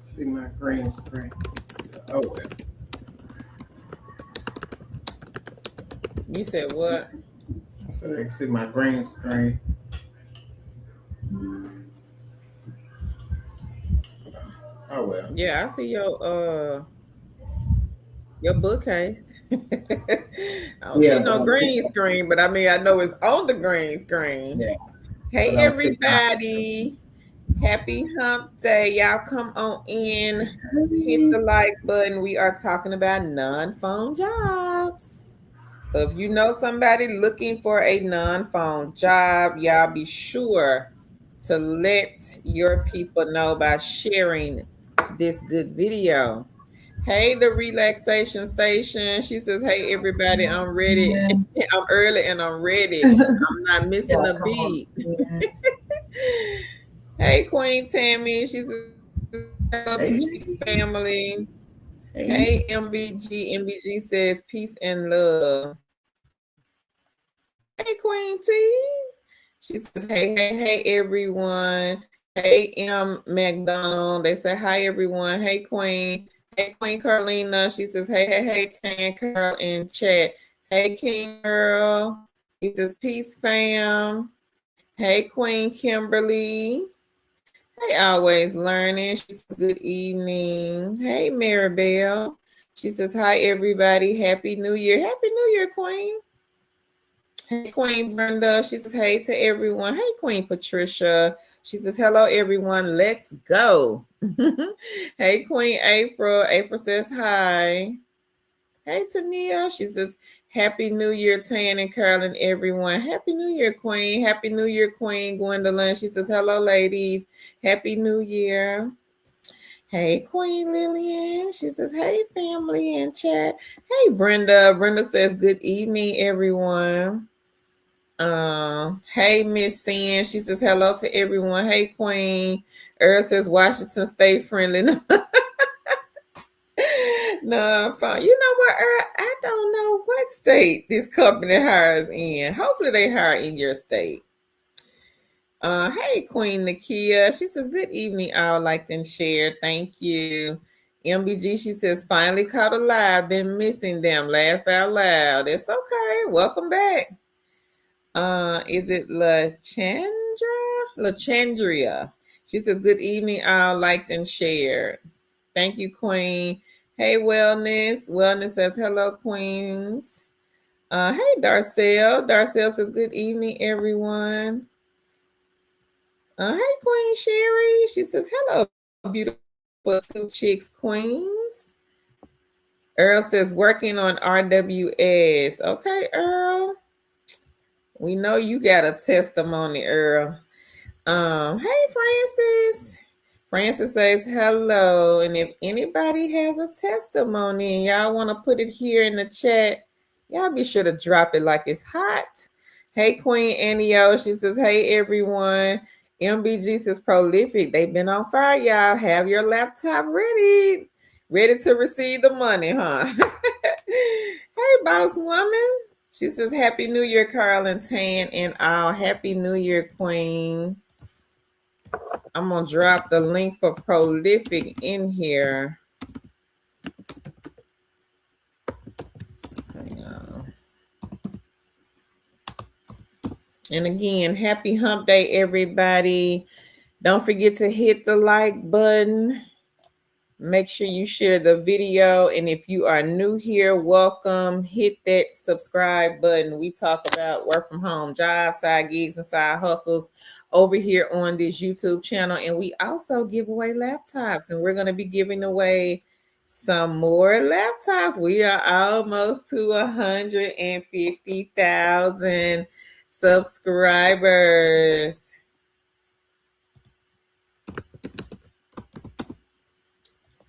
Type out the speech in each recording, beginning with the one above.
See my green screen. Oh well. You said what? I said I can see my green screen. Oh well. Yeah, I see your bookcase. I don't see Yeah, but no green screen, but I mean I know it's on the green screen. yeah, Hey but on TikTok. everybody. Happy hump day. Y'all come on in. Hit the like button. We are talking about non-phone jobs. So if you know somebody looking for a non-phone job, y'all be sure to let your people know by sharing this good video. Hey, the relaxation station. She says, "Hey, everybody, I'm ready. Yeah, I'm early and I'm ready. I'm not missing a come on. beat." Yeah. Hey, Queen Tammy. She says, "Hello to Hey, Cheeks family." hey. Hey, MBG. MBG says, "Peace and love." Hey, Queen T. She says, hey, everyone. Hey, M. McDonald. They say, hi, everyone. Hey, Queen. Hey, Queen Carlina. She says, hey, Tan Carl in chat. Hey, King Girl. He says, peace, fam. Hey, Queen Kimberly. Hey, always learning. She says, good evening. Hey, Maribel. She says, hi, everybody. Happy New Year. Happy New Year, Queen. Hey, Queen Brenda. She says, hey to everyone. Hey, Queen Patricia. She says, hello, everyone. Let's go. Hey, Queen April. April says, hi. Hey, Tania. She says, happy New Year, Tan and Carolyn, everyone. Happy New Year, Queen. Happy New Year, Queen Gwendolyn. She says, hello, ladies. Happy New Year. Hey, Queen Lillian. She says, hey, family in chat. Hey, Brenda. Brenda says, good evening, everyone. Hey, Miss Sin. She says hello to everyone. Hey, Queen. Earl says Washington, stay friendly. No, fine. You know what, Earl? I don't know what state this company hires in. Hopefully, they hire in your state. Hey, Queen Nakia. She says, good evening, all liked and shared. Thank you. MBG, she says, finally caught alive. Been missing them. Laugh out loud. It's okay. Welcome back. Is it Lachandria? She says, good evening, all liked and shared. Thank you, Queen. Hey, Wellness. Wellness says, hello, Queens. Hey, Darcel. Darcel says, good evening, everyone. Hey, Queen Sherry. She says, hello, beautiful two chicks, Queens. Earl says, working on RWS. Okay, Earl. We know you got a testimony, Earl. Hey, Francis. Francis says hello. And if anybody has a testimony and y'all want to put it here in the chat, y'all be sure to drop it like it's hot. Hey, Queen Anio. She says, hey, everyone. MBG says prolific. They've been on fire, y'all. Have your laptop ready. Ready to receive the money, huh? Hey, boss woman. She says, happy New Year, Carl and Tan and all. Happy New Year, Queen. I'm going to drop the link for Prolific in here. Hang on. And again, happy hump day, everybody. Don't forget to hit the like button. Make sure you share the video. And if you are new here, welcome. Hit that subscribe button. We talk about work from home jobs, side gigs, and side hustles over here on this YouTube channel. And we also give away laptops. And we're going to be giving away some more laptops. We are almost to 150,000 subscribers.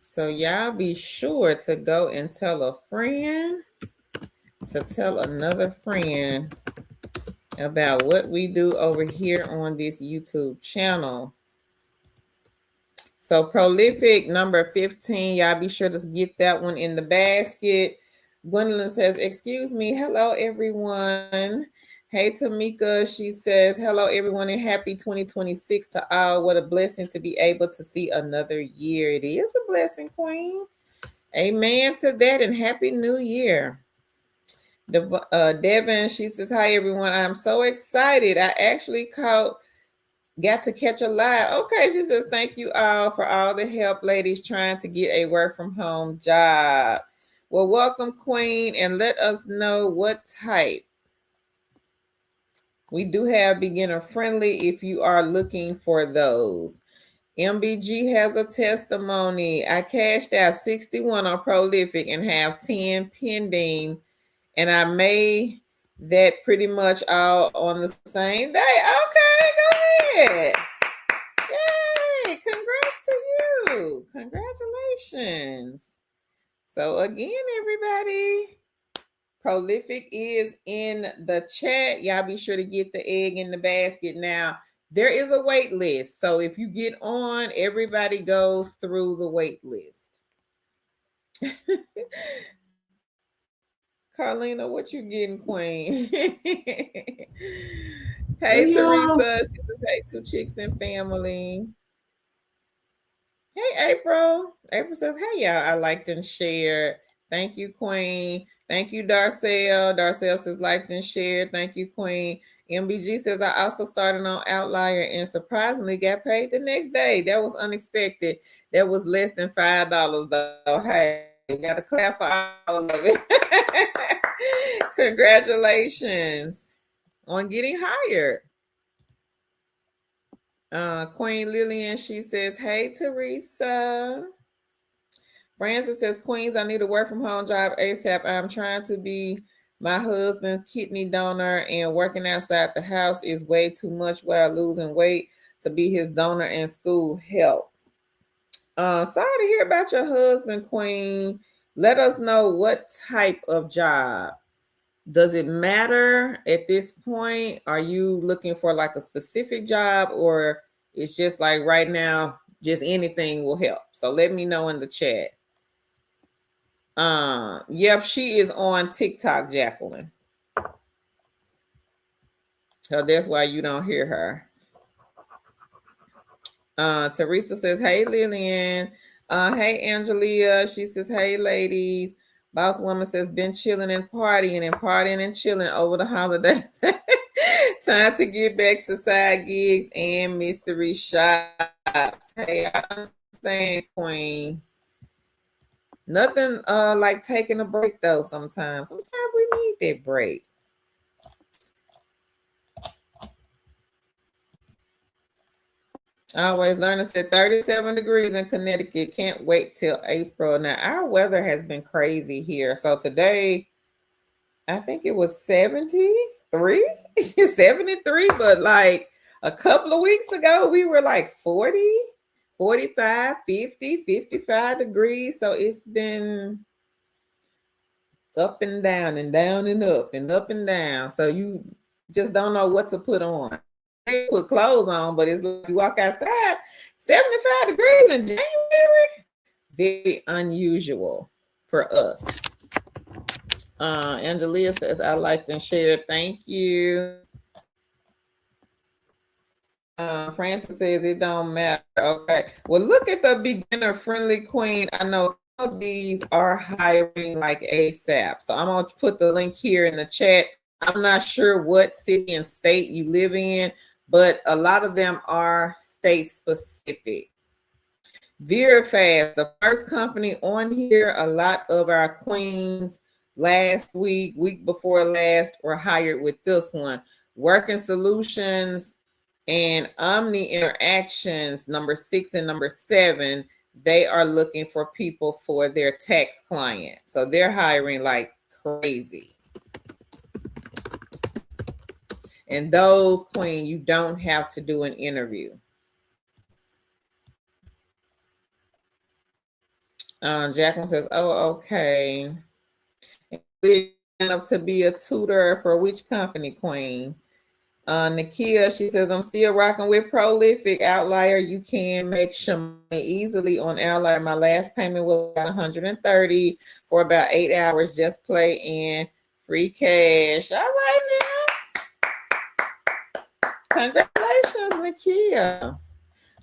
So y'all be sure to go and tell a friend to tell another friend about what we do over here on this YouTube channel. So Prolific number 15, y'all be sure to get that one in the basket. Gwendolyn says, excuse me. Hello, everyone. Hey, Tamika, she says, hello, everyone, and happy 2026 to all. What a blessing to be able to see another year. It is a blessing, Queen. Amen to that, and happy new year. Devin, she says, hi, everyone. I'm so excited. I actually got to catch a live. Okay, she says, thank you all for all the help, ladies, trying to get a work from home job. Well, welcome, Queen, and let us know what type. We do have beginner friendly if you are looking for those. MBG has a testimony. I cashed out 61 on Prolific and have 10 pending, and I made that pretty much all on the same day. Okay, go ahead. Yay! Congrats to you. Congratulations. So again, everybody, Prolific is in the chat. Y'all be sure to get the egg in the basket. Now, there is a wait list. So if you get on, everybody goes through the wait list. Carlina, what you getting, Queen? Hey, Teresa. She says, hey, two chicks and family. Hey, April. April says, hey, y'all. I liked and shared. Thank you, Queen. Thank you, Darcel. Darcel says, liked and shared. Thank you, Queen. MBG says, I also started on Outlier and surprisingly got paid the next day. That was unexpected. That was less than $5, though. Hey, you got to clap for all of it. Congratulations on getting hired. Queen Lillian, she says, hey, Teresa. Francis says, Queens, I need a work from home job ASAP. I'm trying to be my husband's kidney donor, and working outside the house is way too much while losing weight to be his donor and school help. Sorry to hear about your husband, Queen. Let us know what type of job. Does it matter at this point? Are you looking for like a specific job, or it's just like right now, just anything will help? So let me know in the chat. Yep, she is on TikTok, Jacqueline. So that's why you don't hear her. Teresa says, hey, Lillian. Hey, Angelia. She says, hey, ladies. Boss Woman says, been chilling and partying and chilling over the holidays. Time to get back to side gigs and mystery shops. Hey, I understand, Queen. Nothing like taking a break, though, sometimes. Sometimes we need that break. Always learning. Said 37 degrees in Connecticut. Can't wait till April. Now, our weather has been crazy here. So today, I think it was 73, 73, but like a couple of weeks ago, we were like 40, 45, 50, 55 degrees. So it's been up and down and down and up and up and down. So you just don't know what to put on. They put clothes on, but it's like you walk outside, 75 degrees in January. Very unusual for us. Angelia says, I liked and shared. Thank you. Francis says it don't matter. Okay. Well, look at the beginner friendly Queen. I know some of these are hiring like ASAP. So I'm going to put the link here in the chat. I'm not sure what city and state you live in, but a lot of them are state specific. VeriFast, the first company on here, a lot of our queens last week before last were hired with this one. Working Solutions and Omni Interactions, number 6 and number 7, they are looking for people for their tax client. So they're hiring like crazy. And those, Queen, you don't have to do an interview. Jacqueline says, oh, okay. We up to be a tutor for which company, Queen? Nakia, she says, I'm still rocking with Prolific. Outlier, you can make some money easily on Outlier. My last payment was about $130 for about 8 hours. Just play in free cash. All right now. Congratulations, Nakia.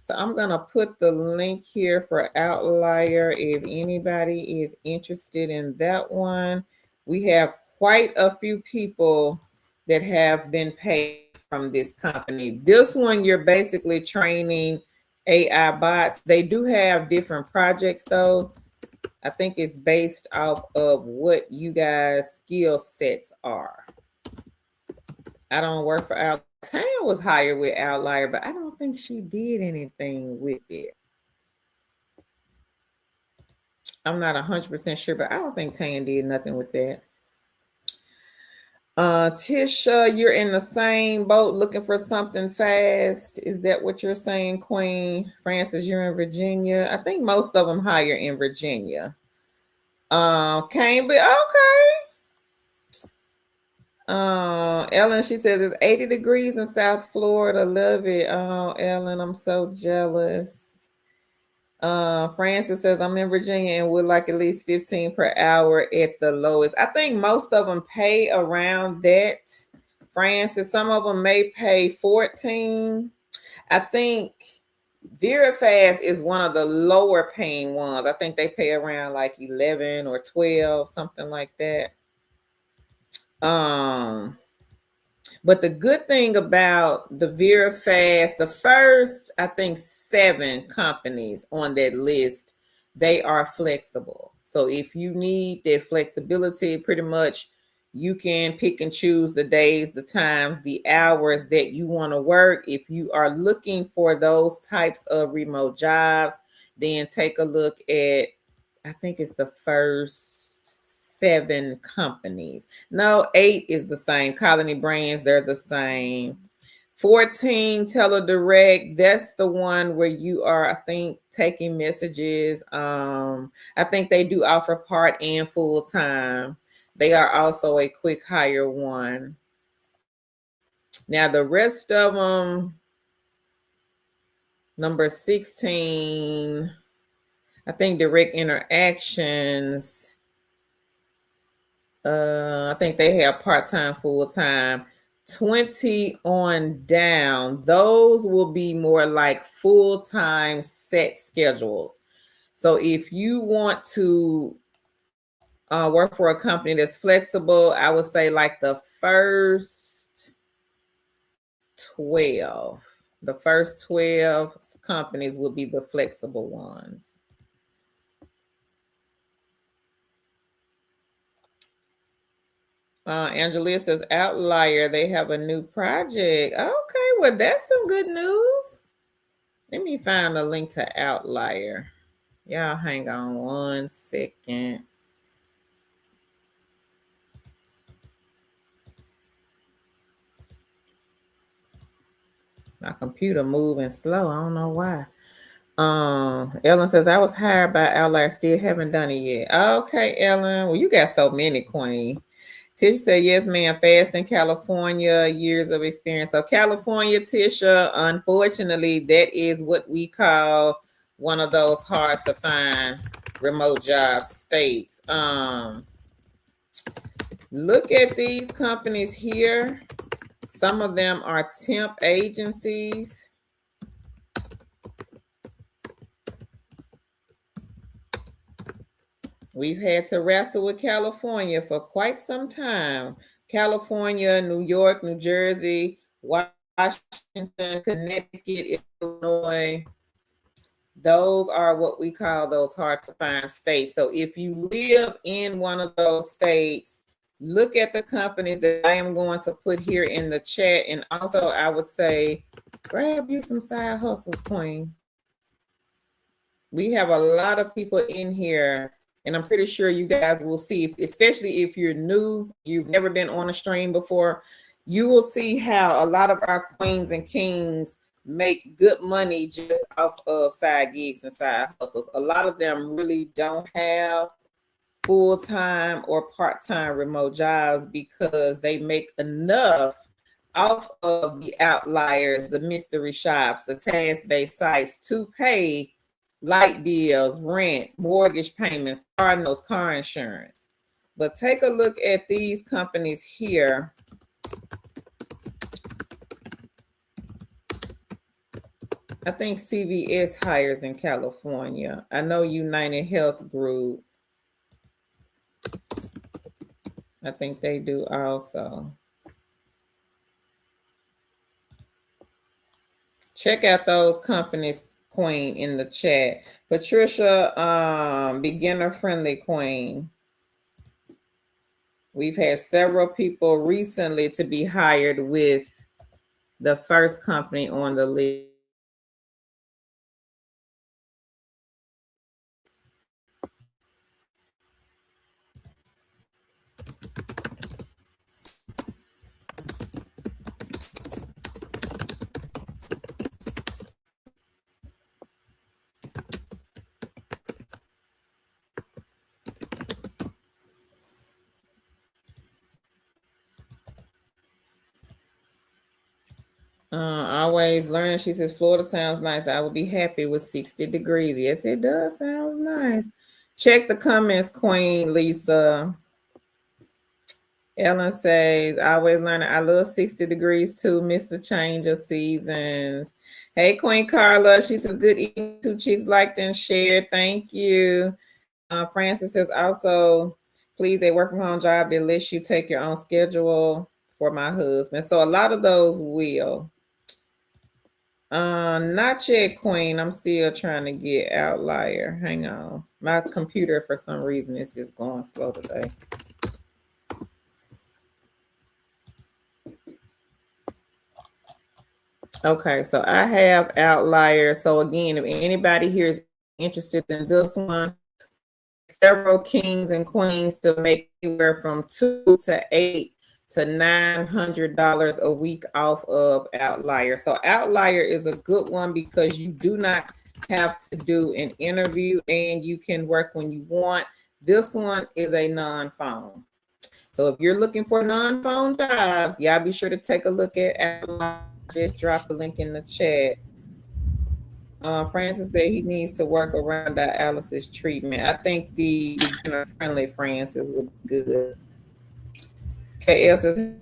So I'm going to put the link here for Outlier if anybody is interested in that one. We have quite a few people that have been paid from this company. This one, you're basically training AI bots. They do have different projects though. I think it's based off of what you guys' skill sets are. I don't work for Outlier. Tanya was hired with Outlier, but I don't think she did anything with it. I'm not 100% sure, but I don't think Tanya did nothing with that. Tisha, you're in the same boat looking for something fast. Is that what you're saying, Queen? Francis, you're in Virginia. I think most of them hire in Virginia. Cambridge, okay. Ellen, she says it's 80 degrees in South Florida. Love it. Oh, Ellen, I'm so jealous. Francis says I'm in Virginia and would like at least 15 per hour at the lowest. I think most of them pay around that. Francis, some of them may pay 14. I think VeraFast is one of the lower paying ones. I think they pay around like 11 or 12, something like that. But the good thing about the VeraFast, the first, I think 7 companies on that list, they are flexible. So if you need that flexibility, pretty much you can pick and choose the days, the times, the hours that you want to work. If you are looking for those types of remote jobs, then take a look at, I think it's the first 7 companies. No, 8 is the same. Colony Brands, they're the same. 14, TeleDirect, that's the one where you are, I think, taking messages. I think they do offer part and full time. They are also a quick hire one. Now, the rest of them, number 16, I think Direct Interactions. I think they have part-time, full-time. 20 on down, those will be more like full-time set schedules. So if you want to work for a company that's flexible, I would say like the first 12. The first 12 companies will be the flexible ones. Angelia says Outlier, they have a new project. Okay, well, that's some good news. Let me find a link to Outlier. Y'all hang on one second. My computer moving slow. I don't know why. Ellen says I was hired by Outlier, still haven't done it yet. Okay, Ellen. Well, you got so many, Queen. Tisha said, yes, ma'am, fast in California, years of experience. So California, Tisha, unfortunately, that is what we call one of those hard to find remote job states. Look at these companies here. Some of them are temp agencies. We've had to wrestle with California for quite some time. California, New York, New Jersey, Washington, Connecticut, Illinois. Those are what we call those hard to find states. So if you live in one of those states, look at the companies that I am going to put here in the chat. And also I would say, grab you some side hustles, Queen. We have a lot of people in here, and I'm pretty sure you guys will see, especially if you're new, you've never been on a stream before, you will see how a lot of our queens and kings make good money just off of side gigs and side hustles. A lot of them really don't have full-time or part-time remote jobs because they make enough off of the outliers, the mystery shops, the task-based sites to pay light bills, rent, mortgage payments, car notes, car insurance. But take a look at these companies here. I think CVS hires in California. I know United Health Group. I think they do also. Check out those companies, Queen, in the chat. Patricia, beginner friendly Queen. We've had several people recently to be hired with the first company on the list. Always learn. She says, Florida sounds nice. I would be happy with 60 degrees. Yes, it does. Sounds nice. Check the comments, Queen Lisa. Ellen says, always learning. I love 60 degrees too. Miss the change of seasons. Hey, Queen Carla. She says, good evening. 2 chicks liked and shared. Thank you. Francis says, also, please, a work from home job that lets you take your own schedule for my husband. So a lot of those will. Not yet, Queen. I'm still trying to get Outlier. Hang on. My computer, for some reason, is just going slow today. Okay, so I have Outlier. So again, if anybody here is interested in this one, several kings and queens to make anywhere from $200 to $800 to $900 a week off of Outlier. So Outlier is a good one because you do not have to do an interview and you can work when you want. This one is a non-phone. So if you're looking for non-phone jobs, y'all be sure to take a look at Outlier. Just drop a link in the chat. Francis said he needs to work around dialysis treatment. I think the beginner-friendly Francis would be good. KL says,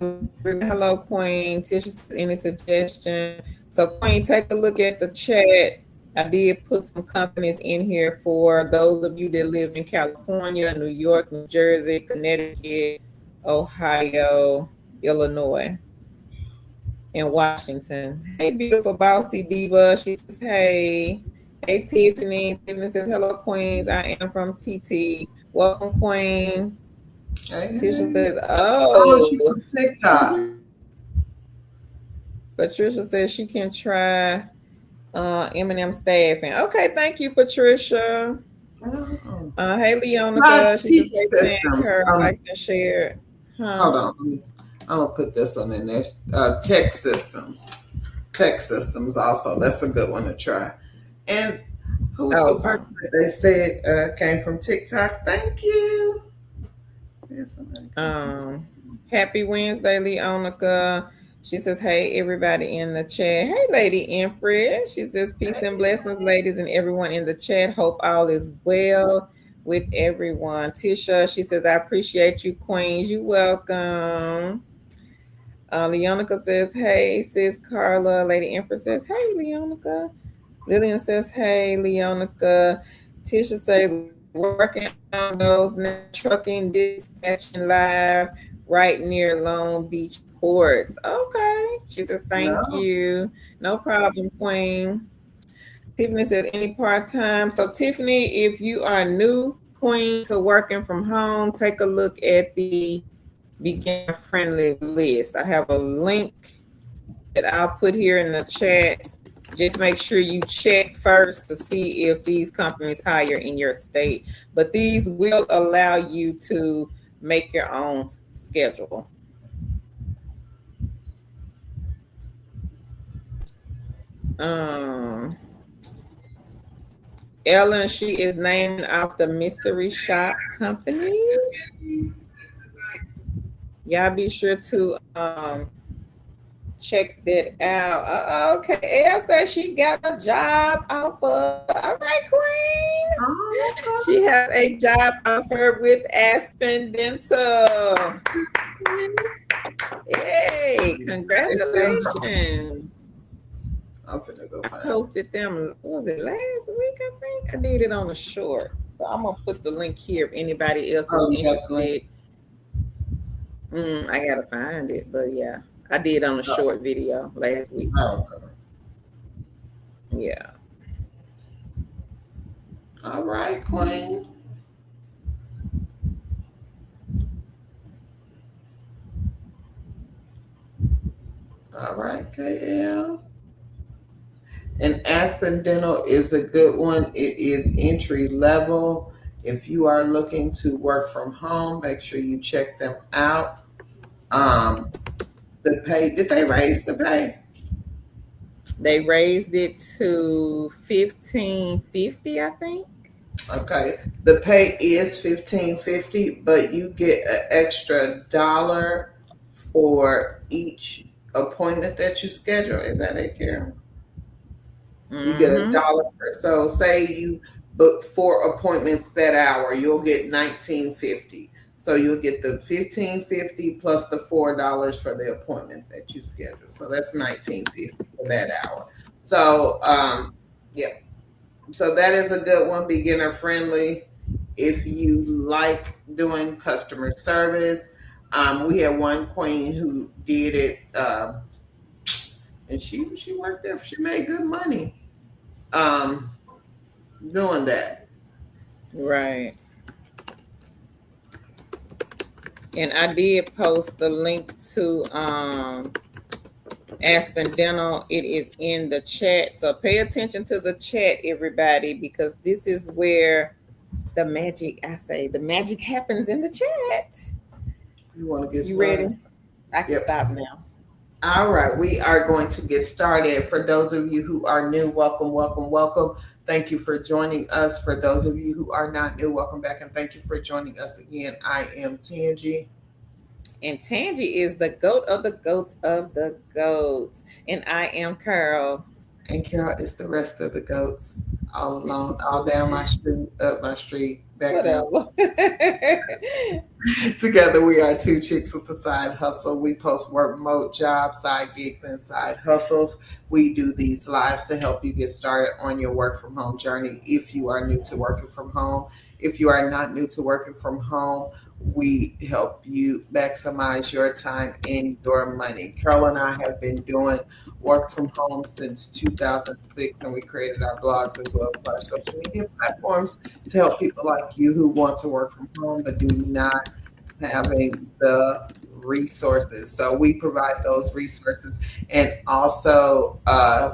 hello, Queen. Tisha says, any suggestion? So, Queen, take a look at the chat. I did put some companies in here for those of you that live in California, New York, New Jersey, Connecticut, Ohio, Illinois, and Washington. Hey, beautiful bossy diva. She says, hey. Hey, Tiffany. Tiffany says, hello, Queens. I am from TT. Welcome, Queen. Hey. Tisha says, oh, she's from TikTok. Patricia says she can try M&M staffing. Okay, thank you, Patricia. Hey, Leonica. She says, I like to share. Hold on. I'm going to put this one in there. Tech systems. Tech systems also. That's a good one to try. And who's the person that they said came from TikTok? Thank you. Happy Wednesday, Leonica. She says, hey, everybody in the chat. Hey, Lady Empress. She says, peace and blessings, ladies, and everyone in the chat. Hope all is well with everyone. Tisha, she says, I appreciate you, Queens. You're welcome. Leonica says, hey, sis Carla. Lady Empress says, hey, Leonica. Lillian says, hey, Leonica. Tisha says, working on those trucking, dispatching live right near Long Beach ports. Okay. She says, thank you. No problem, Queen. Tiffany says, any part-time. So, Tiffany, if you are new, Queen, to working from home, take a look at the beginner-friendly list. I have a link that I'll put here in the chat. Just make sure you check first to see if these companies hire in your state. But these will allow you to make your own schedule. Ellen, she is named after Mystery Shop Company. Y'all be sure to check that out. Okay, Elle says she got a job offer. All right, Queen. She has a job offer with Aspen Dental. Yay, congratulations. I'm finna go I find it. posted them, what was it, last week? I think I did it on a short. So I'm gonna put the link here if anybody else is Oh, you got the link. interested. I gotta find it, but yeah, I did on a Oh, short video last week. okay. Yeah. All right, Queen. All right, KL. And Aspen Dental is a good one. It is entry level. If you are looking to work from home, make sure you check them out. The pay, did they raise the pay? They raised it to 1550, I think. Okay. The pay is $15.50, but you get an extra dollar for each appointment that you schedule. Is that it, Karen? You get a Mm-hmm. dollar. So say you book 4 appointments that hour, you'll get $19.50. So you'll get the $15.50 plus the $4 for the appointment that you schedule. So that's $19.50 for that hour. So yeah. So that is a good one, beginner friendly. If you like doing customer service, we had one queen who did it, and she worked there. She made good money um, doing that. Right. And I did post the link to Aspen Dental. It is in the chat. So pay attention to the chat, everybody, because this is where the magic, I say, the magic happens in the chat. You want to get You started? ready? I can Yep. stop now. All right, we are going to get started. For those of you who are new, welcome, welcome, welcome. Thank you for joining us. For those of you who are not new, welcome back and thank you for joining us again. I am Tangi. And Tangi is the goat of the goats of the goats. And I am Carol. And Carol is the rest of the goats, all along, all down my street, up my street, back down. Whatever. Together, we are two chicks with a side hustle. We post work remote jobs, side gigs, and side hustles. We do these lives to help you get started on your work from home journey if you are new to working from home. If you are not new to working from home, we help you maximize your time and your money. Carol and I have been doing work from home since 2006, and we created our blogs as well as our social media platforms to help people like you who want to work from home but do not having the resources. So we provide those resources, and also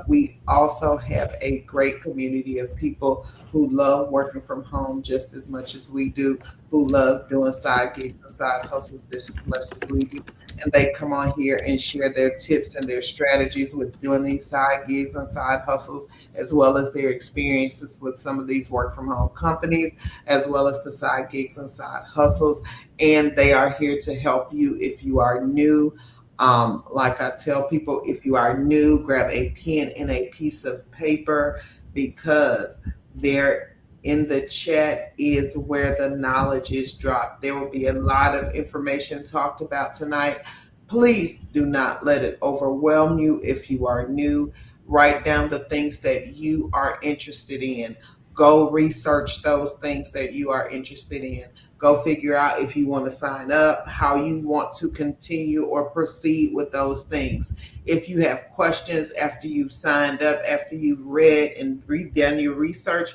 we also have a great community of people who love working from home just as much as we do, who love doing side gigs and side hustles just as much as we do. And they come on here and share their tips and their strategies with doing these side gigs and side hustles, as well as their experiences with some of these work from home companies, as well as the side gigs and side hustles. And they are here to help you if you are new. Like I tell people, if you are new, grab a pen and a piece of paper, because there in the chat is where the knowledge is dropped. There will be a lot of information talked about tonight. Please do not let it overwhelm you if you are new. Write down the things that you are interested in. Go research those things that you are interested in. Go figure out if you want to sign up, how you want to continue or proceed with those things. If you have questions after you've signed up, after you've read and done your research,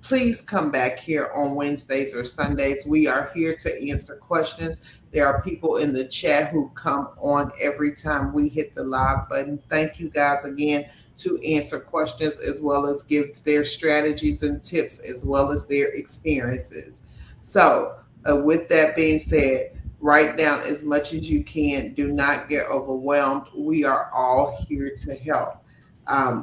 please come back here on Wednesdays or Sundays. We are here to answer questions. There are people in the chat who come on every time we hit the live button. Thank you guys again to answer questions as well as give their strategies and tips as well as their experiences. So, with that being said, write down as much as you can. Do not get overwhelmed. We are all here to help.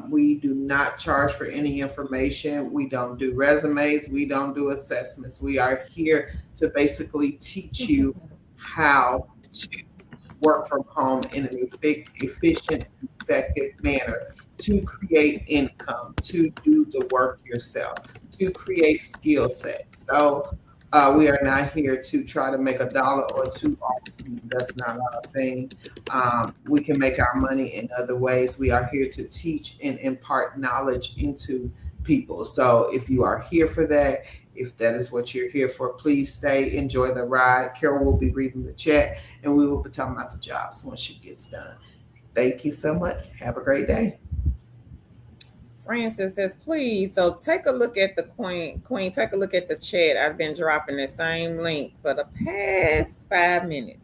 We do not charge for any information. We don't do resumes. We don't do assessments. We are here to basically teach you how to work from home in an efficient, effective manner, to create income, to do the work yourself, to create skill sets. So We are not here to try to make a dollar or two off of you. That's not our thing. We can make our money in other ways. We are here to teach and impart knowledge into people. So if you are here for that, if that is what you're here for, please stay, enjoy the ride. Carol will be reading the chat and we will be talking about the jobs once she gets done. Thank you so much. Have a great day. Francis says, please. So take a look at the Queen. Queen, take a look at the chat. I've been dropping the same link for the past 5 minutes.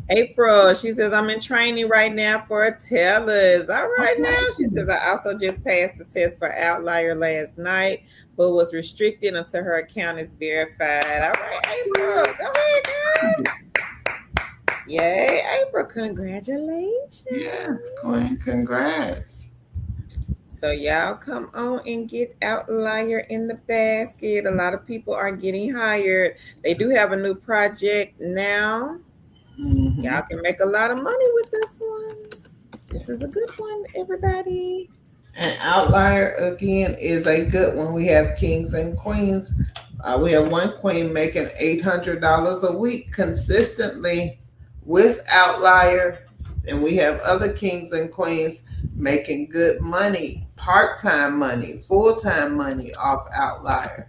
April, she says, I'm in training right now for tellers. All right, now. She says, I also just passed the test for Outlier last night, but was restricted until her account is verified. All right, April. Go ahead, girl. Yay, April. Congratulations. Yes, Queen. Congrats. So y'all come on and get Outlier in the basket. A lot of people are getting hired. They do have a new project now. Mm-hmm. Y'all can make a lot of money with this one. This is a good one, everybody. And Outlier, again, is a good one. We have kings and queens. We have one queen making $800 a week consistently with Outlier. And we have other kings and queens making good money, part-time money, full-time money off Outlier.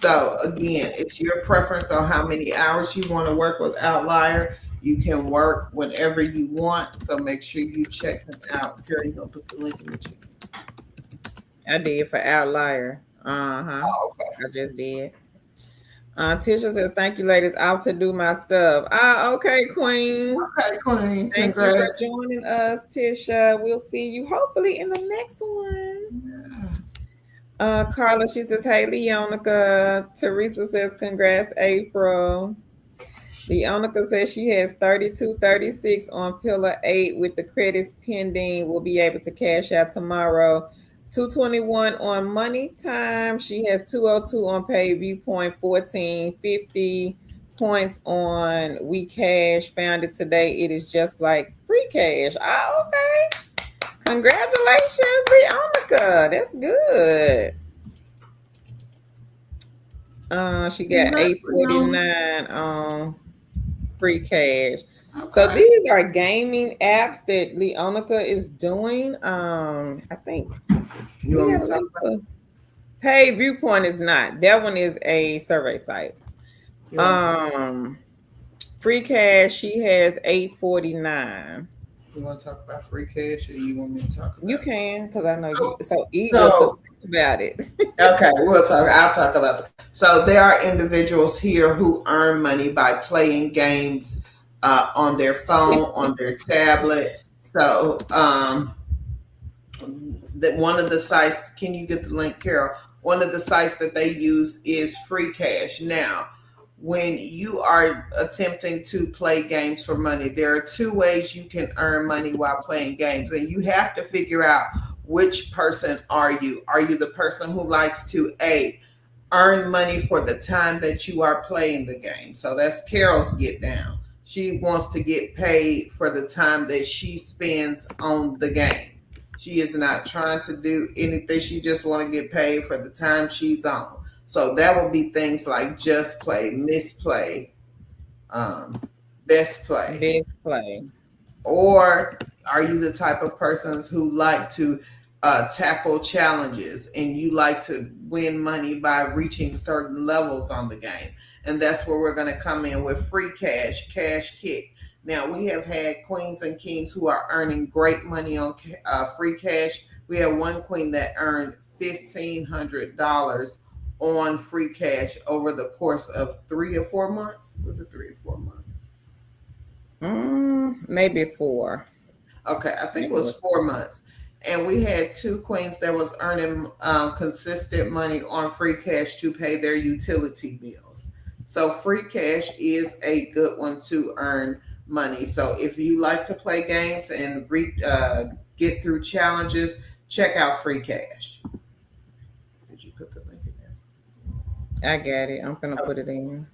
So again, it's your preference on how many hours you want to work with Outlier. You can work whenever you want. So make sure you check them out. Here, you gonna put the link in the chat. I did for Outlier. Oh, okay. I just did. Tisha says, thank you, ladies. Out to do my stuff. Okay, Queen. Okay, Queen. Thank you for joining us, Tisha. We'll see you hopefully in the next one. Yeah. Carla, she says, hey, Leonica. Teresa says, congrats, April. Leonica says she has 3236 on Pillar 8 with the credits pending. We'll be able to cash out tomorrow. 221 on Money Time. She has 202 on Pay Viewpoint, 1450 points on We Cash. Found it today. It is just like free cash. Okay. Congratulations, Leonica. That's good. She got 849 on free cash. Okay. So these are gaming apps that Leonica is doing. I think you want to talk about Pay Viewpoint is not. That one is a survey site. Free cash, she has 849. You want to talk about free cash, or you want me to talk about You can, because I know you so eager to talk about it. Okay, I'll talk about it. So there are individuals here who earn money by playing games on their phone, on their tablet. So that one of the sites, can you get the link, Carol? One of the sites that they use is Free Cash. Now, when you are attempting to play games for money, there are two ways you can earn money while playing games, and you have to figure out which person are you. Are you the person who likes to earn money for the time that you are playing the game? So that's Carol's get down. She wants to get paid for the time that she spends on the game. She is not trying to do anything. She just want to get paid for the time she's on. So that would be things like just play, misplay, best play. Best play. Or are you the type of persons who like to tackle challenges and you like to win money by reaching certain levels on the game? And that's where we're going to come in with Free Cash, Cash Kick. Now, we have had queens and kings who are earning great money on Free Cash. We have one queen that earned $1,500 on Free Cash over the course of 3 or 4 months. Was it 3 or 4 months? Maybe 4. Okay, I think it was 4 months. And we had 2 queens that was earning consistent money on Free Cash to pay their utility bills. So Free Cash is a good one to earn money. So if you like to play games and get through challenges, check out Free Cash. Did you put the link in there? I got it. I'm going to put it in.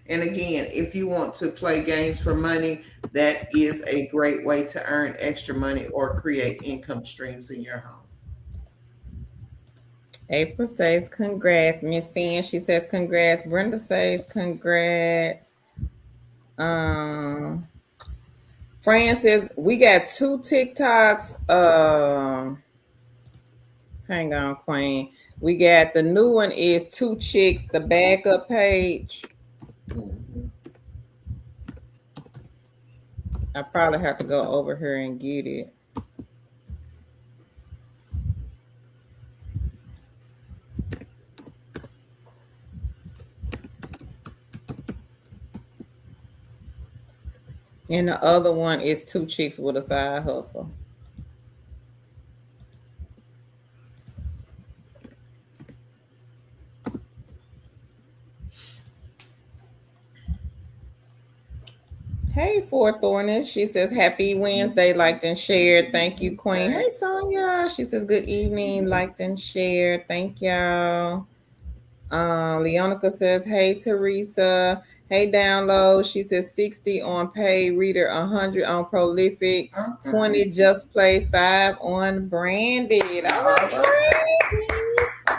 And again, if you want to play games for money, that is a great way to earn extra money or create income streams in your home. April says congrats. Miss Ann, she says congrats. Brenda says congrats. Fran says we got 2 TikToks. Hang on, Queen. We got the new one is 2 chicks, the backup page. Mhm. I probably have to go over here and get it. And the other one is 2 chicks with a side hustle. Hey, Four Thorness. She says, Happy Wednesday, liked and shared. Thank you, Queen. Hey, Sonia. She says, Good evening, liked and shared. Thank y'all. Leonica says, Hey, Teresa. Hey, download. She says, 60 on paid reader, 100 on prolific, 20 just play, 5 on branded.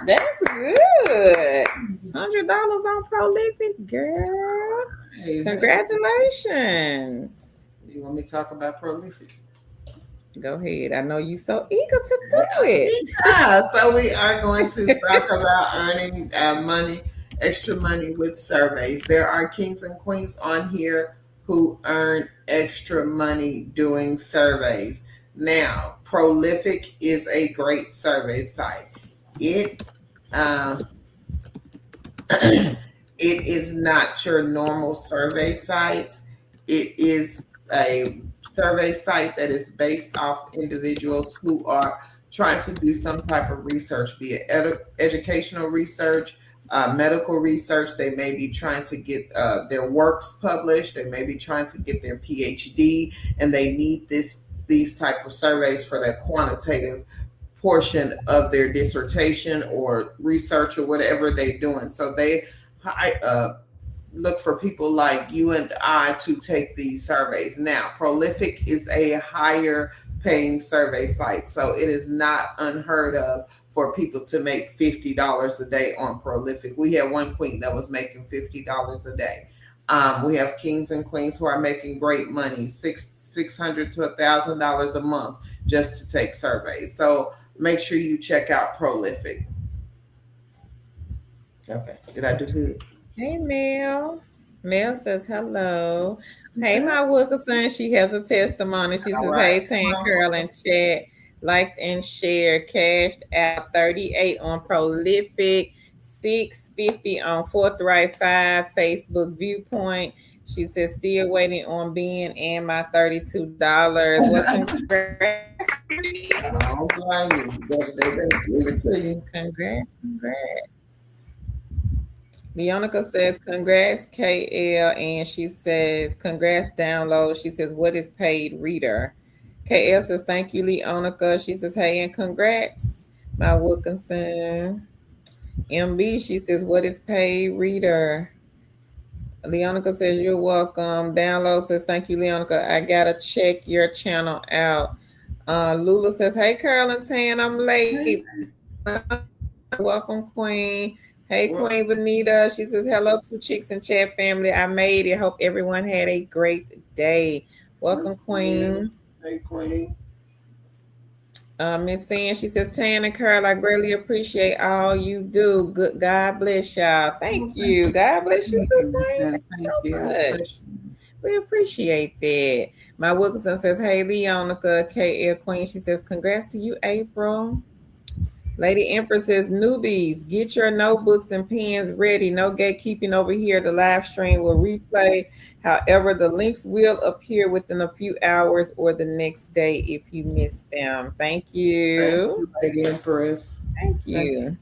That's good. $100 on prolific, girl. Hey, congratulations. You want me to talk about prolific? Go ahead. I know you're so eager to do it. Yeah, so we are going to talk about earning extra money with surveys. There are kings and queens on here who earn extra money doing surveys. Now, Prolific is a great survey site. It it is not your normal survey sites. It is a survey site that is based off individuals who are trying to do some type of research, be it educational research, medical research. They may be trying to get their works published. They may be trying to get their PhD, and they need these type of surveys for their quantitative portion of their dissertation or research or whatever they're doing. So they look for people like you and I to take these surveys. Now, Prolific is a higher paying survey site, so it is not unheard of for people to make $50 a day on Prolific. We had one queen that was making $50 a day. We have kings and queens who are making great money, $600 to $1,000 a month just to take surveys. So make sure you check out Prolific. Okay, did I do good? Hey, Mel. Mel says hello. Hey, my Wilkerson. She has a testimony. She says, Hey, Tan Curl and chat. Liked and shared. Cashed out 38 on Prolific. 650 on Forthright 5 Facebook Viewpoint. She says, still waiting on Ben and my $32. Well, congrats. Congrats. Leonica says, congrats, KL. And she says, congrats, download. She says, what is paid reader? KL says, thank you, Leonica. She says, hey, and congrats, my Wilkinson. MB, she says, what is paid reader? Leonica says, you're welcome. Download says, thank you, Leonica. I got to check your channel out. Lula says, hey, Carol and Tan, I'm late. Welcome, Queen. Hey, Queen Benita. She says, hello to Chicks and Chat family. I made it. Hope everyone had a great day. Welcome, Queen. Hey, Queen. Miss Sands, she says, Tan and Carl, I greatly appreciate all you do. Good, God bless y'all. Thank you. God bless you too, Queen. Thank you so much. We appreciate that. My Wilkinson says, hey, Leonica, KL Queen. She says, congrats to you, April. Lady Empress says, newbies, get your notebooks and pens ready. No gatekeeping over here. The live stream will replay. However, the links will appear within a few hours or the next day if you miss them. Thank you. Lady Empress. Thank you.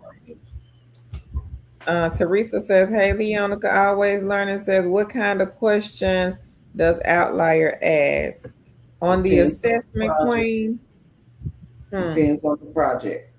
Teresa says, hey, Leonica, always learning, says, what kind of questions does Outlier ask? On the assessment, Queen? Depends on the project.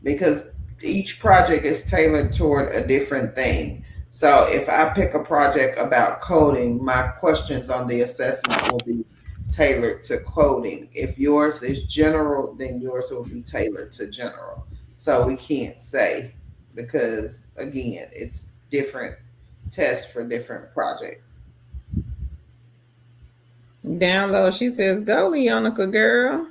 Because each project is tailored toward a different thing. So if I pick a project about coding, my questions on the assessment will be tailored to coding. If yours is general, then yours will be tailored to general. So we can't say because again, it's different tests for different projects. Download. She says, "Go, Leonica, girl."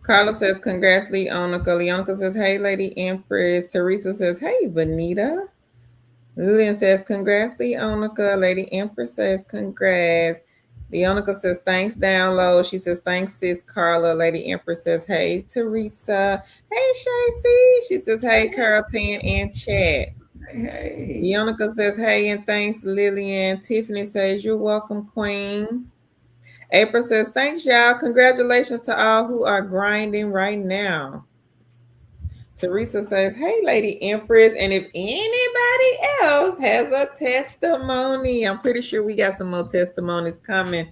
Carla says, "Congrats, Leonica." Leonica says, "Hey, Lady Empress." Teresa says, "Hey, Vanita." Lillian says, "Congrats, Leonica." Lady Empress says, "Congrats." Leonica says, "Thanks, Download." She says, "Thanks, sis Carla." Lady Empress says, "Hey, Teresa." Hey, Shacy. She says, "Hey, Carlton and chat." Hey. Leonica says, "Hey, and thanks, Lillian." Tiffany says, "You're welcome, Queen." April says, "Thanks, y'all. Congratulations to all who are grinding right now." Teresa says, "Hey, Lady Empress. And if anybody else has a testimony, I'm pretty sure we got some more testimonies coming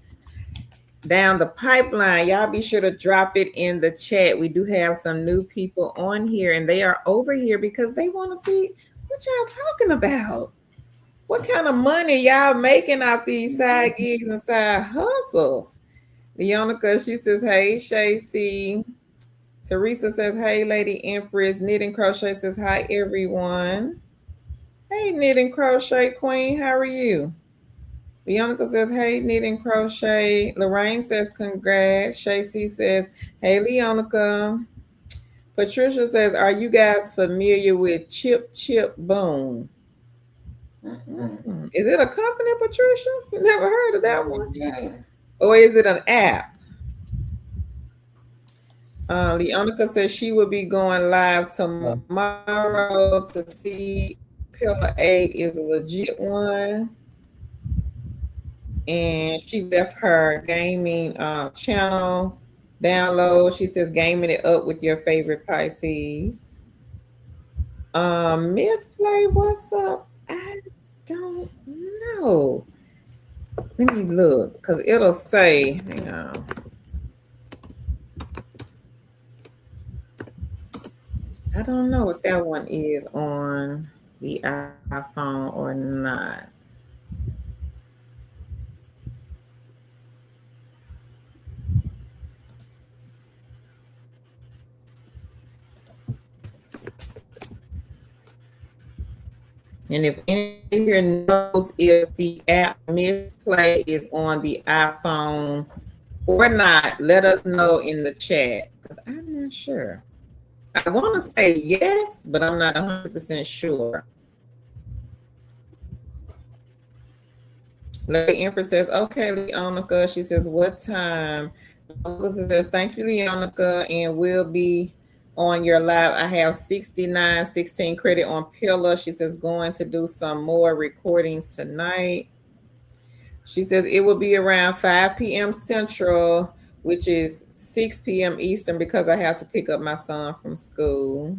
down the pipeline. Y'all be sure to drop it in the chat. We do have some new people on here, and they are over here because they want to see what y'all talking about. What kind of money y'all making off these side gigs and side hustles?" Leonica, she says, "Hey, Shacy." Teresa says, "Hey, Lady Empress." Knit and Crochet says, "Hi, everyone." Hey, Knit and Crochet Queen, how are you? Leonica says, "Hey, Knit and Crochet." Lorraine says, "Congrats." Shacy says, "Hey, Leonica." Patricia says, "Are you guys familiar with Chip Chip Boom?" Is it a company, Patricia? You never heard of that one? Or is it an app? Leonica says she will be going live tomorrow to see Pillar 8 is a legit one. And she left her gaming channel download. She says, "Gaming it up with your favorite Pisces." Miss Play, what's up? I don't know. Let me look because it'll say, hang on. I don't know if that one is on the iPhone or not. And if anybody here knows if the app Misplay is on the iPhone or not, let us know in the chat because I'm not sure. I want to say yes, but I'm not 100% sure. Lady Empress says, "Okay, Leonica." She says, "What time?" Melissa says, "Thank you, Leonica, and we'll be on your live. I have 6916 credit on Pillar." She says, "Going to do some more recordings tonight." She says, "It will be around 5 p.m. Central, which is 6 p.m. Eastern because I have to pick up my son from school."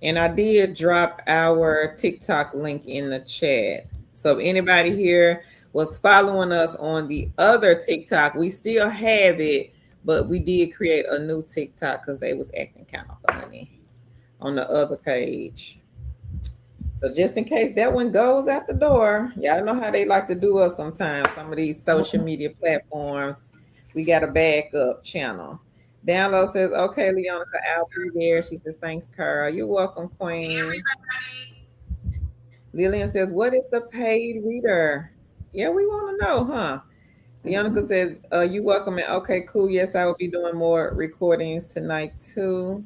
And I did drop our TikTok link in the chat. So if anybody here was following us on the other TikTok, we still have it, but we did create a new TikTok because they was acting kind of funny on the other page. So just in case that one goes out the door, y'all know how they like to do us sometimes. Some of these social media platforms, we got a backup channel. Download says, "Okay, Leonica, I'll be there." She says, "Thanks, Carl." You're welcome, Queen. Lillian says, "What is the paid reader?" Yeah, we want to know, huh? Leonica says, "You welcome it." Okay, cool. Yes, I will be doing more recordings tonight too.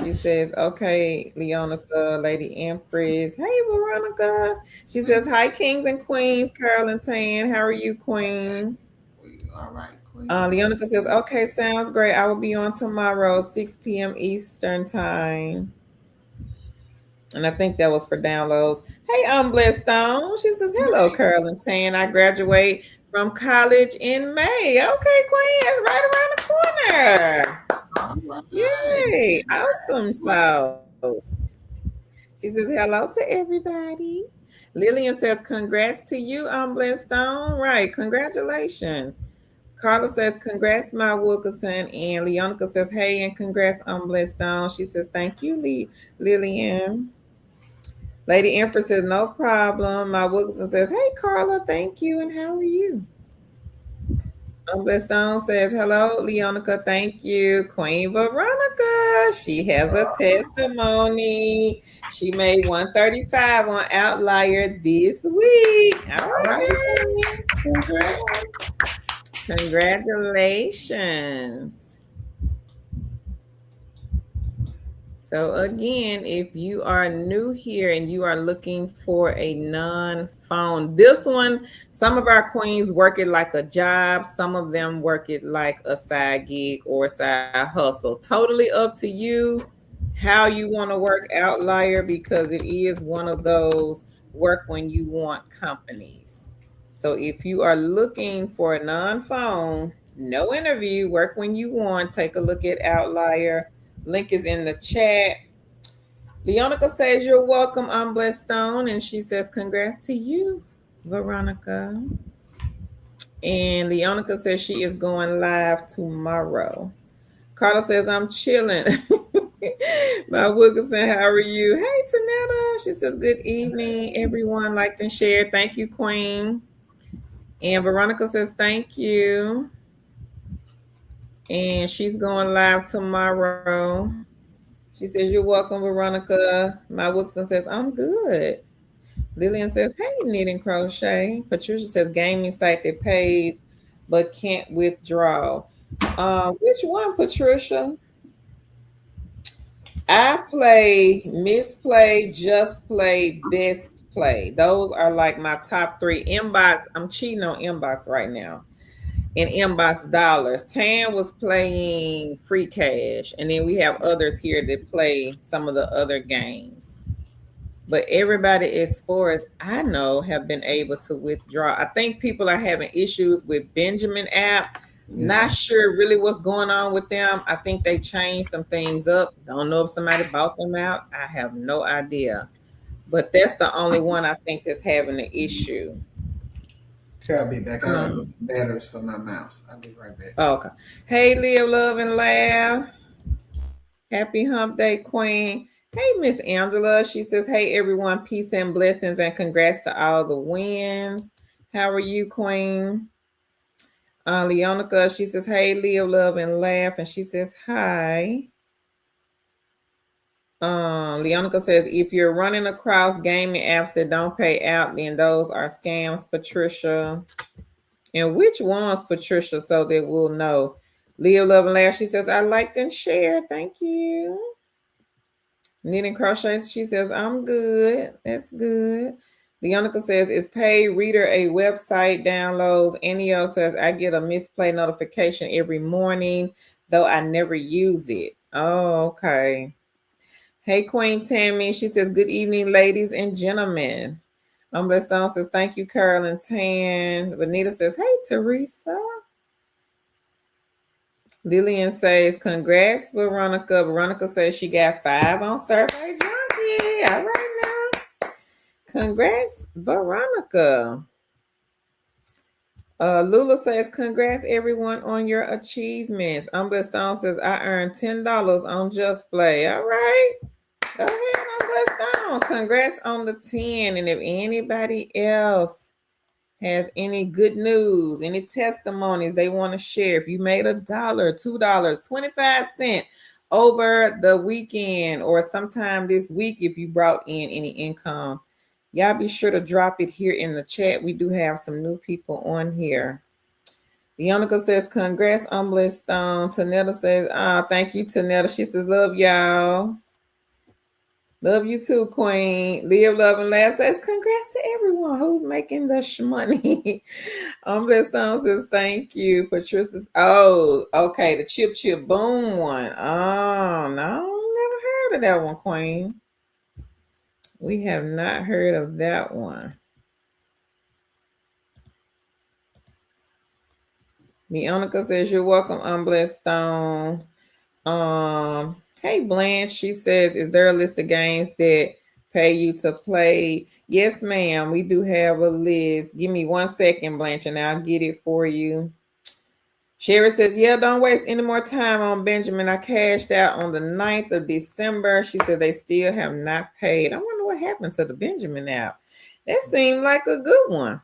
She says, "Okay, Leonica, Lady Empress." Hey, Veronica. She says, "Hi, kings and queens, Carol and Tan. How are you, Queen?" All right, Queen. Leonica says, "Okay, sounds great. I will be on tomorrow, 6 p.m. Eastern time." And I think that was for downloads. Hey, I'm Blessed Stone. She says, "Hello, Carol and Tan. I graduate from college in May." Okay, Queen, that's right around the corner. Yay, awesome sauce. She says, "Hello to everybody." Lillian says, "Congrats to you, I'm Blessed Stone." Right, congratulations. Carla says, "Congrats, my Wilkerson." And Leonica says, "Hey, and congrats, I'm Blessed Stone." She says, "Thank you, Lillian." Lady Empress says, "No problem." My Wilkerson says, "Hey, Carla, thank you. And how are you?" Blessed Stone says, hello, Leonica. Thank you. Queen Veronica. She has a testimony. She made 135 on Outlier this week. All All right, right, girl. congrats. Congratulations. So again, if you are new here and you are looking for a non-phone, this one, some of our queens work it like a job. Some of them work it like a side gig or side hustle. Totally up to you how you want to work Outlier because it is one of those work when you want companies. So if you are looking for a non-phone, no interview, work when you want, take a look at Outlier. Link is in the chat. Leonica says, you're welcome, I'm Blessed Stone. And she says, congrats to you, Veronica. And Leonica says she is going live tomorrow. Carla says, I'm chilling. Bob Wilkinson, how are you? Hey, Tanetta. She says, good evening, everyone. Liked and shared. Thank you, Queen. And Veronica says, thank you. And she's going live tomorrow. She says, you're welcome, Veronica. My Wilson says, I'm good. Lillian says, hey, knit and crochet. Patricia says, gaming site that pays but can't withdraw. Which one, Patricia? I play, misplay, just play, best play. Those are like my top three. Inbox, I'm cheating on Inbox right now. In Inbox dollars. Tan was playing free cash, and then we have others here that play some of the other games. But everybody, as far as I know, have been able to withdraw. I think people are having issues with Benjamin app. Yeah. Not sure really what's going on with them. I think they changed some things up. Don't know if somebody bought them out. I have no idea. But that's the only one I think that's having an issue. Okay, I'll be back. I got some batteries for my mouse. I'll be right back. Okay. Hey, live, love, and laugh. Happy Hump Day, Queen. Hey, Miss Angela. She says, hey, everyone, peace and blessings, and congrats to all the wins. How are you, Queen? Leonica, she says, hey, live, love, and laugh. And she says, hi. Leonica says, if you're running across gaming apps that don't pay out, then those are scams, Patricia. And which ones, Patricia, so that we'll know. Live, love, and laugh. She says, I liked and shared. Thank you. Knit and crochet, she says, I'm good. That's good. Leonica says, is Pay Reader a website downloads? Neo says, I get a misplay notification every morning, though I never use it. Oh, okay. Hey, Queen Tammy. She says, good evening, ladies and gentlemen. Blessed Stone says, thank you, Carol and Tan. Benita says, hey, Teresa. Lillian says, congrats, Veronica. Veronica says she got 5 on Survey Junkie. All right now. Congrats, Veronica. Lula says, congrats, everyone, on your achievements. Blessed Stone says, I earned $10 on Just Play. All right. Go ahead, Blessed Stone. Congrats on the 10. And if anybody else has any good news, any testimonies they want to share, if you made $1, $2, 25 cents over the weekend or sometime this week, if you brought in any income, y'all be sure to drop it here in the chat. We do have some new people on here. Leonica says, congrats, Blessed Stone. Tanetta says, thank you, Tanetta. She says, love y'all. Love you too, Queen. Live, love, and laugh says, congrats to everyone who's making the shmoney. Blessed Stone says, thank you. Patricia says, oh, okay, the Chip Chip Boom one. Oh, no, never heard of that one, Queen. We have not heard of that one. Leonica says, you're welcome, Blessed Stone. Hey, Blanche, she says, is there a list of games that pay you to play? Yes, ma'am. We do have a list. Give me 1 second, Blanche, and I'll get it for you. Sherry says, yeah, don't waste any more time on Benjamin. I cashed out on the 9th of December. She said they still have not paid. I wonder what happened to the Benjamin app. That seemed like a good one.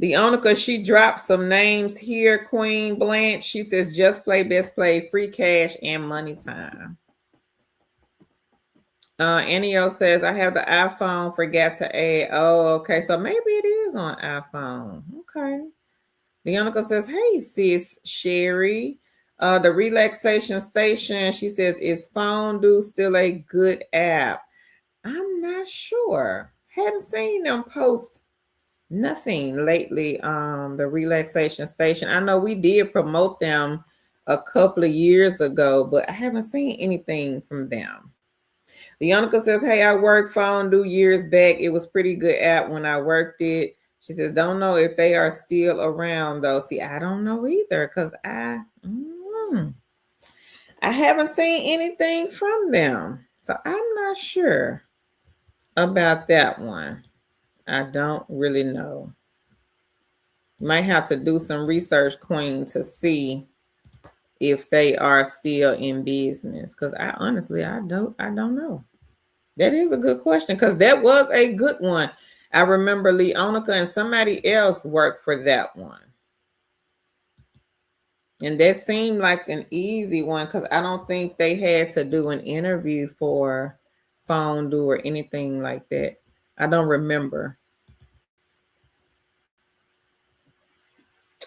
Leonica, she dropped some names here. Queen Blanche, she says just play, best play, free cash, and money time. Anio says, I have the iPhone, forgot to add. Oh, okay. So maybe it is on iPhone. Okay. Leonica says, hey, sis, Sherry. The relaxation station, she says, is Fondue still a good app? I'm not sure. Haven't seen them post nothing lately. The relaxation station. I know we did promote them a couple of years ago, but I haven't seen anything from them. Leonica says, hey, I worked Fondue years back. It was pretty good app when I worked it. She says, don't know if they are still around though. See, I don't know either because I haven't seen anything from them. So I'm not sure about that one. I don't really know. Might have to do some research, Queen, to see if they are still in business. Because I don't know. That is a good question because that was a good one. I remember Leonica and somebody else worked for that one. And that seemed like an easy one because I don't think they had to do an interview for Fondue or anything like that. I don't remember.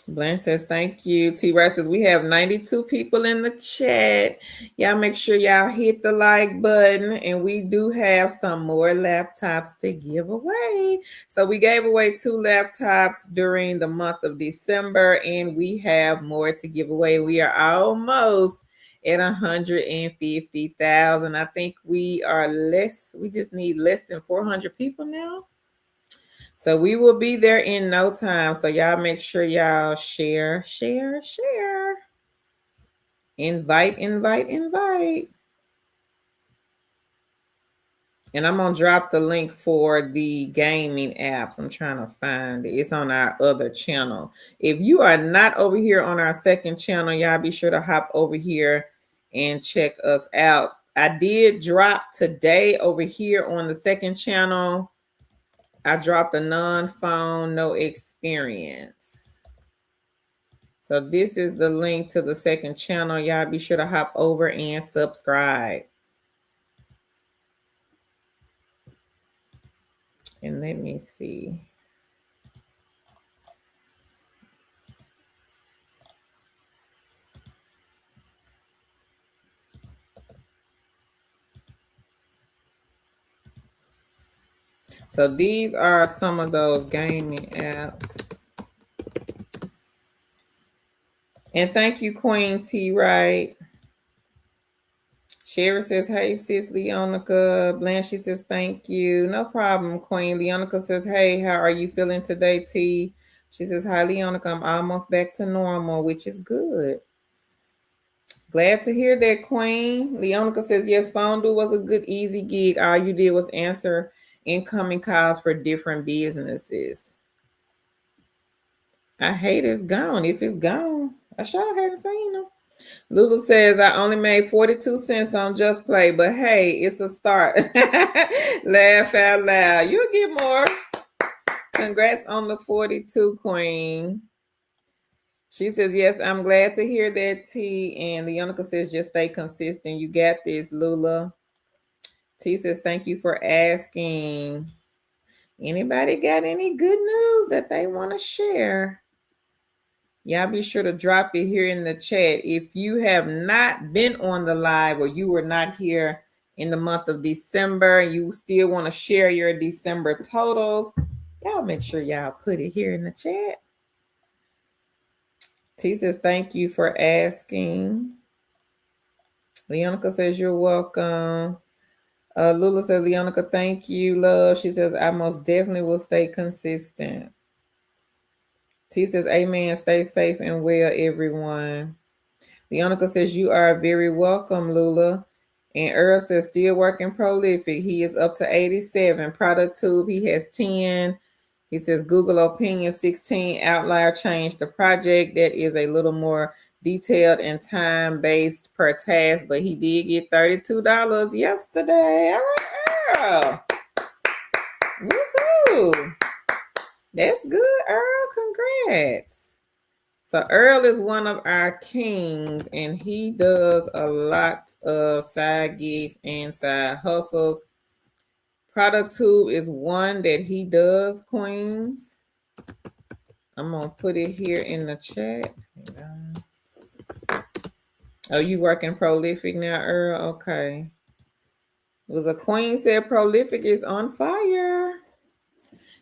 Blanche says, thank you. T-Rice says, we have 92 people in the chat. Y'all make sure y'all hit the like button. And we do have some more laptops to give away. So we gave away 2 laptops during the month of December. And we have more to give away. We are almost at 150,000. I think we just need less than 400 people now. So we will be there in no time. So y'all make sure y'all share. Invite. And I'm going to drop the link for the gaming apps. I'm trying to find it. It's on our other channel. If you are not over here on our second channel, y'all be sure to hop over here and check us out. I did drop today over here on the second channel. I dropped a non-phone, no experience. So this is the link to the second channel. Y'all be sure to hop over and subscribe. And let me see. So these are some of those gaming apps. And thank you, Queen T. Wright. Sherry says, hey, sis Leonica. Blanche says, thank you. No problem, Queen. Leonica says, hey, how are you feeling today, T? She says, hi, Leonica. I'm almost back to normal, which is good. Glad to hear that, Queen. Leonica says, yes, Fondue was a good, easy gig. All you did was answer incoming calls for different businesses. I hate it's gone. If it's gone, I sure hadn't seen them. Lulu says, I only made 42 cents on Just Play, but hey, it's a start. Laugh out loud. You'll get more. Congrats on the 42, Queen. She says, yes, I'm glad to hear that, T. And Leonica says, just stay consistent. You got this, Lula. T says, thank you for asking. Anybody got any good news that they want to share? Y'all be sure to drop it here in the chat. If you have not been on the live or you were not here in the month of December, you still want to share your December totals, y'all make sure y'all put it here in the chat. T says, thank you for asking. Leonica says, you're welcome. Lula says, Leonica, thank you, love. She says, I most definitely will stay consistent. T says, amen. Stay safe and well, everyone. Leonica says, you are very welcome, Lula. And Earl says, still working prolific. He is up to 87. Product Tube, he has 10. He says, Google Opinion 16. Outlier changed the project. That is a little more detailed and time-based per task, but he did get $32 yesterday. All right, Earl. Woohoo. That's good, Earl. congrats. So Earl is one of our kings, and he does a lot of side gigs and side hustles. Product Tube is one that he does, Queens. I'm going to put it here in the chat. Oh, you working Prolific now, Earl? Okay. It was a Queen said Prolific is on fire.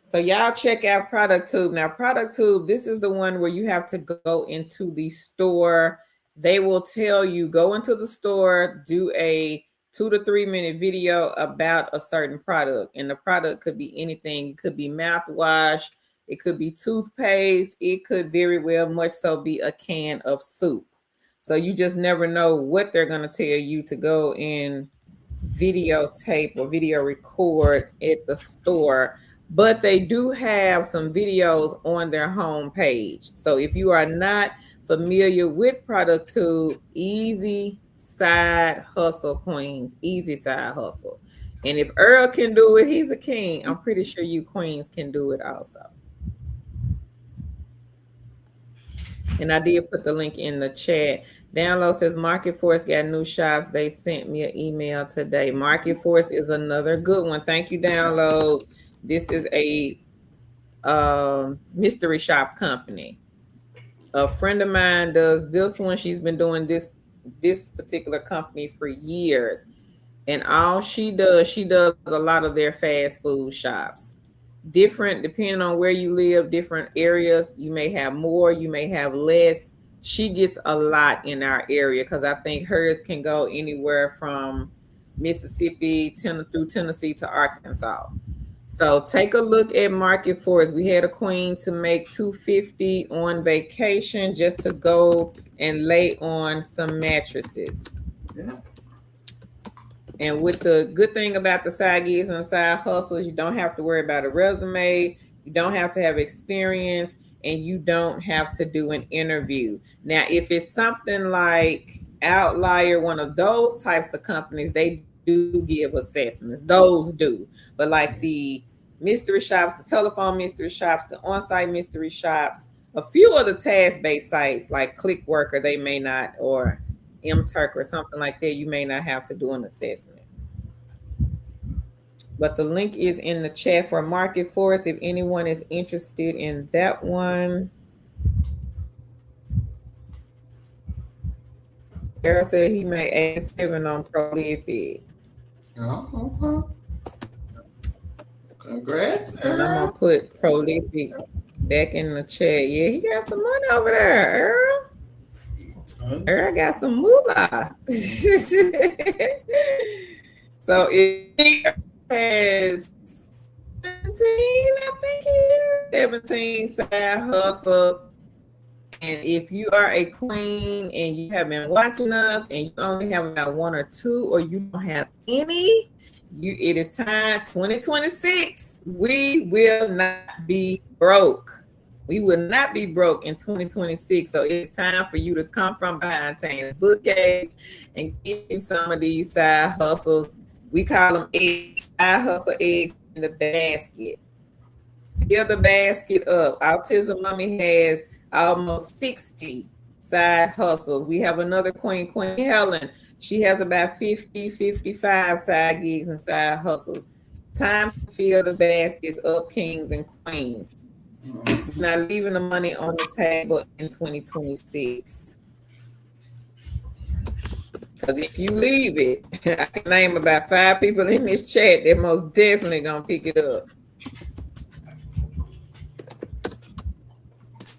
So y'all check out Product Tube. Now, Product Tube, this is the one where you have to go into the store. They will tell you, go into the store, do a 2 to 3 minute video about a certain product. And the product could be anything. It could be mouthwash. It could be toothpaste. It could very well much so be a can of soup. So you just never know what they're going to tell you to go and videotape or video record at the store. But they do have some videos on their homepage. So if you are not familiar with Product Tube, easy side hustle, Queens, easy side hustle. And if Earl can do it, he's a king. I'm pretty sure you Queens can do it also. And I did put the link in the chat. Download says Market Force got new shops. They sent me an email today. Market Force is another good one. Thank you, Download. This is a mystery shop company. A friend of mine does this one. She's been doing this particular company for years. And all she does a lot of their fast food shops. Different, depending on where you live, different areas. You may have more, you may have less. She gets a lot in our area because I think hers can go anywhere from Mississippi through Tennessee to Arkansas. So take a look at Market Force. We had a queen to make $250 on vacation just to go and lay on some mattresses. Yeah. And with the good thing about the side gigs and side hustles, you don't have to worry about a resume, you don't have to have experience, and you don't have to do an interview. Now, if it's something like Outlier, one of those types of companies, they do give assessments. Those do. But like the mystery shops, the telephone mystery shops, the on-site mystery shops, a few of the task-based sites like ClickWorker, they may not, or MTurk or something like that, you may not have to do an assessment. But the link is in the chat for Market Force if anyone is interested in that one. Errol said he made 87 on Prolific. Oh, okay. Congrats, Earl. And I'm going to put Prolific back in the chat. Yeah, he got some money over there, Earl. Earl got some moolah. So it has 17, I think it is. 17 side hustles. And if you are a queen and you have been watching us and you only have about 1 or 2 or you don't have any, it is time, 2026, we will not be broke. We will not be broke in 2026. So it's time for you to come from behind Tane's bookcase and get you some of these side hustles. We call them eggs, side hustle eggs in the basket. Fill the basket up. Autism Mommy has almost 60 side hustles. We have another Queen Helen. She has about 50, 55 side gigs and side hustles. Time to fill the baskets up, kings and queens. Not leaving the money on the table in 2026. Because if you leave it, I can name about 5 people in this chat that most definitely gonna pick it up.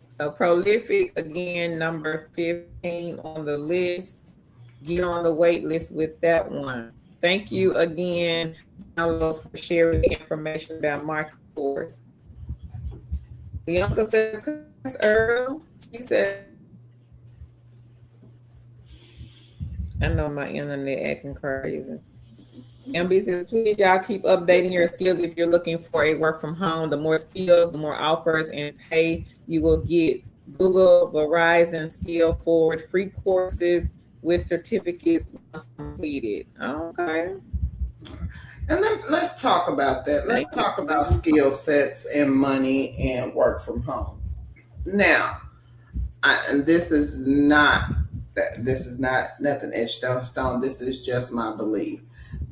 So Prolific, again, number 15 on the list. Get on the wait list with that one. Thank you again, Downloads, for sharing the information about Market Force. Bianca says, Earl, he said, I know my internet acting crazy. MB says, please y'all keep updating your skills if you're looking for a work from home. The more skills, the more offers and pay you will get. Google, Verizon, Skill Forward, free courses with certificates completed. Okay. And then let's talk about that. Let's talk about skill sets and money and work from home. Now, and this is not nothing etched on stone. This is just my belief.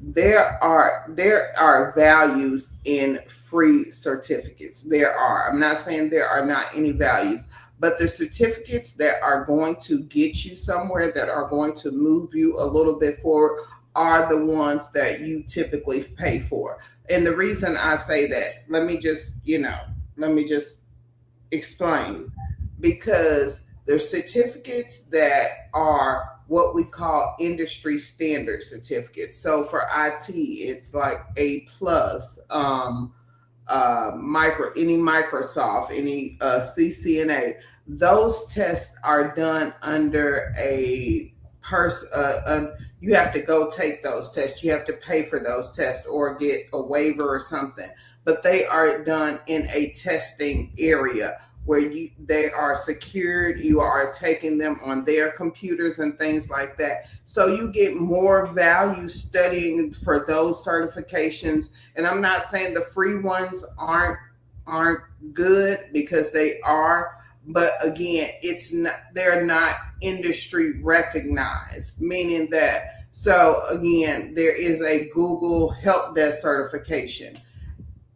There are values in free certificates. There are. I'm not saying there are not any values, but the certificates that are going to get you somewhere, that are going to move you a little bit forward, are the ones that you typically pay for. And the reason I say that, let me just explain, because there's certificates that are what we call industry standard certificates. So for IT, it's like A plus, any Microsoft, any CCNA. Those tests are done under a person. You have to go take those tests. You have to pay for those tests or get a waiver or something. But they are done in a testing area where they are secured. You are taking them on their computers and things like that. So you get more value studying for those certifications. And I'm not saying the free ones aren't good, because they are, but again, they're not industry recognized, meaning that, so again, there is a Google help desk certification.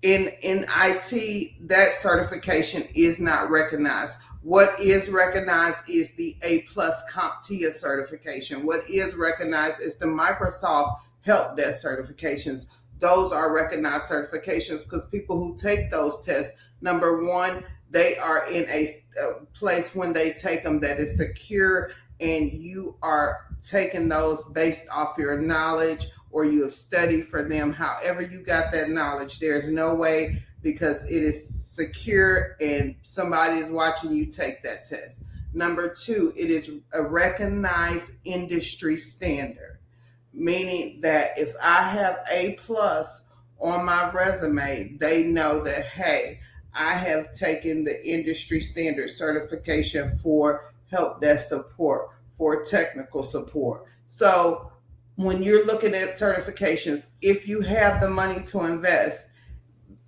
In IT, that certification is not recognized. What is recognized is the A plus CompTIA certification. What is recognized is the Microsoft help desk certifications. Those are recognized certifications because people who take those tests, number one, they are in a place when they take them that is secure, and you are taking those based off your knowledge, or you have studied for them. However you got that knowledge, there's no way, because it is secure and somebody is watching you take that test. Number two, it is a recognized industry standard, meaning that if I have A plus on my resume, they know that, hey, I have taken the industry standard certification for help desk support, for technical support. So when you're looking at certifications, if you have the money to invest,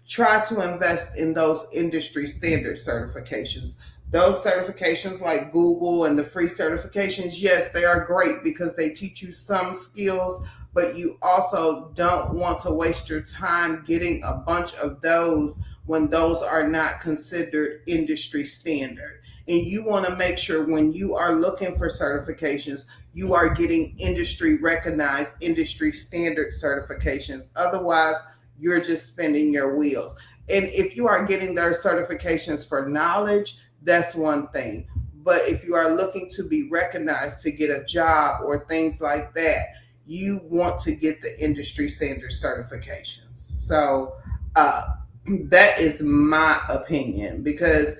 try to invest in those industry standard certifications. Those certifications like Google and the free certifications, yes, they are great because they teach you some skills, but you also don't want to waste your time getting a bunch of those when those are not considered industry standard. And you want to make sure when you are looking for certifications, you are getting industry recognized, industry standard certifications. Otherwise, you're just spinning your wheels. And if you are getting those certifications for knowledge, that's one thing. But if you are looking to be recognized to get a job or things like that, you want to get the industry standard certifications. So that is my opinion, because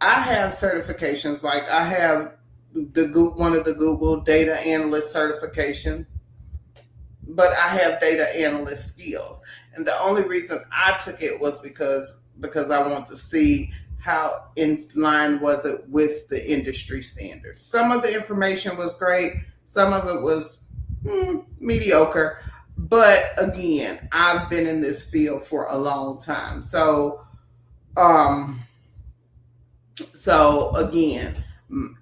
I have certifications, like I have one of the Google data analyst certification, but I have data analyst skills. And the only reason I took it was because I want to see how in line was it with the industry standards. Some of the information was great, some of it was mediocre. But again, I've been in this field for a long time. So again,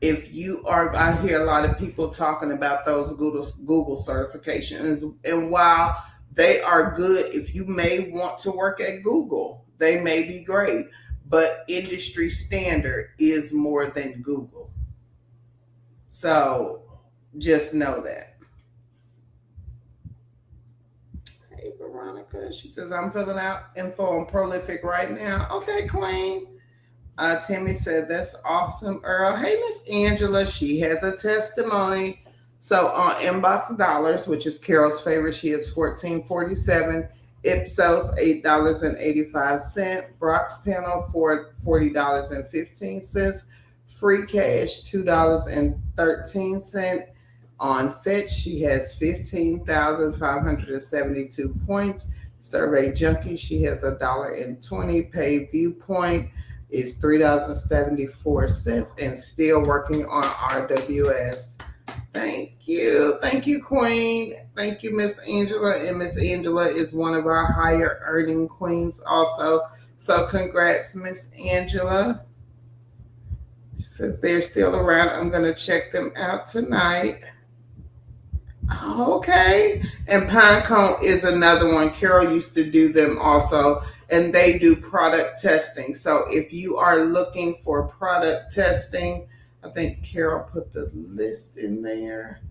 if you are, I hear a lot of people talking about those Google certifications, and while they are good, if you may want to work at Google, they may be great, but industry standard is more than Google. So just know that. Hey, Veronica, she says, I'm filling out info on Prolific right now. Okay, Queen. Timmy said, that's awesome, Earl. Hey, Miss Angela, she has a testimony. So on Inbox Dollars, which is Carol's favorite, she has $14.47. Ipsos, $8.85. Brock's Panel, $40.15. Free Cash, $2.13. On Fetch, she has 15,572 points. Survey Junkie, she has $1.20. Pay Viewpoint is $3.74, and still working on RWS. Thank you, Queen. Thank you, Miss Angela. And Miss Angela is one of our higher earning queens also. So congrats, Miss Angela. She says they're still around. I'm going to check them out tonight. Okay. And Pinecone is another one. Carol used to do them also, and they do product testing. So if you are looking for product testing, I think Carol put the list in there.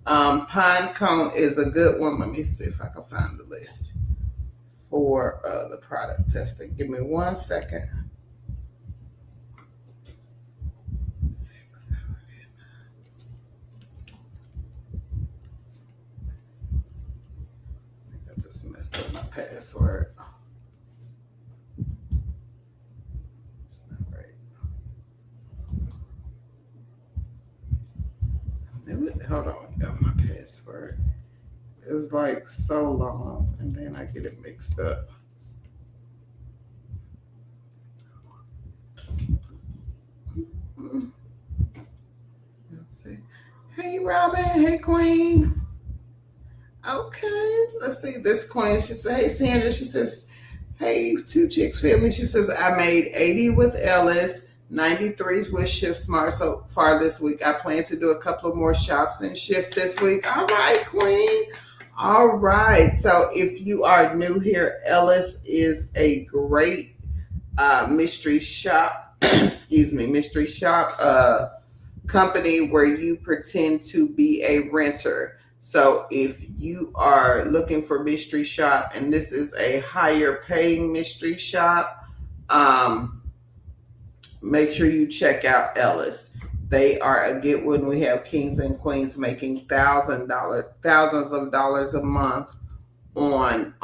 Pinecone is a good one. Let me see if I can find the list for the product testing. Give me 1 second. I just messed up my password. It's not right. Hold on, I got my password. It was like so long, and then I get it mixed up. Let's see. Hey, Robin. Hey, Queen. Okay, let's see. This Queen, she said, hey, Sandra. She says, hey, Two Chicks family. She says, I made 80 with Ellis, 93s with Shift Smart so far this week. I plan to do a couple of more shops and Shift this week. All right, Queen. All right. So if you are new here, Ellis is a great mystery shop, mystery shop company where you pretend to be a renter. So if you are looking for mystery shop, and this is a higher paying mystery shop, make sure you check out Ellis. They are a good one. We have kings and queens making thousands of dollars a month on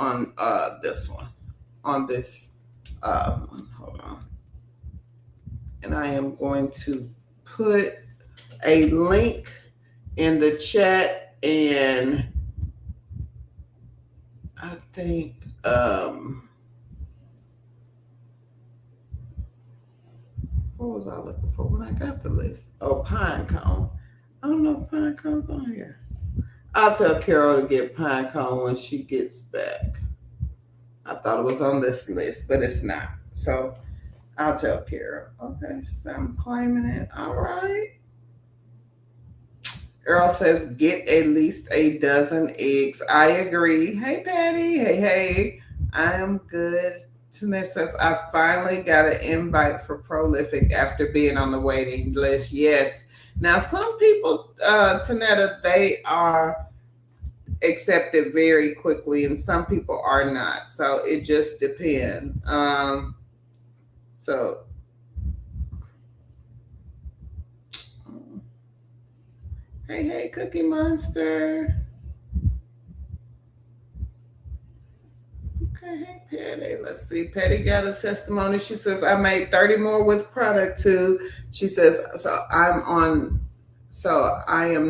this one, on this hold on. And I am going to put a link in the chat, and I think what was I looking for when I got the list? Oh, Pinecone. I don't know if Pinecone's on here. I'll tell Carol to get Pinecone when she gets back. I thought it was on this list, but it's not. So I'll tell Carol. Okay, so I'm claiming it. All right. Earl says, get at least a dozen eggs. I agree. Hey, Patty. Hey. I am good. Tanette says, I finally got an invite for Prolific after being on the waiting list. Yes. Now, some people, Tanetta, they are accepted very quickly, and some people are not. So it just depends. Hey, Cookie Monster. Okay, hey, Patty. Let's see. Patty got a testimony. She says, I made 30 more with product too. She says, I am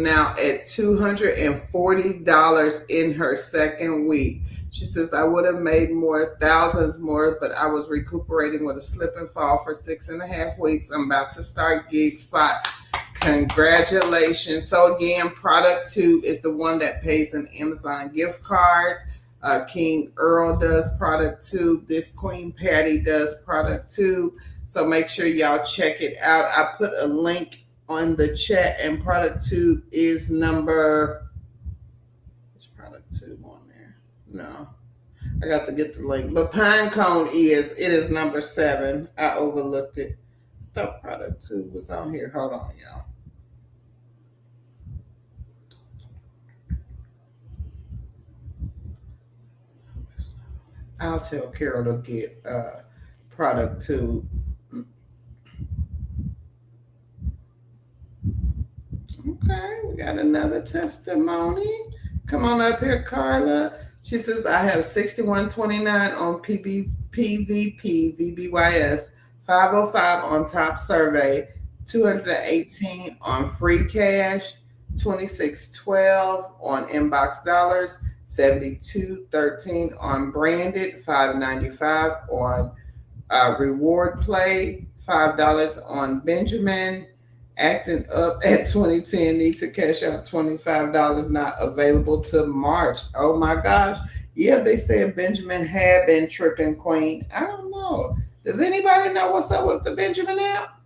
now at $240 in her second week. She says, I would have made more, thousands more, but I was recuperating with a slip and fall for 6.5 weeks. I'm about to start Gig Spot. Congratulations. So again, Product Tube is the one that pays in Amazon gift cards. King Earl does Product Tube. This Queen Patty does Product Tube. So make sure y'all check it out. I put a link on the chat, and Product Tube is number, which Product Tube on there? No, I got to get the link. But Pinecone it is number 7. I overlooked it. I thought Product Tube was on here. Hold on, y'all. I'll tell Carol to get Product Tube. Okay, we got another testimony. Come on up here, Carla. She says, I have 6129 on PVP, VBYS, 505 on Top Survey, 218 on Free Cash, 2612 on Inbox Dollars, 7213 on Branded, 595 on Reward Play, $5 on Benjamin. Acting up at 2010, need to cash out $25, not available till March. Oh my gosh. Yeah, they said Benjamin had been tripping, Queen. I don't know. Does anybody know what's up with the Benjamin app?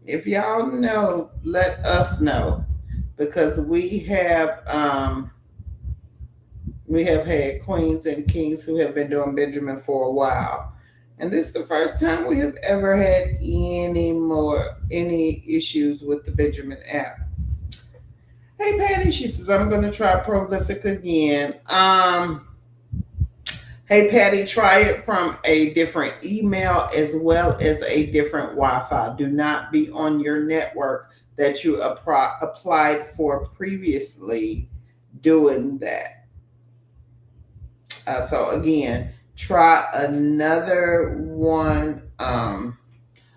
If y'all know, let us know, because we have had queens and kings who have been doing Benjamin for a while. And this is the first time we have ever had any issues with the Benjamin app. Hey Patty, she says, I'm gonna try Prolific again. Hey Patty, try it from a different email as well as a different Wi-Fi. Do not be on your network that you applied for previously doing that. So again, try another one,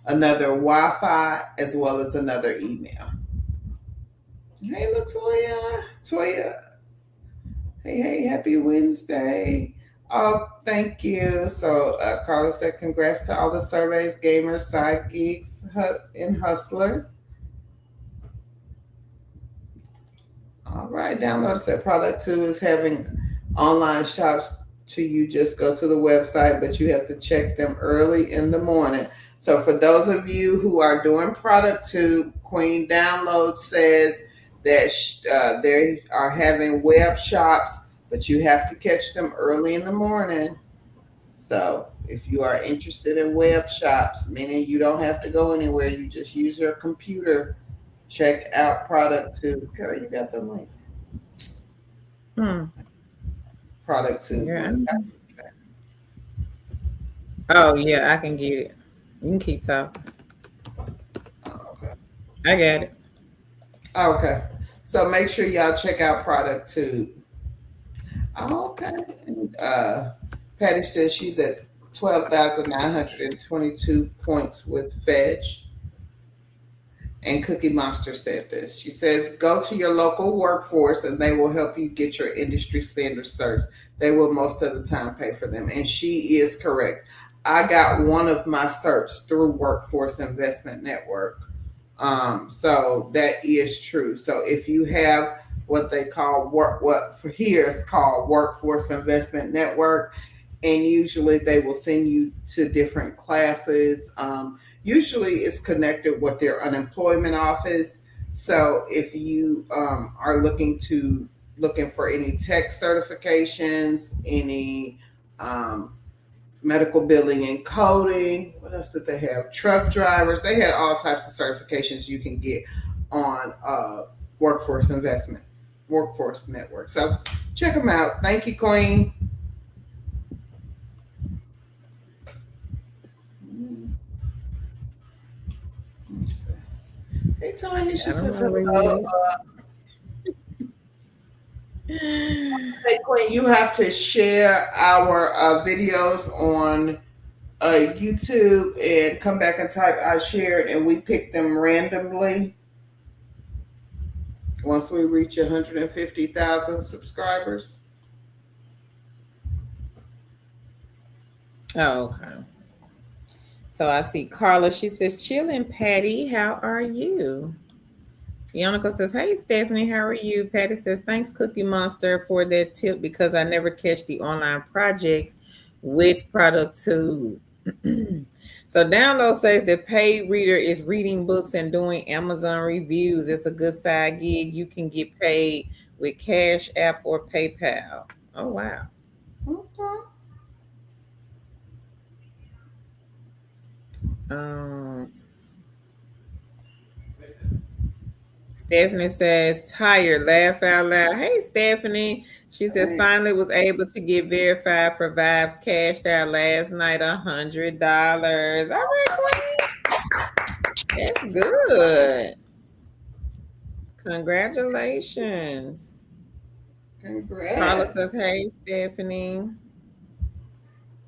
another Wi-Fi as well as another email. Hey Latoya, Toya. Hey, happy Wednesday. Oh, thank you. So Carla said, congrats to all the surveys, gamers, side geeks, and hustlers. All right, download said product 2 is having online shops to you. Just go to the website, but you have to check them early in the morning. So for those of you who are doing product 2, Queen Download says that they are having web shops, but you have to catch them early in the morning. So if you are interested in web shops, meaning you don't have to go anywhere, you just use your computer, check out product 2. Girl, you got the link. Product 2. Yeah. Oh yeah, I can get it. You can keep talking. Okay. I got it. Okay. So make sure y'all check out product 2. Okay. And, Patty says she's at 12,922 points with Fetch. And Cookie Monster said this. She says, go to your local workforce and they will help you get your industry standard certs. They will most of the time pay for them. And she is correct. I got one of my certs through Workforce Investment Network. So that is true. So if you have what they call what for here is called Workforce Investment Network, and usually they will send you to different classes. Usually it's connected with their unemployment office. So if you are looking for any tech certifications, any medical billing and coding, what else did they have? Truck drivers. They had all types of certifications you can get on Workforce Network. So check them out. Thank you, Queen. Hey, Tanya, she says hello. Hey, Queen, you have to share our videos on YouTube and come back and type I shared, and we pick them randomly once we reach 150,000 subscribers. Oh, okay. So I see Carla. She says, chillin', Patty. How are you? Yannicka says, hey, Stephanie, how are you? Patty says, thanks, Cookie Monster, for that tip because I never catch the online projects with product 2. So Download says the paid reader is reading books and doing Amazon reviews. It's a good side gig. You can get paid with Cash App or PayPal. Oh, wow. Okay. Stephanie says, tired, laugh out loud. Hey, Stephanie. She says, finally was able to get verified for Vibes, cashed out last night $100. All right, Queen. That's good. Congratulations. Congrats. Carla says, hey, Stephanie.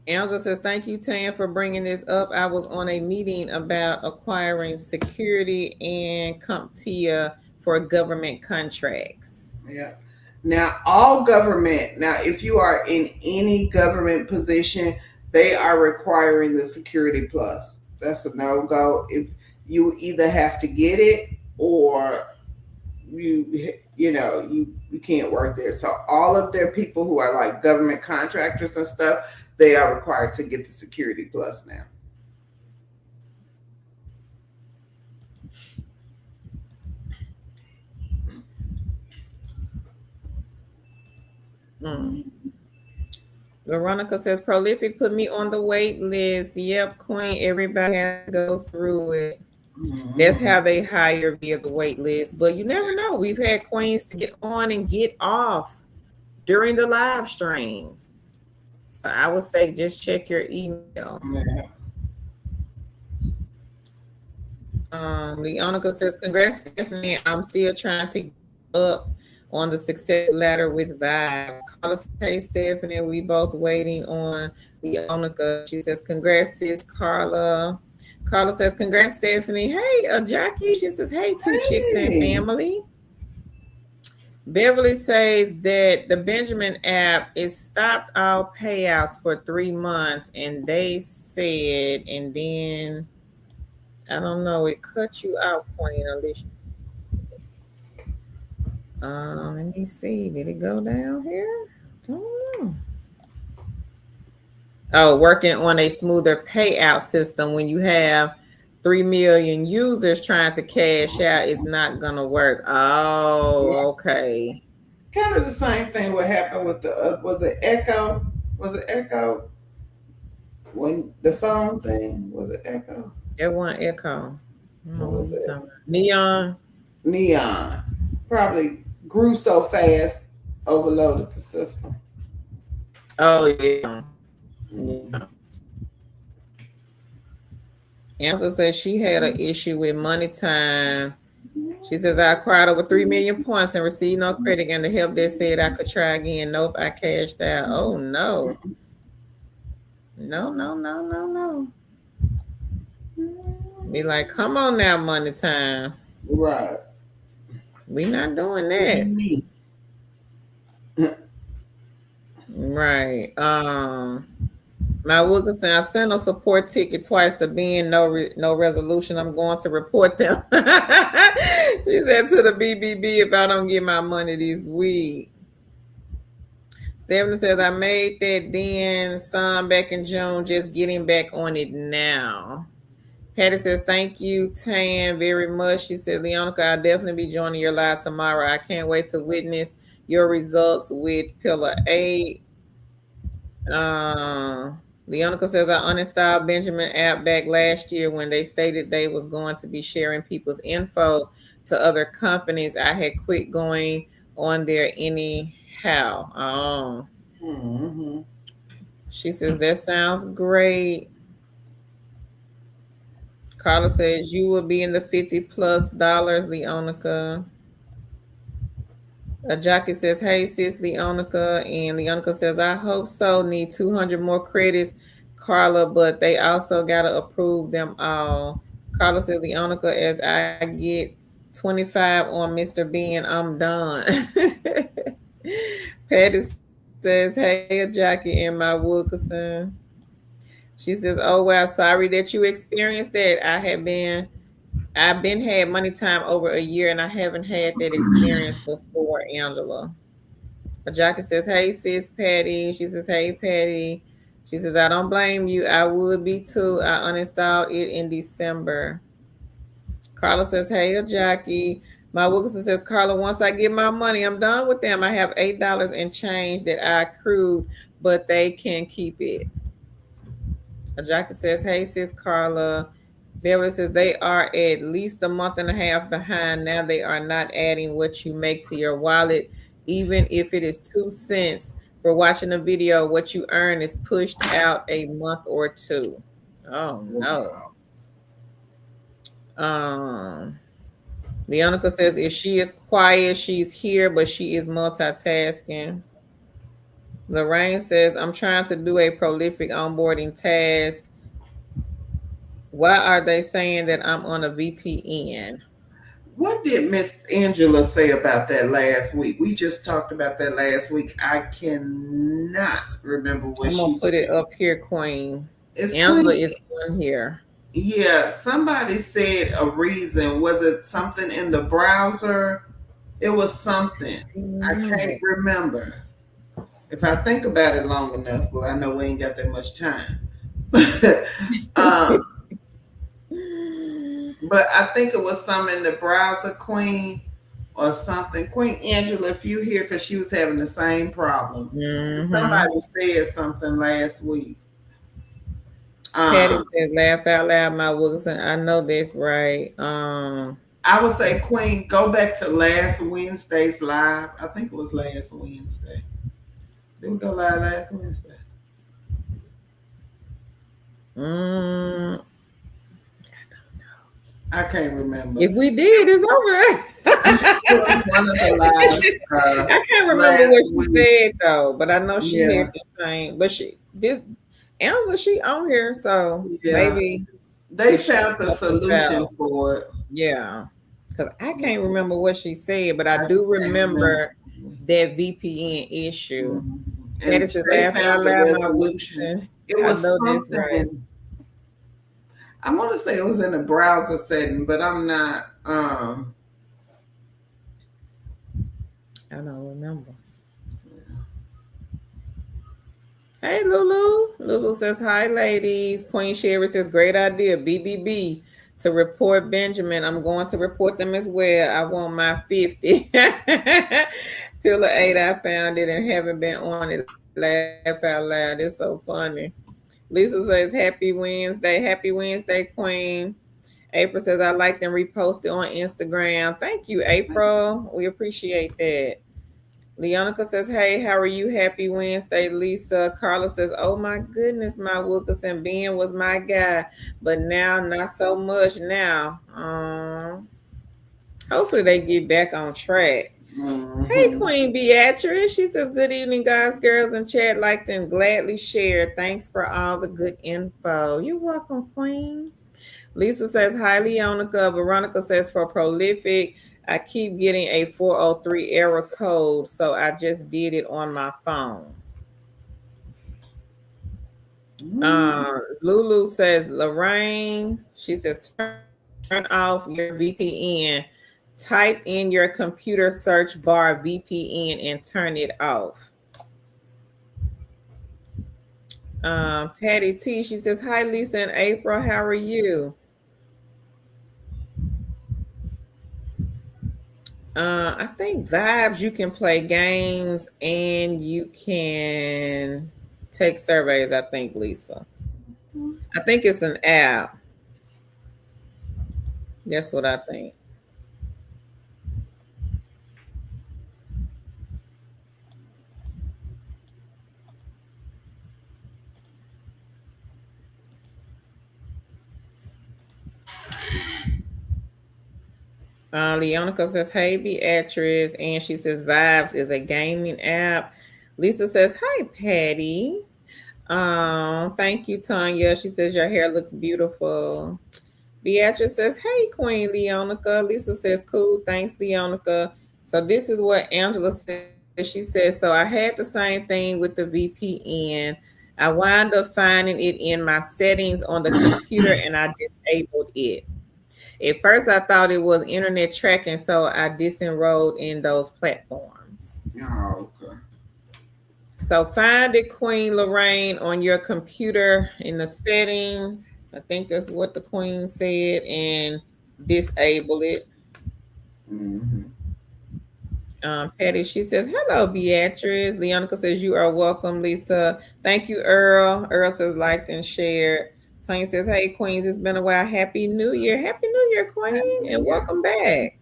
Elza says, thank you, Tanya, for bringing this up. I was on a meeting about acquiring security and CompTIA for government contracts. Yeah. Now, all government, if you are in any government position, they are requiring the Security Plus. That's a no-go. If you either have to get it or you can't work there. So all of their people who are like government contractors and stuff, they are required to get the Security Plus now. Mm. Veronica says, Prolific put me on the wait list. Yep, Queen. Everybody has to go through it. That's how they hire via the wait list. But you never know. We've had queens to get on and get off during the live streams. So I would say just check your email. Yeah. Leonica says, congrats, Stephanie. I'm still trying to get up on the success ladder with Vibes. Carla says, hey, Stephanie, we both waiting on Leonica. She says, congrats, sis, Carla. Carla says, congrats, Stephanie. Hey, Jackie. She says, hey, two chicks and family. Beverly says that the Benjamin app is stopped all payouts for 3 months, and they said, and then I don't know, it cut you out, Queen Alicia. Let me see. Did it go down here? Don't know. Oh, working on a smoother payout system when you have 3 million users trying to cash out is not gonna work. Oh, okay. Kind of the same thing what happened with the was it Echo? Was it Echo? When the phone thing was it Echo? It wasn't Echo. What was it? Neon. Neon probably grew so fast, overloaded the system. Oh yeah. Yeah. Answer says she had an issue with money time. She says, I acquired over 3 million points and received no credit, and the help desk said I could try again. Nope, I cashed out. Oh no. No. Be like, come on now, money time. Right. We not doing that. Right. My Wilkinson, I sent a support ticket twice to being no resolution. I'm going to report them. She said to the BBB if I don't get my money this week. Stephanie says I made that then some back in June, just getting back on it now. Patty says, thank you, Tan, very much. She said, Leonica, I'll definitely be joining your live tomorrow. I can't wait to witness your results with Pillar 8. Leonica says, I uninstalled Benjamin app back last year when they stated they was going to be sharing people's info to other companies. I had quit going on there anyhow. She says, that sounds great. Carla says, you will be in the $50+ Leonica. Jackie says, hey, sis, Leonica. And Leonica says, I hope so. Need 200 more credits, Carla, but they also got to approve them all. Carla says, Leonica, as I get 25 on Mr. Bean, I'm done. Patty says, hey, Jackie and my Wilkinson. She says, oh, well, sorry that you experienced that. I've been had money time over a year and I haven't had that experience before, Angela. Jackie says, hey, sis, Patty. She says, hey, Patty. She says, I don't blame you. I would be too. I uninstalled it in December. Carla says, hey, Jackie. My Wilkinson says, Carla, once I get my money, I'm done with them. I have $8 and change that I accrued, but they can keep it. Jackie says, hey, sis, Carla. Beverly says, they are at least a month and a half behind. Now they are not adding what you make to your wallet. Even if it is 2 cents for watching a video, what you earn is pushed out a month or two. Oh, no. Leonica says, if she is quiet, she's here, but she is multitasking. Lorraine says, I'm trying to do a prolific onboarding task. Why are they saying that I'm on a VPN? What did Miss Angela say about that last week? We just talked about that last week. I cannot remember what she said. I'm going to put it up here, Queen. Angela is on here. Yeah, somebody said a reason. Was it something in the browser? It was something. I can't remember. If I think about it long enough, but I know we ain't got that much time. But I think it was some in the browser, Queen. or something. Queen Angela, if you here, because she was having the same problem. Mm-hmm. Somebody said something last week. Patty says, "Laugh out loud, my Wilson. I know that's right." I would say, Queen, go back to last Wednesday's live. I think it was last Wednesday. Did we go live last Wednesday? I can't remember. If we did, it's over there. It was one of the live. I can't remember what she said though, but I know she had the same. But Angela, she on here, so maybe they found the solution for it. Yeah, because I can't remember what she said, but I do remember that VPN issue. And they found the resolution. It was something. I want to say it was in a browser setting, but I'm not. I don't remember. Hey, Lulu. Lulu says, "Hi, ladies." Queen Sherry says, "Great idea. BBB to report Benjamin. I'm going to report them as well. I want my 50. Pillar 8, I found it and haven't been on it. Laugh out loud. It's so funny." Lisa says, "Happy Wednesday." Happy Wednesday, Queen. April says, "I liked and reposted on Instagram." Thank you, April. We appreciate that. Leonica says, "Hey, how are you? Happy Wednesday, Lisa." Carla says, "Oh my goodness, my Wilkerson. Ben was my guy, but now not so much now." Hopefully they get back on track. Mm-hmm. Hey, Queen Beatrice. She says, "Good evening, guys, girls in chat. Liked and gladly shared. Thanks for all the good info." You're welcome, Queen. Lisa says, "Hi, Leonica." Veronica says, "For Prolific, I keep getting a 403 error code, so I just did it on my phone." Lulu says, "Lorraine," she says, "Turn off your VPN. Type in your computer search bar VPN and turn it off." Patty T, she says, "Hi, Lisa and April. How are you?" I think Vibes, you can play games and you can take surveys, I think, Lisa. I think it's an app. That's what I think. Leonica says, "Hey, Beatrice," and she says, "Vibes is a gaming app." Lisa says, "Hi, Patty." Thank you, Tanya. She says, "Your hair looks beautiful." Beatrice says, "Hey, Queen Leonica." Lisa says, "Cool. Thanks, Leonica." So this is what Angela said. She says, "So I had the same thing with the VPN. I wound up finding it in my settings on the computer and I disabled it. At first, I thought it was internet tracking, so I disenrolled in those platforms." Oh, okay. So find it, Queen Lorraine, on your computer in the settings. I think that's what the Queen said, and disable it. Mm-hmm. Patty, she says, "Hello, Beatrice." Leonica says, "You are welcome, Lisa." Thank you, Earl. Earl says, "Liked and shared." Tanya says, "Hey, Queens, it's been a while. Happy New Year." Happy New Year, Queen, and welcome back.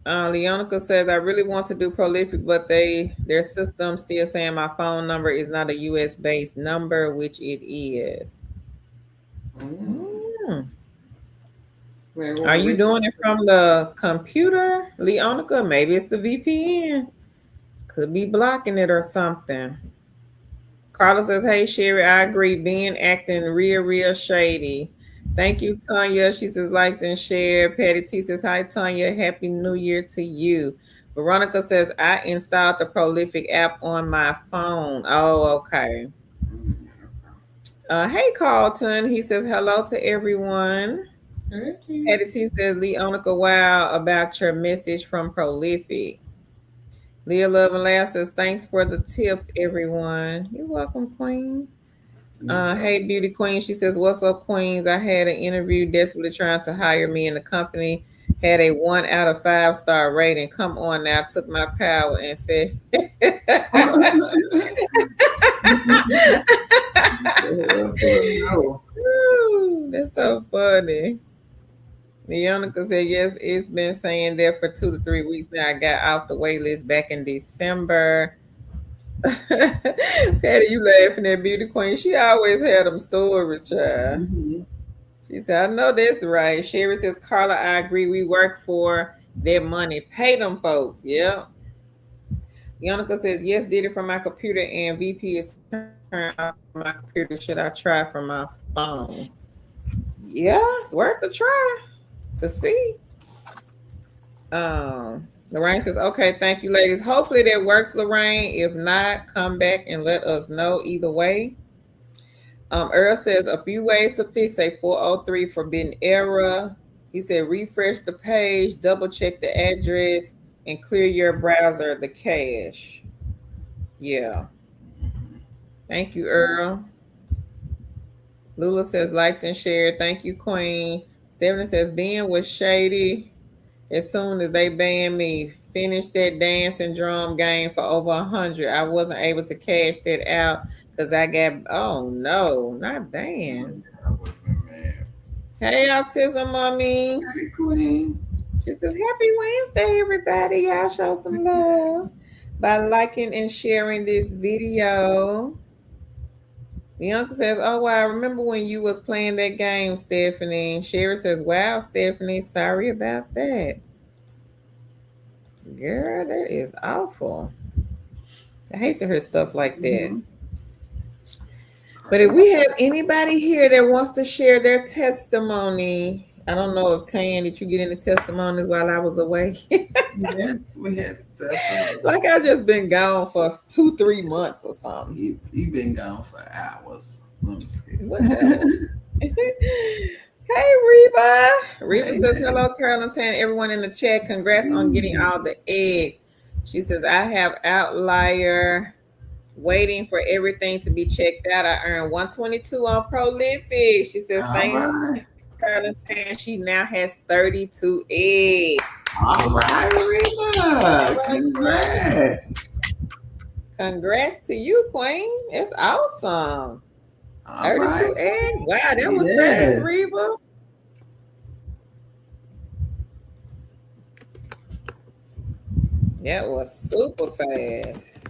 Leonica says, "I really want to do Prolific, but their system still saying my phone number is not a US-based number, which it is." Are you doing it from the computer, Leonica? Maybe it's the VPN. Could be blocking it or something. Carla says, "Hey, Sherry, I agree. Ben acting real shady." Thank you, Tanya. She says, "Liked and shared." Patty T says, "Hi, Tanya. Happy New Year to you." Veronica says, "I installed the Prolific app on my phone." Oh, okay. Hey, Carlton. He says, "Hello to everyone." Patty T says, "Leonica, wow about your message from Prolific." Leah Love and Laugh says, "Thanks for the tips, everyone." You're welcome, Queen. Hey, Beauty Queen. She says, "What's up, Queens? I had an interview desperately trying to hire me in the company. had a 1 out of 5 star rating. Come on now, I took my power and said, Ooh, that's so funny. Leonica said, yes, it's been saying that for 2 to 3 weeks now. I got off the wait list back in December. Patty, you laughing at Beauty Queen. She always had them stories, child. Mm-hmm. She said, I know that's right. Sherry says, Carla, I agree. We work for their money. Pay them folks. Yeah. Leonica says, yes, did it from my computer, and VP is turned off my computer. Should I try from my phone? Yeah, it's worth a try to see. Lorraine says, okay, thank you, ladies. Hopefully that works, Lorraine. If not, come back and let us know either way. Earl says a few ways to fix a 403 forbidden error. He said refresh the page, double check the address, and clear your browser the cache. Yeah. Thank you, Earl. Lula says liked and shared. Thank you, Queen. Stephanie says being was shady. As soon as they banned me, finished that dancing drum game for over 100. I wasn't able to cash that out because I got, oh no, not banned. Hey, Autism Mommy. Hey, Queen. She says, happy Wednesday, everybody. Y'all show some love by liking and sharing this video. The uncle says, oh, wow, I remember when you was playing that game, Stephanie. Sherry says, wow, Stephanie, sorry about that. Girl, that is awful. I hate to hear stuff like that. Mm-hmm. But if we have anybody here that wants to share their testimony, I don't know if Tan, did you get any testimonies while I was away? Yes, we had several. Like I just been gone for 2-3 months or something. You've been gone for hours. Let me see. Hey, Reba. Reba says, hello, Carol and Tan, everyone in the chat. Congrats on getting all the eggs. She says, I have Outlier waiting for everything to be checked out. I earned 122 on Prolific. She says, thank you, Carol and Tan. She now has 32 eggs. All right, Reba. Congrats. Congrats to you, Queen. It's awesome. 32 eggs. Wow, that was fast, Reba. That was super fast.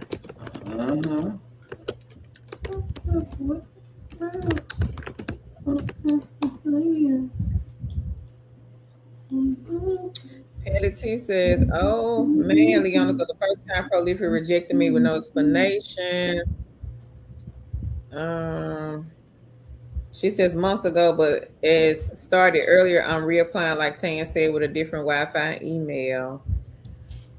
Patty T says, oh man, Leona, the first time Prolific rejected me with no explanation. She says months ago, but it started earlier. I'm reapplying, like Tan said, with a different Wi-Fi email.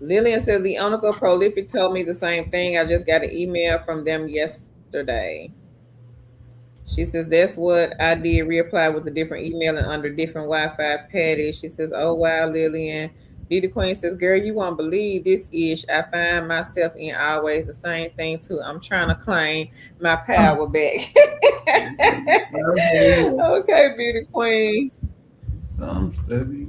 Lillian says, Leona Prolific told me the same thing. I just got an email from them yesterday. She says, that's what I did, reapply with a different email and under different Wi-Fi. Patty, she says, oh, wow, Lillian. Beauty Queen says, girl, you won't believe this ish. I find myself in always the same thing, too. I'm trying to claim my power back. Okay, Beauty Queen.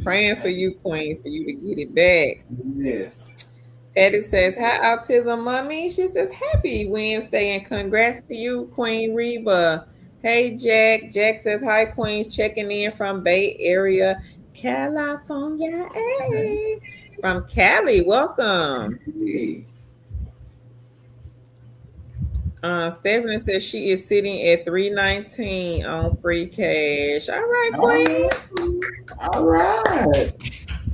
Praying for you, Queen, for you to get it back. Yes. Patty says, hi, Autism Mommy. She says, happy Wednesday and congrats to you, Queen Reba. Hey, Jack. Jack says, hi, Queens, checking in from Bay Area, California. Hey. From Cali. Welcome. Hey. Stephanie says she is sitting at $319 on free cash. All right, Queen. All right.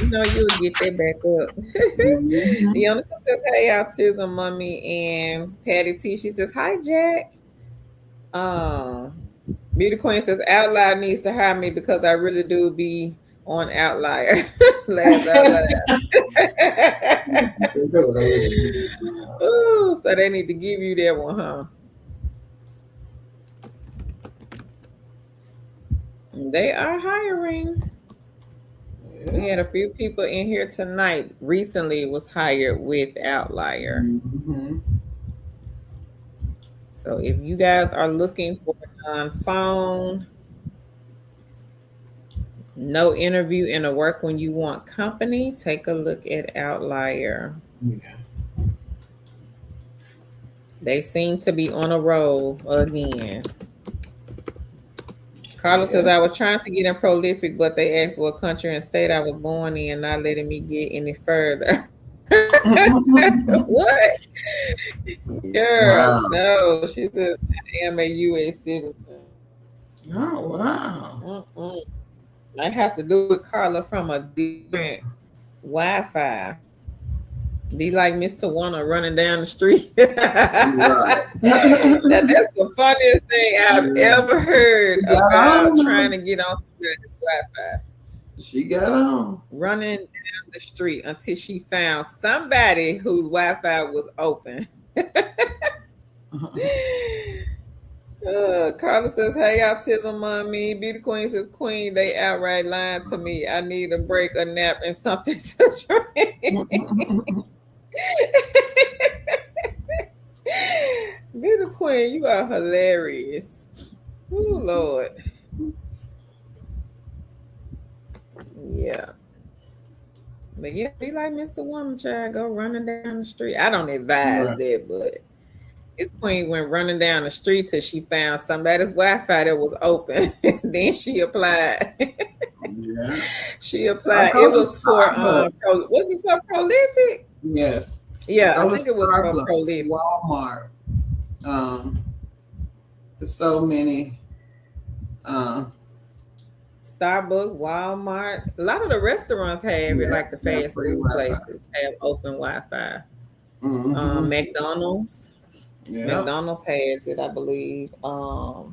You know you'll get that back up. Mm-hmm. Leona says, hey, Autism Mommy. And Patty T, she says, hi, Jack. Beauty Queen says, Outlier needs to hire me because I really do be on Outlier. Laugh out loud. Ooh, so they need to give you that one, huh? They are hiring. Yeah. We had a few people in here tonight. Recently was hired with Outlier. Mm-hmm. So if you guys are looking for a phone, No interview in a work when you want company. Take a look at Outlier. Yeah. They seem to be on a roll again. Carla says, I was trying to get in Prolific, but they asked what country and state I was born in, not letting me get any further. What? Girl, Wow. no. She says, I am a U.S. citizen. Oh, wow. I have to do with Carla from a different Wi-Fi. Be like Mr. Warner running down the street. Right. That's the funniest thing I've ever heard about trying to get on Wi-Fi. She got on. Running down the street until she found somebody whose Wi-Fi was open. Carla says, hey, autism mommy. Beauty Queen says, Queen, they outright lied to me. I need a break, a nap, and something to drink. Beauty Queen, you are hilarious. Oh, Lord. Yeah. But yeah, be like Mr. Woman Child, go running down the street. I don't advise that, but this Queen went running down the street till she found somebody's Wi-Fi that was open. Then she applied. Yeah. She applied. It was for was it for Prolific? Yes. Yeah, I think it was for Prolific. Walmart. There's so many. Starbucks, Walmart. A lot of the restaurants have it, like the fast food places have open Wi-Fi. Mm-hmm. McDonald's. Yeah. McDonald's has it, I believe. But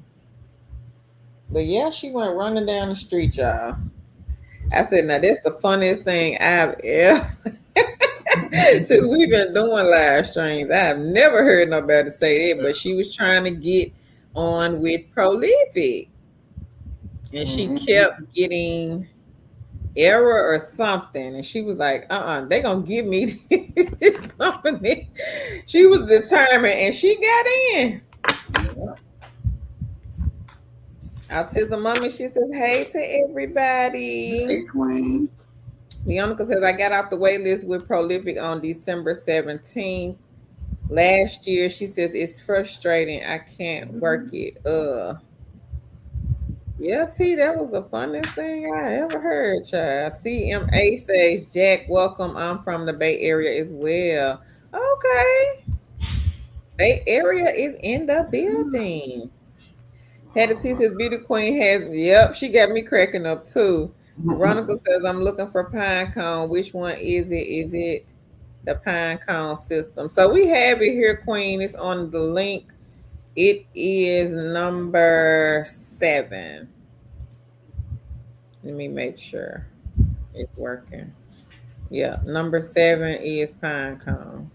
yeah, she went running down the street, y'all. I said, now that's the funniest thing I've ever since we've been doing live streams. I've never heard nobody say that, but she was trying to get on with Prolific. And she kept getting error or something. And she was like, they gonna give me this company. She was determined and she got in. Yeah. Autism Mommy, she says, hey to everybody. Hey, Queen. Leonica says, I got off the wait list with Prolific on December 17th. Last year, she says, it's frustrating. I can't work it. Yeah, T, that was the funniest thing I ever heard, child. CMA says, Jack, welcome. I'm from the Bay Area as well. Okay. Bay Area is in the building. Hattie T says, Beauty Queen has, she got me cracking up too. Veronica says, I'm looking for pine cone. Which one is it? Is it the pine cone system? So we have it here, Queen. It's on the link. It is number 7. Let me make sure it's working. Yeah, number 7 is pine cone.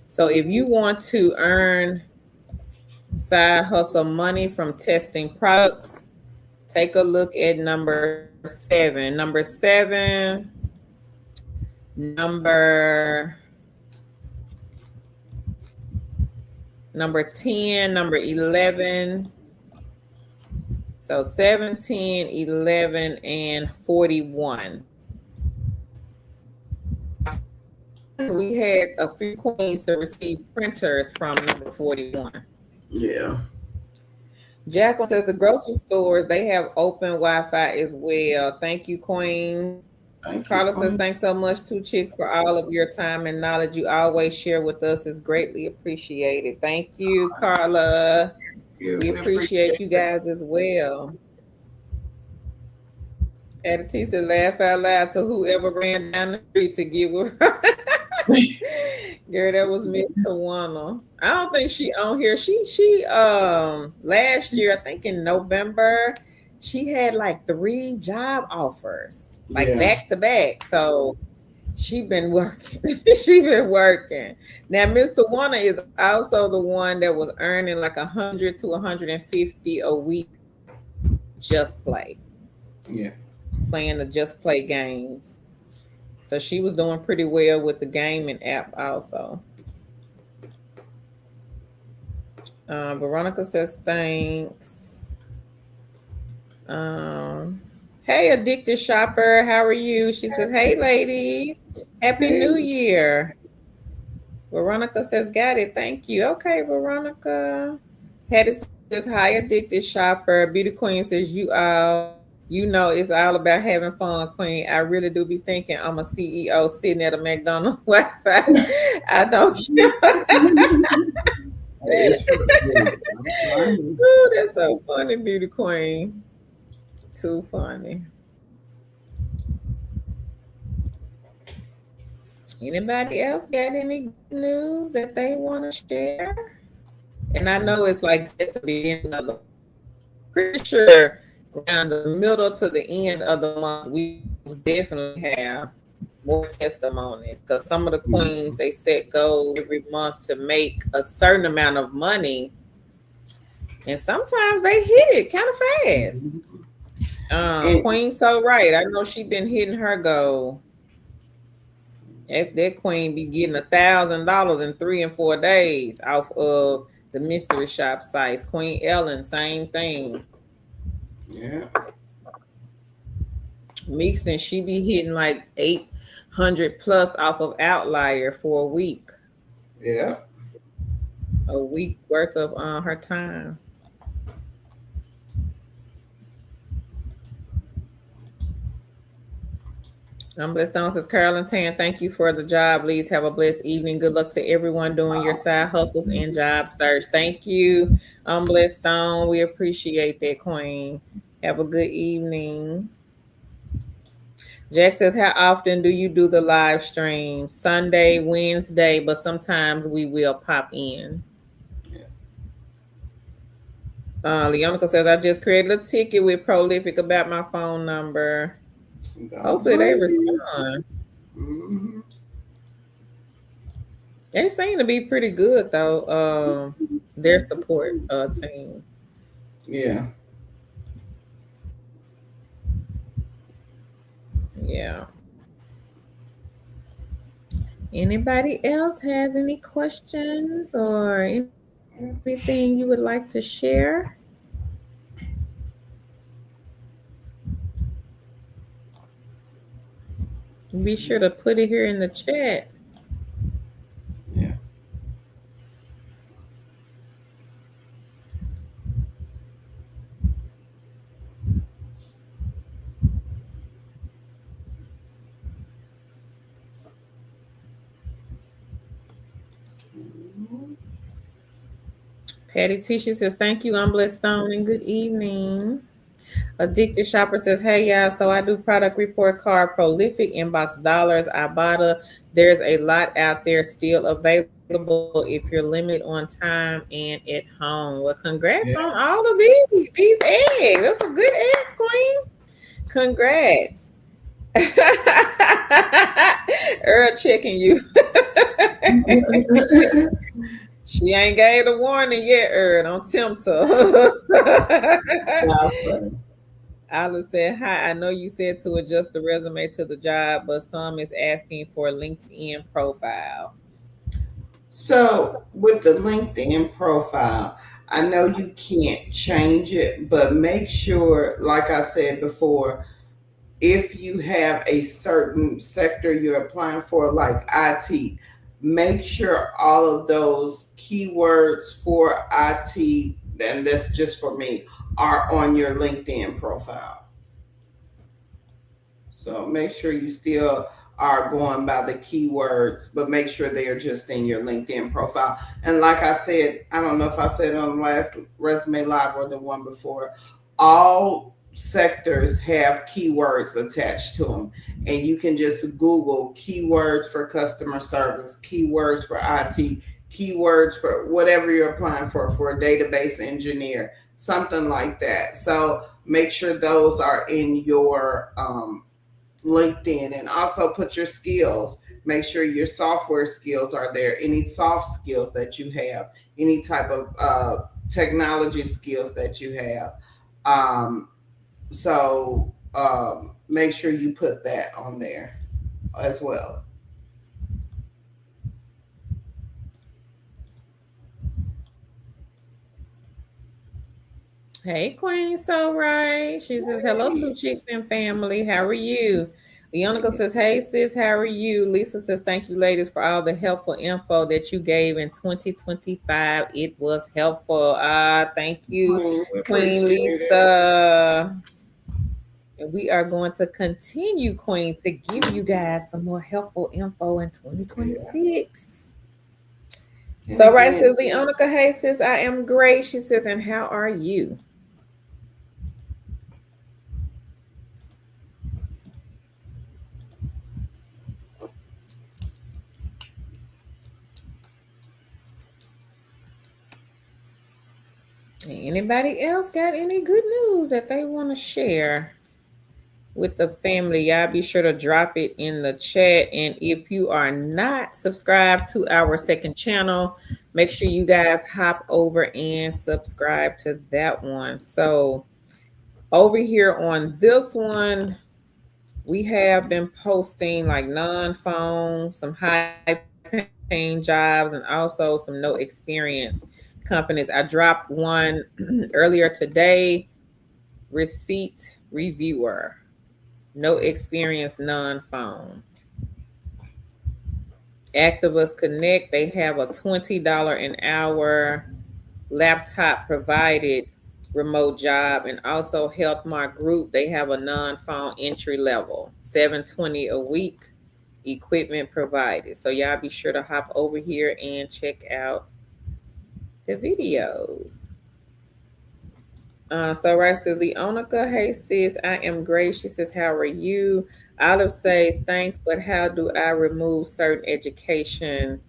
So if you want to earn side hustle money from testing products, take a look at number 7. Number 7, number 10, number 11. So 17, 11, and 41. We had a few queens to receive printers from number 41. Yeah. Jacqueline says the grocery stores, they have open Wi-Fi as well. Thank you, Queen. Carla says, thanks so much, 2 Chicks, for all of your time and knowledge you always share with us. Is greatly appreciated. Thank you, Carla. We appreciate you guys as well. Addie T said, laugh out loud to whoever ran down the street to get with her. Girl, that was Miss Tawana. I don't think she on here. She last year, I think in November, she had like 3 job offers, like back to back. So she been working. She been working. Now, Miss Tawana is also the one that was earning like 100 to 150 a week Just Play. Yeah. Playing the Just Play games. So she was doing pretty well with the gaming app also. Veronica says thanks. Hey, Addicted Shopper, how are you? She says, hey, ladies, Happy New Year. Veronica says, got it. Thank you. Okay, Veronica. Hattie says, hi, Addicted Shopper. Beauty Queen says, you know it's all about having fun, Queen. I really do be thinking I'm a CEO sitting at a McDonald's Wi-Fi. I don't Ooh, that's so funny, Beauty Queen. Too funny. Anybody else got any news that they want to share? And I know it's like just the beginning of the, pretty sure around the middle to the end of the month, we definitely have more testimonies because some of the queens, they set goals every month to make a certain amount of money, and sometimes they hit it kind of fast. Queen So Right, I know she been hitting her goal. That queen be getting $1,000 in 3 and 4 days off of the mystery shop sites. Queen Ellen, same thing. Yeah. Meekson, she be hitting like 800 plus off of Outlier for a week. Yeah. A week worth of her time. Blessed Stone says, Carolyn Tan, thank you for the job. Please have a blessed evening. Good luck to everyone doing your side hustles and job search. Thank you, Blessed Stone. We appreciate that, Queen. Have a good evening. Jack says, how often do you do the live stream? Sunday, Wednesday, but sometimes we will pop in. Leonica says, I just created a ticket with Prolific about my phone number. Hopefully they respond. Mm-hmm. They seem to be pretty good though. Their support team. Yeah. Yeah. Anybody else has any questions or anything you would like to share? Be sure to put it here in the chat. Yeah. Patty Tisha says, thank you, Blessed Stone, and good evening. Addicted Shopper says, hey, y'all, so I do product report card, Prolific, Inbox Dollars, Ibotta. There's a lot out there still available if you're limited on time and at home. Well, congrats on all of these eggs. That's a good eggs, Queen. Congrats. Earl checking you. She ain't gave the warning yet, Earl. Don't tempt her. Alice said, hi, I know you said to adjust the resume to the job, but some is asking for a LinkedIn profile. So with the LinkedIn profile, I know you can't change it, but make sure, like I said before, if you have a certain sector you're applying for, like IT, make sure all of those keywords for IT, and that's just for me, are on your LinkedIn profile. So make sure you still are going by the keywords, but make sure they are just in your LinkedIn profile. And like I said, I don't know if I said it on the last Resume Live or the one before, all sectors have keywords attached to them, and you can just Google keywords for customer service, keywords for IT, keywords for whatever you're applying for a database engineer, something like that. So make sure those are in your LinkedIn, and also put your skills. Make sure your software skills are there, any soft skills that you have, any type of technology skills that you have. So make sure you put that on there as well. Hey, Queen, so right. She says, hello to Chicks and family. How are you? Leonica says, hey, sis, how are you? Lisa says, thank you, ladies, for all the helpful info that you gave in 2025. It was helpful. Thank you, Queen Lisa. And we are going to continue, Queen, to give you guys some more helpful info in 2026. Yeah. So, right, says Leonica, hey, sis, I am great. She says, and how are you? Anybody else got any good news that they want to share with the family? Y'all be sure to drop it in the chat. And if you are not subscribed to our second channel, make sure you guys hop over and subscribe to that one. So over here on this one, we have been posting like non-phone, some high-paying jobs, and also some no experience companies. I dropped one earlier today, receipt reviewer, no experience, non-phone. Activus Connect, they have a $20 an hour laptop provided remote job, and also Healthmark Group, they have a non-phone entry level, $720 a week, equipment provided. So y'all be sure to hop over here and check out the videos. So right, says Leonica, hey sis, I am great. She says, how are you? Olive says, thanks, but how do I remove certain education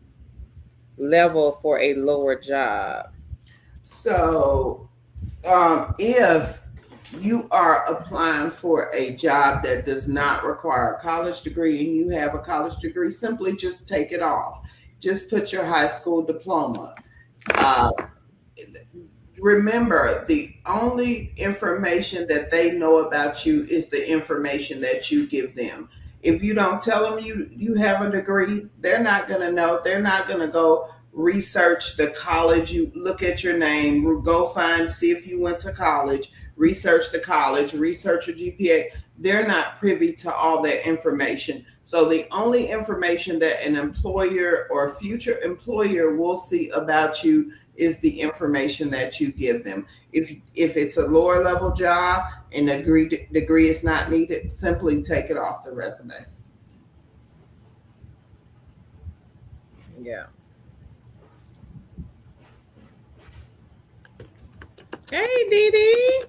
level for a lower job? So if you are applying for a job that does not require a college degree and you have a college degree, simply just take it off. Just put your high school diploma. Remember, the only information that they know about you is the information that you give them. If you don't tell them you have a degree, they're not going to know. They're not going to go research the college. You look at your name, go find, see if you went to college, research the college, research your GPA. They're not privy to all that information. So the only information that an employer or future employer will see about you is the information that you give them. If it's a lower level job and a degree is not needed, simply take it off the resume. Yeah. Hey, Dee Dee.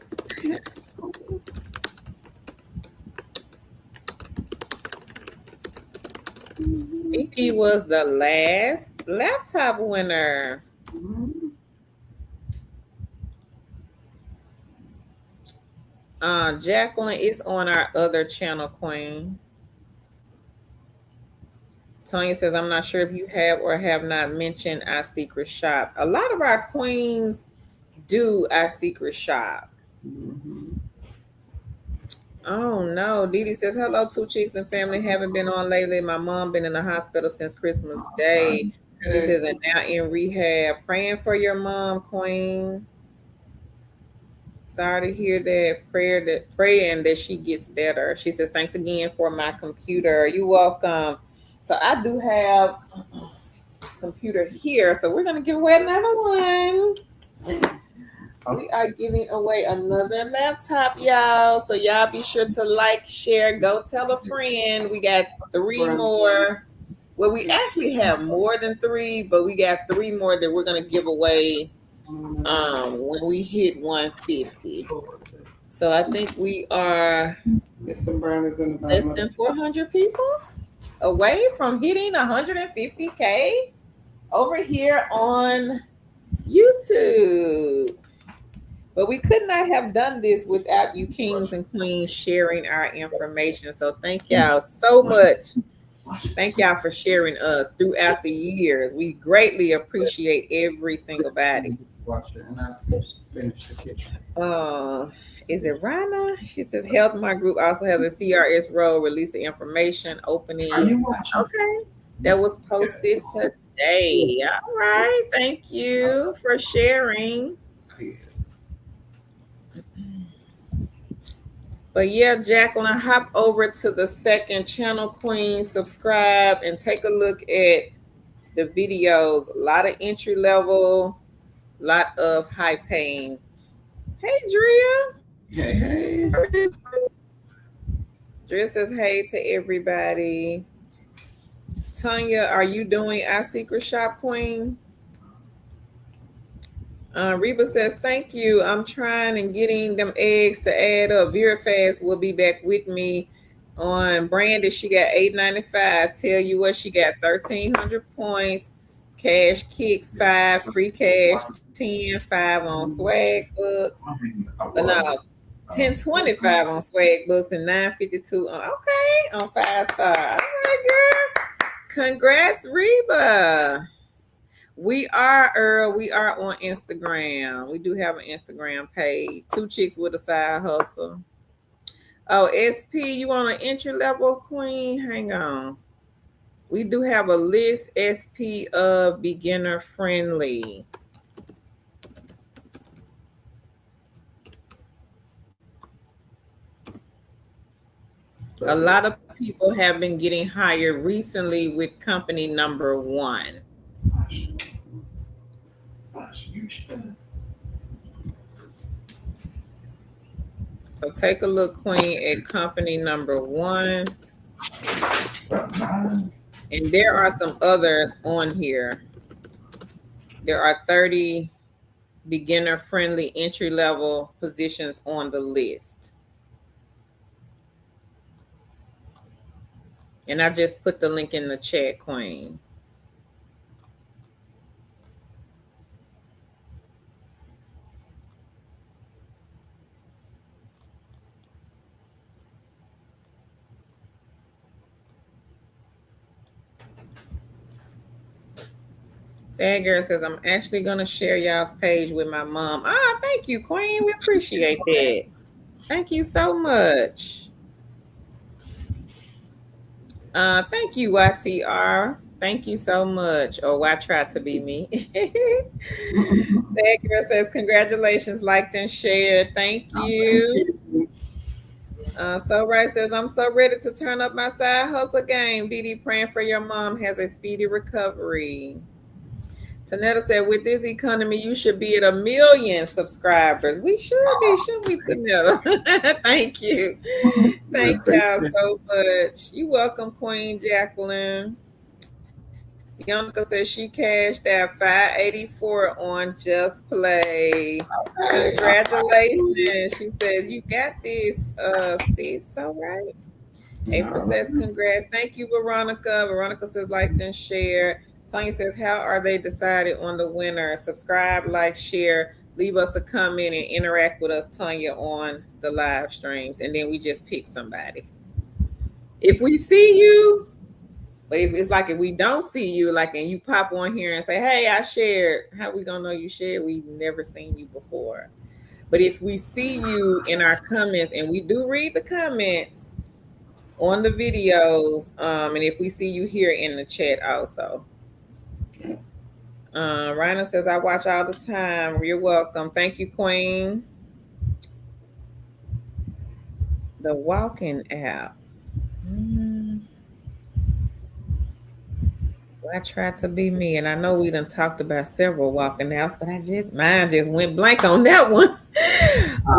Dee Dee was the last laptop winner. Jacqueline is on our other channel, Queen. Tanya says, I'm not sure if you have or have not mentioned our secret shop. A lot of our queens do our secret shop. Oh no. Dee Dee says, hello, Two Chicks and family. Haven't been on lately. My mom been in the hospital since Christmas Day. She says, and now in rehab. Praying for your mom, Queen. Sorry to hear that. Praying that she gets better. She says, thanks again for my computer. You're welcome. So I do have a computer here. So we're going to give away another one. We are giving away another laptop, y'all. So y'all be sure to like, share, go tell a friend. We got 3 more. Well, we actually have more than 3, but we got 3 more that we're going to give away when we hit 150. So I think we are less than 400 people away from hitting 150K over here on YouTube. But we could not have done this without you kings and queens sharing our information. So thank y'all so much. Thank y'all for sharing us throughout the years. We greatly appreciate every single body. Is it Rana? She says, Health My Group also has a CRS role, release of information, opening. Are you watching? Okay. That was posted today. All right. Thank you for sharing. Yes. But yeah, Jacqueline, hop over to the second channel, Queen, subscribe, and take a look at the videos. A lot of entry level, a lot of high paying. Hey, Drea. Hey. Drea says hey to everybody. Tanya, are you doing our secret shop, Queen? Reba says, thank you. I'm trying and getting them eggs to add up. Vera Fast will be back with me on Brandy. She got $8.95. Tell you what, she got 1,300 points. Cash kick 5, free cash 10, 5 on swag books. No, 10.25 on swag books and 9.52 on on 5-star. All right, girl. Congrats, Reba. We are on Instagram. We do have an Instagram page. 2 Chicks with a Side Hustle. Oh, SP, you want an entry level, Queen? Hang on. We do have a list, SP, of beginner friendly. A lot of people have been getting hired recently with company number 1. So take a look, Queen, at company number 1. And there are some others on here. There are 30 beginner-friendly entry-level positions on the list. And I just put the link in the chat, Queen. Sad Girl says, I'm actually going to share y'all's page with my mom. Thank you, Queen. We appreciate that. Thank you so much. Thank you, YTR. Thank you so much. Or why try to be me. Sad Girl says, congratulations, liked and shared. Thank you. So Right says, I'm so ready to turn up my side hustle game. BD, praying for your mom has a speedy recovery. Tanetta said, with this economy, you should be at 1 million subscribers. We should be, shouldn't we, Tanetta? Thank you. Thank y'all so much. You're welcome, Queen Jacqueline. Bianca says she cashed out $584 on Just Play. Congratulations. She says, you got this, sis. So right. April says, congrats. Thank you, Veronica. Veronica says, like and share. Tanya says, how are they decided on the winner? Subscribe, like, share, leave us a comment, and interact with us, Tanya, on the live streams. And then we just pick somebody. If we see you, but if it's like if we don't see you, like, and you pop on here and say, hey, I shared, how we going to know you shared? We've never seen you before. But if we see you in our comments, and we do read the comments on the videos, and if we see you here in the chat also. Rhina says, I watch all the time. You're welcome. Thank you, Queen. The walking app. I tried to be me, and I know we done talked about several walking apps, but mine just went blank on that one.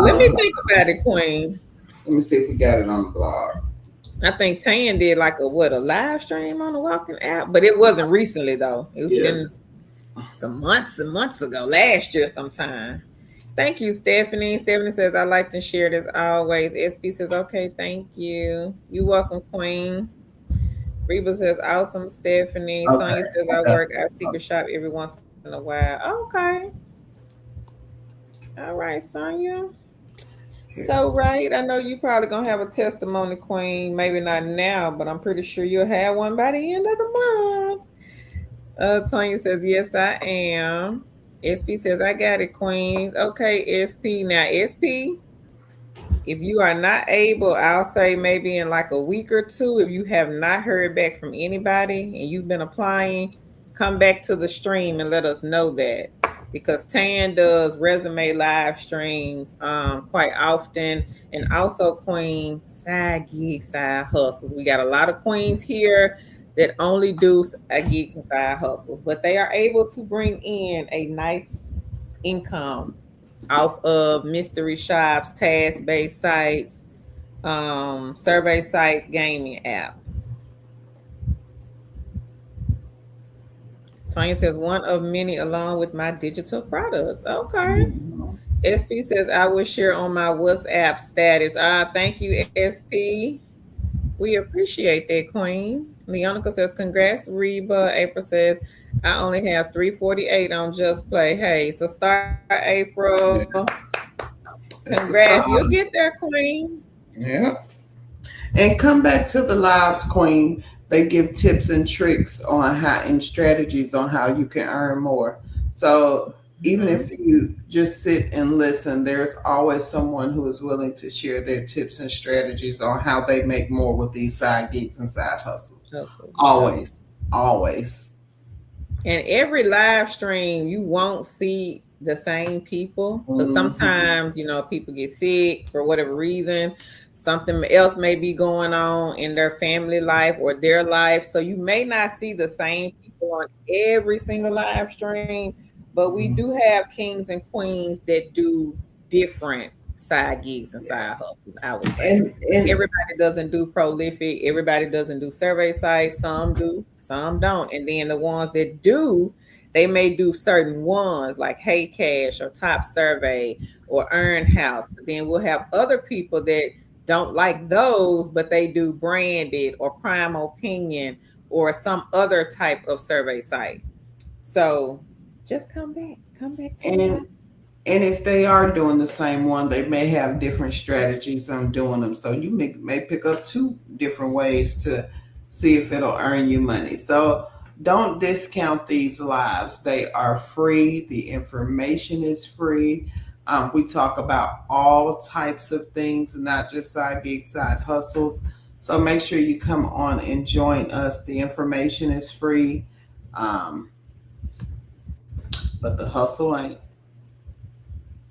Let me think about it, Queen. Let me see if we got it on the blog. I think Tan did like a live stream on the walking app, but it wasn't recently though. It was been some months and months ago, last year sometime. Thank you, Stephanie. Stephanie says, I like to share this always. SP says, okay, thank you. You're welcome, Queen. Reba says, awesome, Stephanie. Okay. Sonia says, I work at Secret Shop every once in a while. Okay. All right, Sonia. So, right, I know you probably going to have a testimony, Queen. Maybe not now, but I'm pretty sure you'll have one by the end of the month. Tanya says, yes, I am. SP says, I got it, Queen. Okay, SP. Now, SP, if you are not able, I'll say maybe in like a week or two, if you have not heard back from anybody and you've been applying, come back to the stream and let us know that, because Tan does resume live streams quite often, and also Queen side gigs, side hustles. We got a lot of queens here that only do side gigs and side hustles, but they are able to bring in a nice income off of mystery shops, task-based sites, survey sites, gaming apps. Tanya says one of many along with my digital products. Okay. SP says I will share on my WhatsApp status. Thank you, SP. We appreciate that, Queen. Leonica says congrats, Reba. April says I only have 348 on Just Play. Hey, so start April. Congrats. You'll get there, Queen. Yeah. And come back to the lives, Queen. They give tips and tricks on how and strategies on how you can earn more. So even if you just sit and listen, there's always someone who is willing to share their tips and strategies on how they make more with these side gigs and side hustles. Always. And every live stream, you won't see the same people. Because sometimes, people get sick for whatever reason. Something else may be going on in their family life or their life. So you may not see the same people on every single live stream. But we do have kings and queens that do different side gigs and side hustles, I would say. And everybody doesn't do prolific. Everybody doesn't do survey sites. Some do, some don't. And then the ones that do, they may do certain ones like Hey Cash or Top Survey or Earn House. But then we'll have other people that don't like those, but they do branded or Prime Opinion or some other type of survey site. So just come back and if they are doing the same one, they may have different strategies on doing them. So you may pick up 2 different ways to see if it'll earn you money. So don't discount these lives. They are free. The information is free. We talk about all types of things, not just side gigs, side hustles. So make sure you come on and join us. The information is free. But the hustle ain't.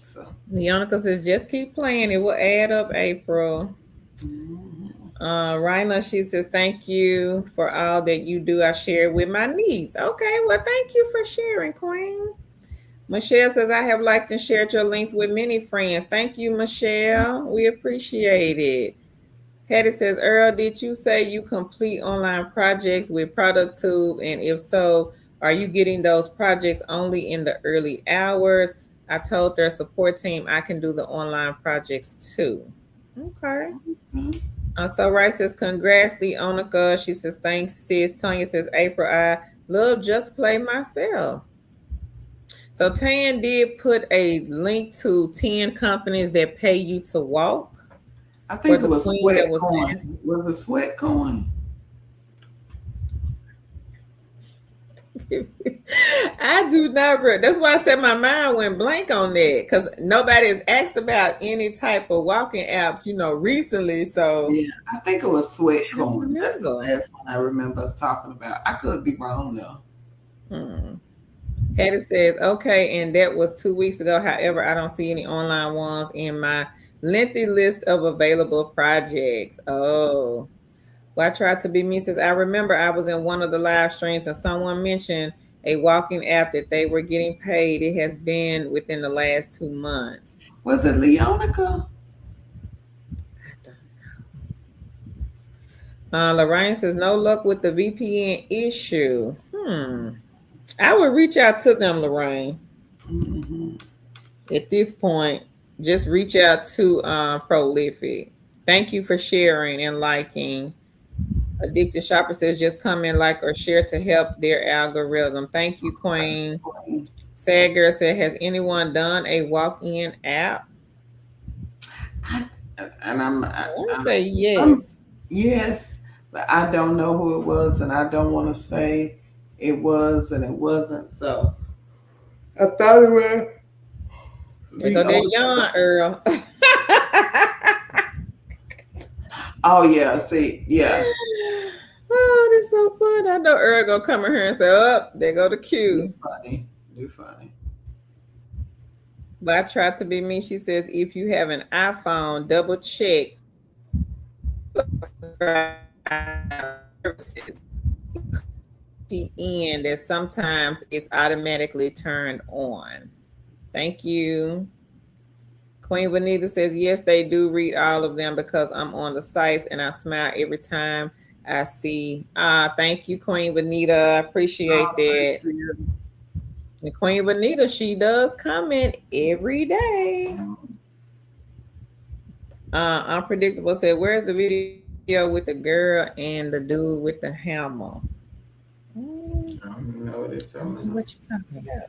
So Leonica says, just keep playing. It will add up, April. Raina, she says, thank you for all that you do. I share with my niece. Okay, well, thank you for sharing, Queen. Michelle says, I have liked and shared your links with many friends. Thank you, Michelle. We appreciate it. Hattie says, Earl, did you say you complete online projects with ProductTube? And if so, are you getting those projects only in the early hours? I told their support team I can do the online projects too. Okay. So Rice says, congrats, Leonica. She says, thanks, sis. Tanya says, April, I love Just Play myself. So Tan did put a link to 10 companies that pay you to walk. I think it was Sweat Coin. Was it Sweat Coin? I do not. That's why I said my mind went blank on that, because nobody has asked about any type of walking apps, recently. So yeah, I think it was Sweat Coin. That's the last one I remember us talking about. I could be wrong though. Hattie says, okay, and that was 2 weeks ago. However, I don't see any online ones in my lengthy list of available projects. Oh. Well, I tried to be me. Says, I remember I was in one of the live streams and someone mentioned a walking app that they were getting paid. It has been within the last 2 months. Was it Leonica? I don't know. Lorraine says, no luck with the VPN issue. I would reach out to them, Lorraine. At this point, just reach out to Prolific. Thank you for sharing and liking. Addicted Shopper says, just come in, like, or share to help their algorithm. Thank you, Queen. Sad Girl said, has anyone done a walk-in app? I want to say yes. Yes, but I don't know who it was, and I don't want to say it was and it wasn't. So I thought it was. There go that yawn, Earl. Oh yeah, see, yeah. Oh, that's so fun. I know Earl gonna come in here and say, "Up, there go the You cue." funny. You funny. But I try to be me. She says, if you have an iPhone, double check services in that sometimes it's automatically turned on. Thank you. Queen Vanita says, yes, they do read all of them because I'm on the sites and I smile every time I see. Thank you, Queen Vanita. I appreciate Oh, thank that. you. And Queen Vanita, she does comment every day. Unpredictable said, where's the video with the girl and the dude with the hammer? I don't know what it's talking about. What you talking about?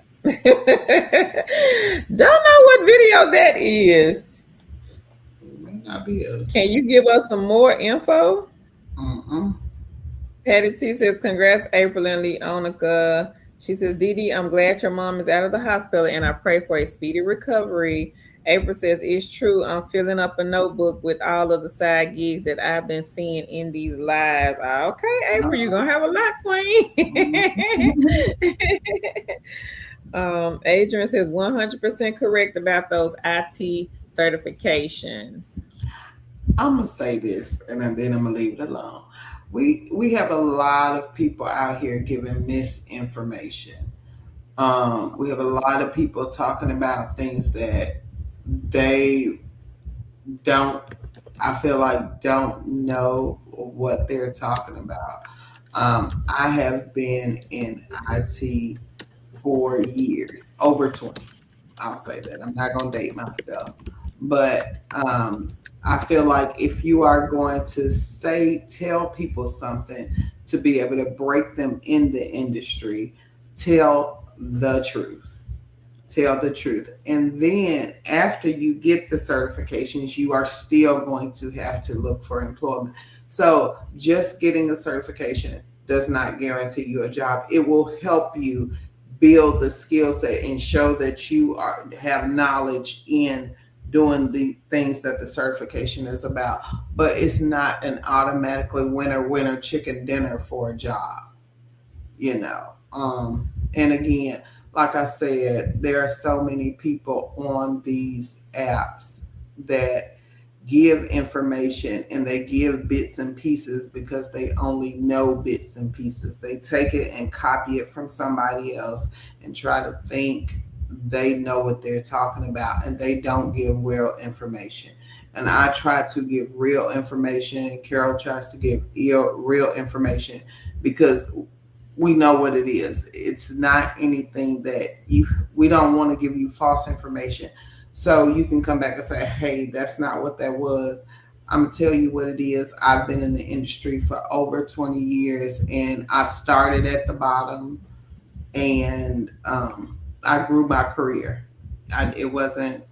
Don't know what video that is. It may not be us. Can you give us some more info? Mm-mm. Patty T says, congrats, April and Leonica. She says, Dee, I'm glad your mom is out of the hospital and I pray for a speedy recovery. April says, it's true. I'm filling up a notebook with all of the side gigs that I've been seeing in these lives. Okay, April, you're going to have a lot, Queen. Adrian says, 100% correct about those IT certifications. I'm going to say this and then I'm going to leave it alone. We have a lot of people out here giving misinformation. We have a lot of people talking about things that they don't, I feel like, don't know what they're talking about. I have been in IT for years, over 20. I'll say that. I'm not going to date myself. But I feel like if you are going to tell people something to be able to break them in the industry, tell the truth. Tell the truth. And then after you get the certifications, you are still going to have to look for employment. So just getting a certification does not guarantee you a job. It will help you build the skill set and show that you have knowledge in doing the things that the certification is about. But it's not an automatically winner chicken dinner for a job, you know. And again, like I said, there are so many people on these apps that give information and they give bits and pieces because they only know bits and pieces. They take it and copy it from somebody else and try to think they know what they're talking about, and they don't give real information. And I try to give real information. Carol tries to give real information because we know what it is. It's not anything that we don't want to give you false information. So you can come back and say, hey, that's not what that was. I'm going to tell you what it is. I've been in the industry for over 20 years and I started at the bottom and I grew my career. It wasn't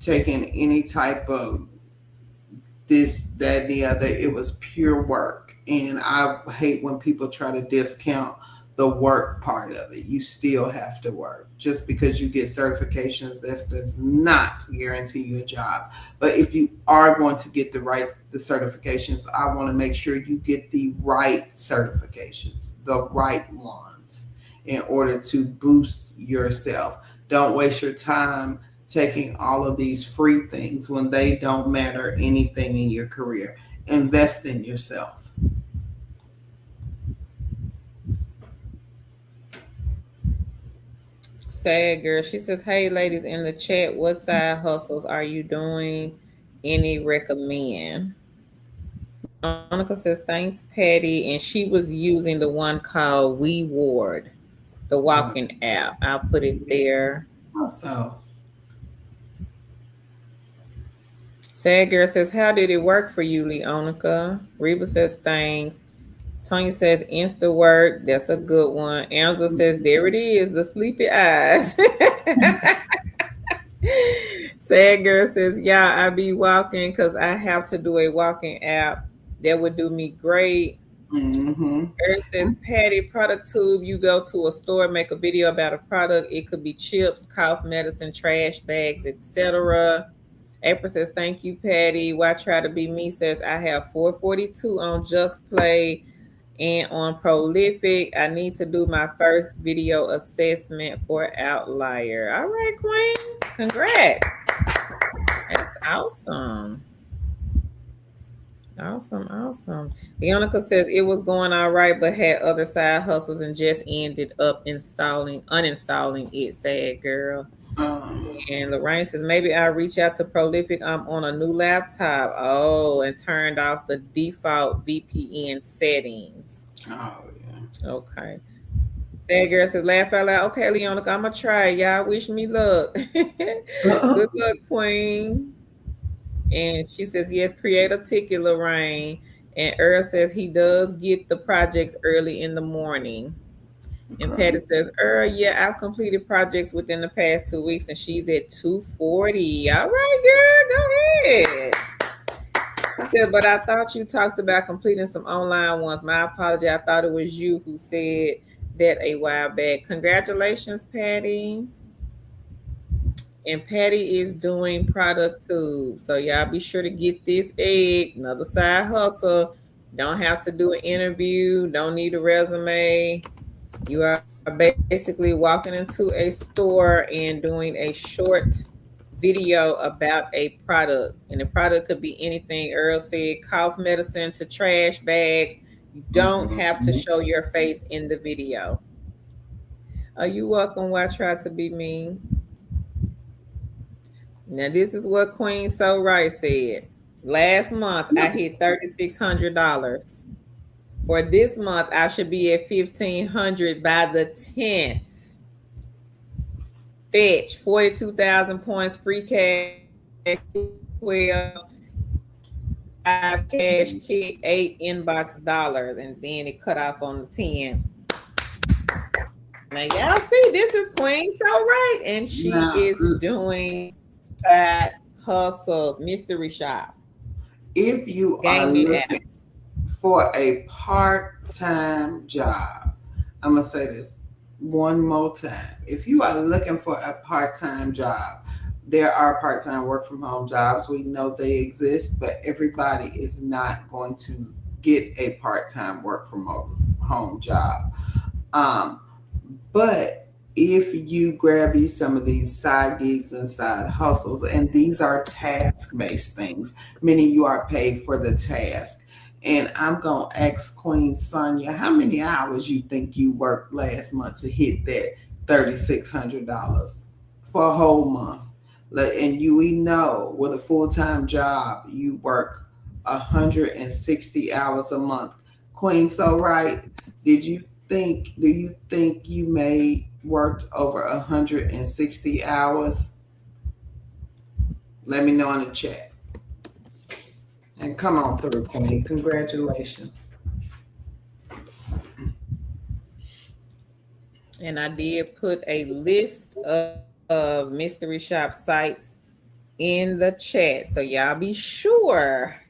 taking any type of this, that, the other. It was pure work. And I hate when people try to discount the work part of it. You still have to work. Just because you get certifications, that does not guarantee you a job. But if you are going to get the certifications, I want to make sure you get the right certifications, the right ones, in order to boost yourself. Don't waste your time taking all of these free things when they don't matter anything in your career. Invest in yourself. Sad girl. She says, hey, ladies in the chat, what side hustles are you doing? Any recommend? Monica says, thanks, Patty. And she was using the one called WeWard, the walking app. I'll put it there. So, Sad girl says, how did it work for you, Leonica? Reba says, thanks. Tanya says, Insta work. That's a good one. Angela says, there it is, the sleepy eyes. Sad girl says, yeah, I be walking because I have to do a walking app. That would do me great. mm-hmm. Earth says, Patty, product tube. You go to a store, make a video about a product. It could be chips, cough medicine, trash bags, etc. April says, thank you, Patty. Why Try to Be Me says, I have 442 on Just Play and on Prolific. I need to do my first video assessment for Outlier. All right, Queen. Congrats. That's awesome. Awesome. Leonica says it was going all right, but had other side hustles and just ended up uninstalling it. Sad girl. And Lorraine says maybe I'll reach out to Prolific. I'm on a new laptop. Oh, and turned off the default VPN settings. Oh yeah. Okay. Sad girl says laugh out loud. Okay, Leonica, I'm gonna try. Y'all wish me luck. Good luck, Queen. And she says, yes, create a ticket, Lorraine. And Earl says he does get the projects early in the morning. And Patty says, Earl, yeah, I've completed projects within the past 2 weeks, and she's at 240. All right, girl, go ahead. She said, but I thought you talked about completing some online ones. My apology. I thought it was you who said that a while back. Congratulations, Patty. And Patty is doing product tube. So y'all be sure to get this egg. Another side hustle. Don't have to do an interview. Don't need a resume. You are basically walking into a store and doing a short video about a product. And the product could be anything. Earl said cough medicine to trash bags. You don't have to show your face in the video. Are you welcome? Why Try to Be Me? Now, this is what Queen So Right said. Last month, I hit $3,600. For this month, I should be at $1,500 by the 10th. Fetch, 42,000 points, free cash, 12, 5 cash kick, 8 inbox dollars, and then it cut off on the 10. Now, y'all see, this is Queen So Right, and she is doing side hustles, mystery shop. If you are looking for a part-time job, I'm gonna say this one more time. If you are looking for a part-time job, there are part-time work from home jobs. We know they exist, but everybody is not going to get a part-time work from home job. But if you grab you some of these side gigs and side hustles, and these are task-based things, meaning you are paid for the task. And I'm going to ask Queen Sonia, how many hours you think you worked last month to hit that $3,600 for a whole month? And we know with a full-time job, you work 160 hours a month. Queen So Right, do you think you worked over 160 hours? Let me know in the chat. And come on through, Queen. Congratulations. And I did put a list of mystery shop sites in the chat. So y'all be sure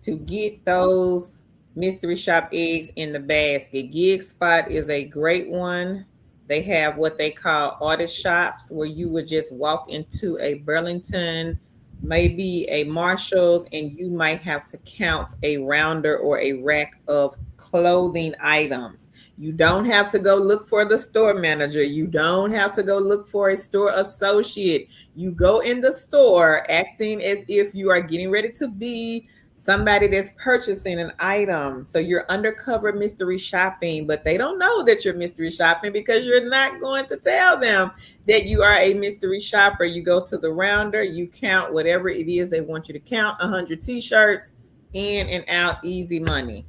to get those mystery shop eggs in the basket. Gig Spot is a great one. They have what they call artist shops, where you would just walk into a Burlington, maybe a Marshall's, and you might have to count a rounder or a rack of clothing items. You don't have to go look for the store manager. You don't have to go look for a store associate. You go in the store acting as if you are getting ready to be somebody that's purchasing an item. So you're undercover mystery shopping, but they don't know that you're mystery shopping because you're not going to tell them that you are a mystery shopper. You go to the rounder, you count whatever it is they want you to count, 100 t-shirts, in and out, easy money.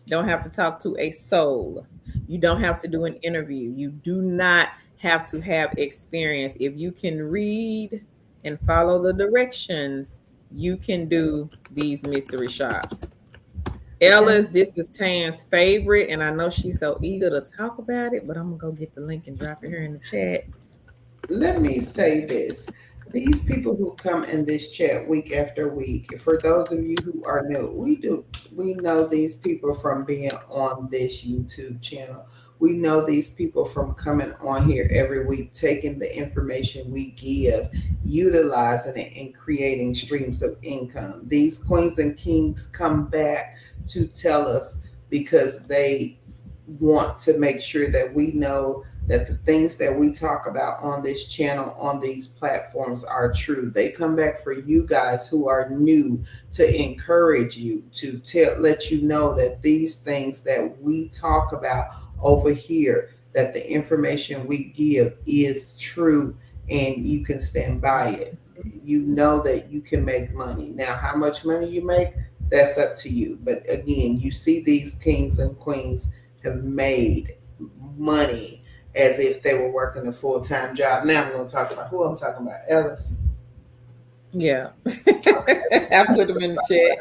Don't have to talk to a soul. You don't have to do an interview. You do not have to have experience. If you can read and follow the directions, you can do these mystery shops. Ellis, this is Tan's favorite, and I know she's so eager to talk about it, but I'm gonna go get the link and drop it here in the chat. Let me say this. These people who come in this chat week after week, for those of you who are new, we know these people from being on this YouTube channel. We know these people from coming on here every week, taking the information we give, utilizing it, and creating streams of income. These queens and kings come back to tell us because they want to make sure that we know that the things that we talk about on this channel, on these platforms, are true. They come back for you guys who are new to encourage you, to let you know that these things that we talk about over here, that the information we give is true and you can stand by it. You know that you can make money. Now, how much money you make, that's up to you. But again, you see these kings and queens have made money as if they were working a full-time job. Now I'm going to talk about who I'm talking about. Ellis. Yeah. I put them in the chat.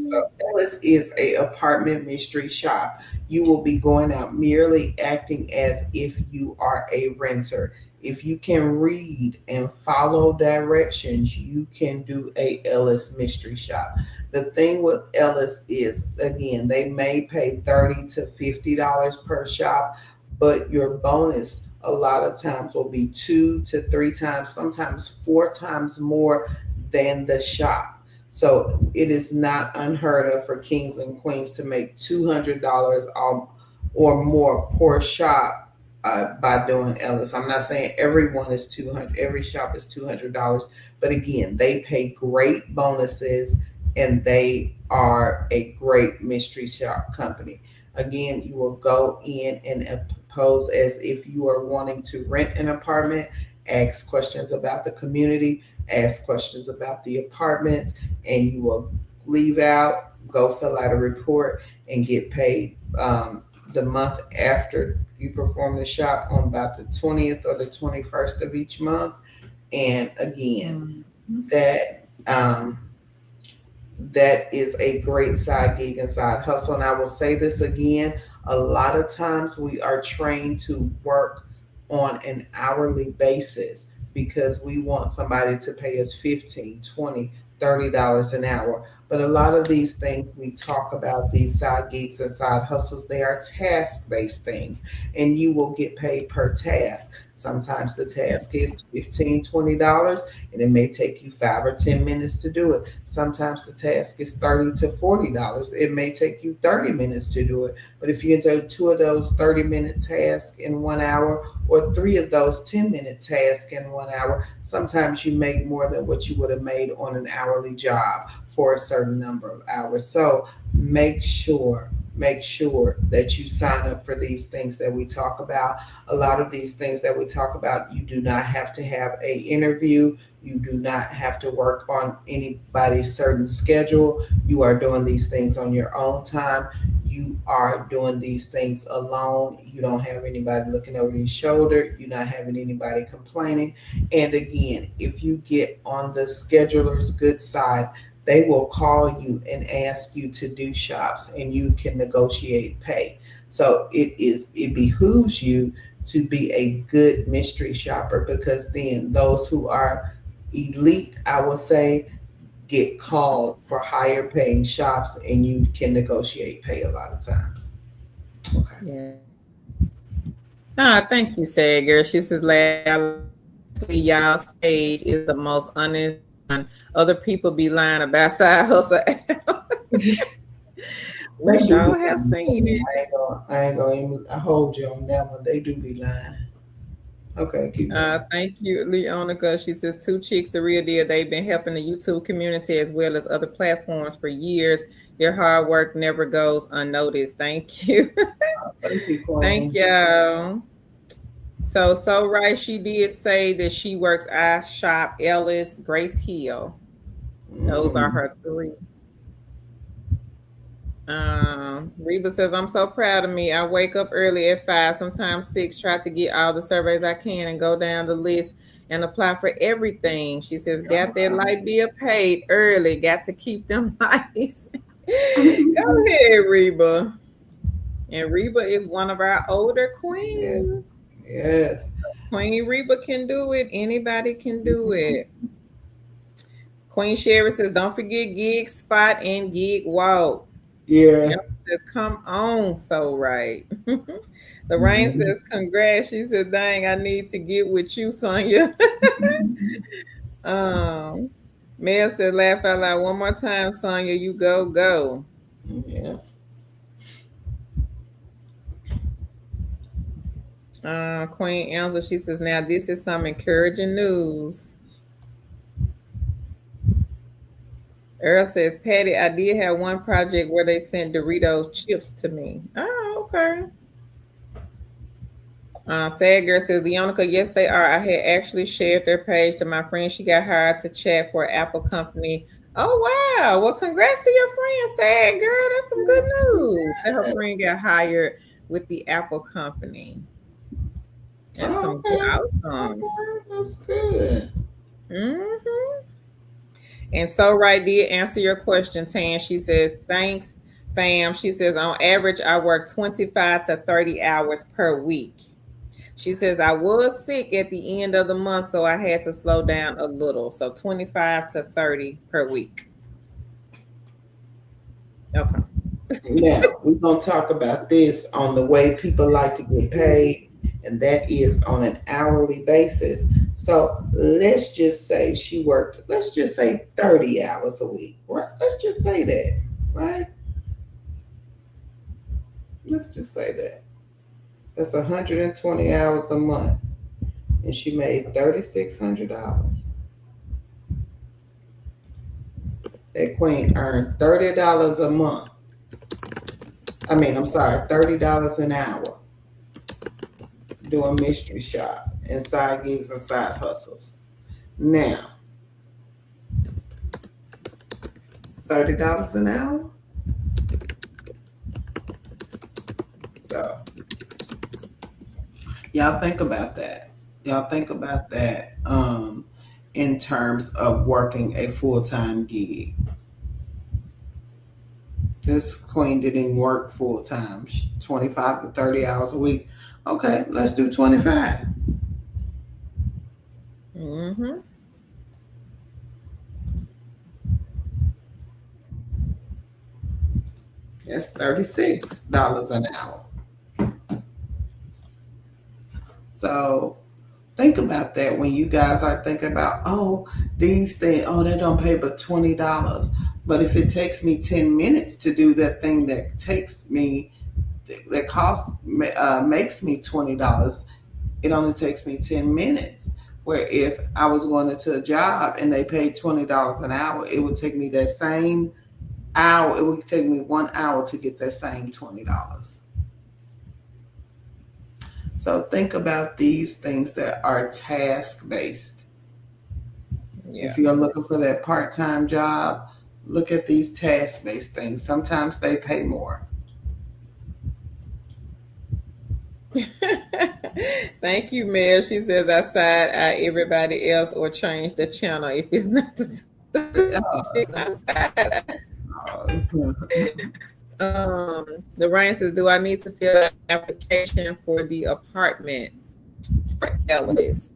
So Ellis is a apartment mystery shop. You will be going out merely acting as if you are a renter. If you can read and follow directions, you can do a Ellis mystery shop. The thing with Ellis is, again, they may pay $30 to $50 per shop, but your bonus a lot of times will be 2 to 3 times, sometimes 4 times more than the shop. So it is not unheard of for kings and queens to make $200 or more per shop by doing Ellis. I'm not saying everyone is $200, every shop is $200, but again, they pay great bonuses and they are a great mystery shop company. Again, you will go in and pose as if you are wanting to rent an apartment, ask questions about the community, ask questions about the apartments, and you will leave out, go fill out a report, and get paid the month after you perform the shop on about the 20th or the 21st of each month. And again, that is a great side gig and side hustle. And I will say this again, a lot of times we are trained to work on an hourly basis because we want somebody to pay us $15, $20, $30 an hour. But a lot of these things we talk about, these side gigs and side hustles, they are task-based things, and you will get paid per task. Sometimes the task is $15, $20, and it may take you 5 or 10 minutes to do it. Sometimes the task is $30 to $40. It may take you 30 minutes to do it. But if you do 2 of those 30-minute tasks in 1 hour, or 3 of those 10-minute tasks in 1 hour, sometimes you make more than what you would have made on an hourly job for a certain number of hours. So make sure that you sign up for these things that we talk about. A lot of these things that we talk about, you do not have to have an interview. You do not have to work on anybody's certain schedule. You are doing these things on your own time. You are doing these things alone. You don't have anybody looking over your shoulder. You're not having anybody complaining. And again, if you get on the scheduler's good side, they will call you and ask you to do shops, and you can negotiate pay. So it behooves you to be a good mystery shopper, because then those who are elite, I will say, get called for higher paying shops, and you can negotiate pay a lot of times. Okay. Yeah. Thank you, Sager. She says, y'all stage is the most honest. Other people be lying about side hustle. We sure have seen it. I ain't gonna even hold you on that one. They do be lying. Okay, keep going. Thank you, Leonica. She says, 2 Chicks, the real deal. They've been helping the YouTube community as well as other platforms for years. Their hard work never goes unnoticed. Thank you. Thank you, thank y'all. So right, she did say that she works I Shop, Ellis, Grace Hill. Those are her 3. Reba says, I'm so proud of me. I wake up early at 5, sometimes 6, try to get all the surveys I can and go down the list and apply for everything. She says, got that light bill paid early, got to keep them lights. Go ahead, Reba. And Reba is one of our older queens. Yes. Queen Reba can do it. Anybody can do it. Queen Sherry says, don't forget Gig Spot and Gig Walk. Yeah. says, come on, so right. Lorraine says, congrats. She says, dang, I need to get with you, Sonya. Mel said, laugh out loud one more time, Sonya. You go. Yeah. Queen Angela, she says, now this is some encouraging news. Earl says, Patty, I did have one project where they sent Dorito chips to me. Oh, okay. Sad Girl says, Leonica, yes, they are. I had actually shared their page to my friend. She got hired to chat for Apple company. Oh, wow. Well, congrats to your friend, Sad Girl. That's some good news. That her friend got hired with the Apple company. That's some good outcome. That's good. Mm-hmm. And so right did answer your question, Tan. She says, thanks, fam. She says, on average, I work 25 to 30 hours per week. She says, I was sick at the end of the month, so I had to slow down a little. So 25 to 30 per week. Okay. Now, we're going to talk about this on the way people like to get paid, and that is on an hourly basis. So let's just say she worked, let's just say 30 hours a week. Right? Let's just say that, right? Let's just say that. That's 120 hours a month. And she made $3,600. That queen earned $30 a month. $30 an hour doing mystery shop and side gigs and side hustles. Now, $30 an hour. So, y'all think about that. In terms of working a full-time gig. This queen didn't work full-time, 25 to 30 hours a week. Okay, let's do 25. Mm-hmm. That's $36 an hour. So think about that when you guys are thinking about, these things, they don't pay but $20. But if it takes me 10 minutes to do that thing that makes me $20, it only takes me 10 minutes. Where if I was going into a job and they paid $20 an hour, it would take me that same hour. It would take me 1 hour to get that same $20. So think about these things that are task-based. Yeah. If you're looking for that part-time job, look at these task-based things. Sometimes they pay more. Thank you, Mel. She says I side eye everybody else or change the channel if it's not Lorraine says, do I need to fill out an application for the apartment for Ellis?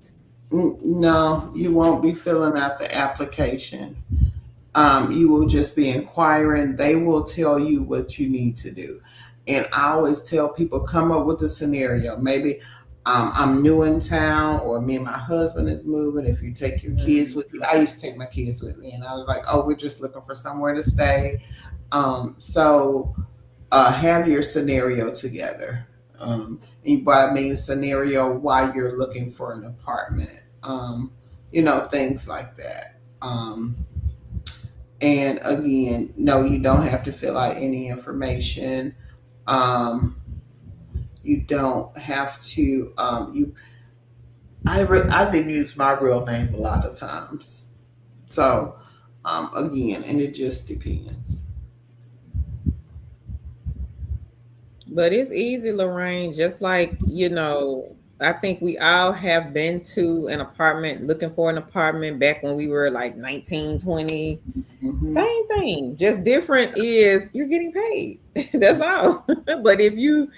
No, you won't be filling out the application. You will just be inquiring. They will tell you what you need to do. And I always tell people, come up with a scenario. Maybe I'm new in town, or me and my husband is moving. If you take your kids with you, I used to take my kids with me, and I was like, we're just looking for somewhere to stay. So have your scenario together. Scenario why you're looking for an apartment. Things like that. And again, no, you don't have to fill out any information. You don't have to. I didn't use my real name a lot of times. So again, and it just depends. But it's easy, Lorraine. Just like, I think we all have been to an apartment, looking for an apartment back when we were like 19, 20. Mm-hmm. Same thing. Just different is you're getting paid. That's all. But if you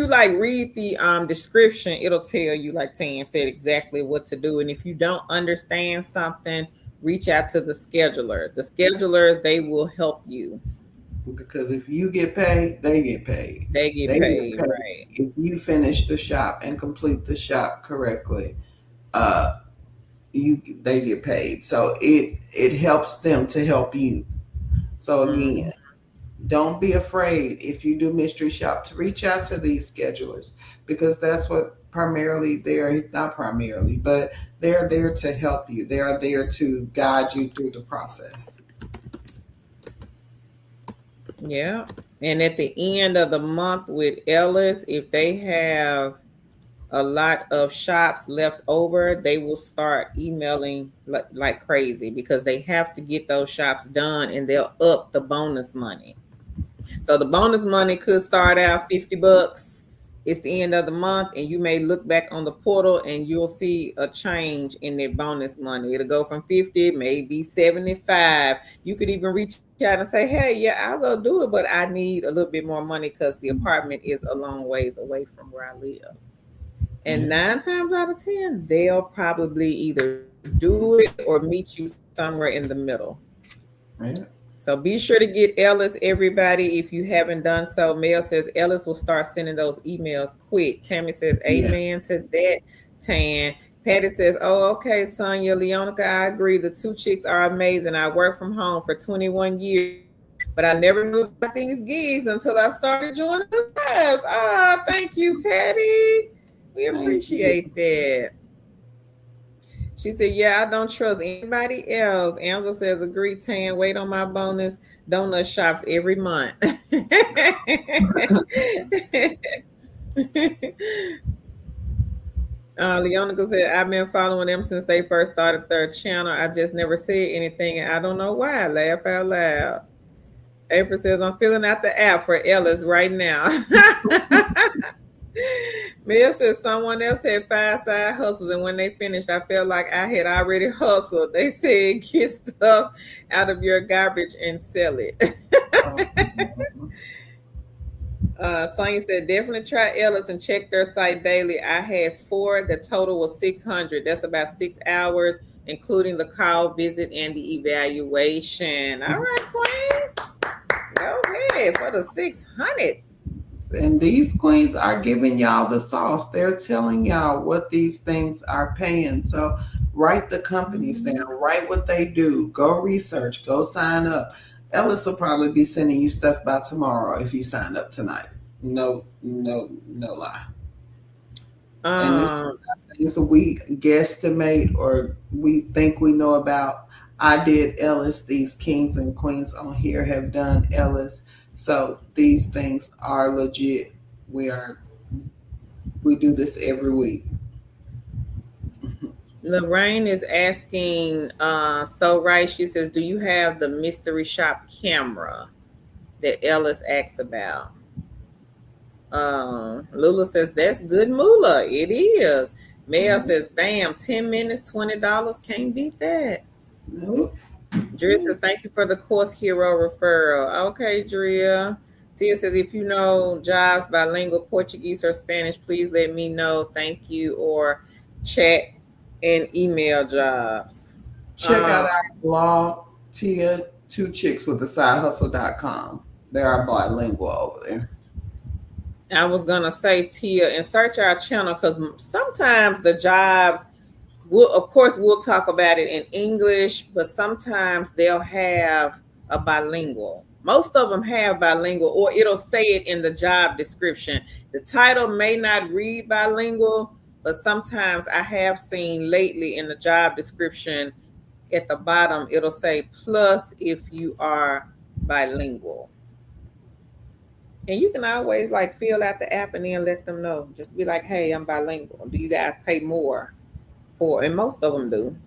like read the description, it'll tell you, like Tan said, exactly what to do. And if you don't understand something, reach out to the schedulers. The schedulers, they will help you. because if you get paid, they get paid. They get They get paid, paid right? if you finish the shop and complete the shop correctly. Uh, they get paid, so it helps them to help you. So again, don't be afraid if you do mystery shop to reach out to these schedulers, because that's what primarily they're not primarily, but they're there to help you. They are there to guide you through the process. Yeah. And at the end of the month with Ellis, if they have a lot of shops left over, they will start emailing like crazy because they have to get those shops done and they'll up the bonus money. So the bonus money could start out $50. It's the end of the month, and you may look back on the portal and you'll see a change in their bonus money. It'll go from 50, maybe 75. You could even reach out and say, hey, yeah, I'll go do it, but I need a little bit more money because the apartment is a long ways away from where I live. And 9 times out of 10, they'll probably either do it or meet you somewhere in the middle. Right. So be sure to get Ellis, everybody, if you haven't done so. Mel says Ellis will start sending those emails quick. Tammy says, amen to that, Tan. Patty says, oh, okay, Sonia, Leonica, I agree. The 2 chicks are amazing. I worked from home for 21 years, but I never knew about these gigs until I started joining the lives. Ah, thank you, Patty. We appreciate that. She said, yeah, I don't trust anybody else. Angela says, agree, Tan. Wait on my bonus. Donut shops every month. Leonica said, I've been following them since they first started their channel. I just never said anything, and I don't know why. Laugh out loud. April says, I'm filling out the app for Ellis right now. Mia says someone else had 5 side hustles, and when they finished, I felt like I had already hustled. They said, get stuff out of your garbage and sell it. Sonia said, definitely try Ellis and check their site daily. I had 4. The total was 600. That's about 6 hours, including the call, visit, and the evaluation. All right, Queen. Go ahead for the 600. And these queens are giving y'all the sauce. They're telling y'all what these things are paying. So write the companies down, write what they do, go research, go sign up. Ellis will probably be sending you stuff by tomorrow if you sign up tonight. No lie. And this is things we guesstimate or we think we know about. I did Ellis. These kings and queens on here have done Ellis. So these things are legit. We do this every week. Lorraine is asking, so right, she says, do you have the mystery shop camera that Ellis asks about? Lula says, that's good moolah. It is. Mel says, bam, 10 minutes, $20. Can't beat that. Nope. Drea says, thank you for the Course Hero referral. Okay, Drea. Tia says, if you know jobs bilingual Portuguese or Spanish, please let me know. Thank you. Or chat and email jobs. Check out our blog, Tia, 2 chicks with the sidehustle.com. They are bilingual over there. I was going to say, Tia, and search our channel because sometimes the jobs, of course, we'll talk about it in English, but sometimes they'll have a bilingual. Most of them have bilingual, or it'll say it in the job description. The title may not read bilingual, but sometimes I have seen lately in the job description at the bottom, it'll say plus if you are bilingual. And you can always fill out the app and then let them know. Just be like, hey, I'm bilingual. Do you guys pay more? And most of them do.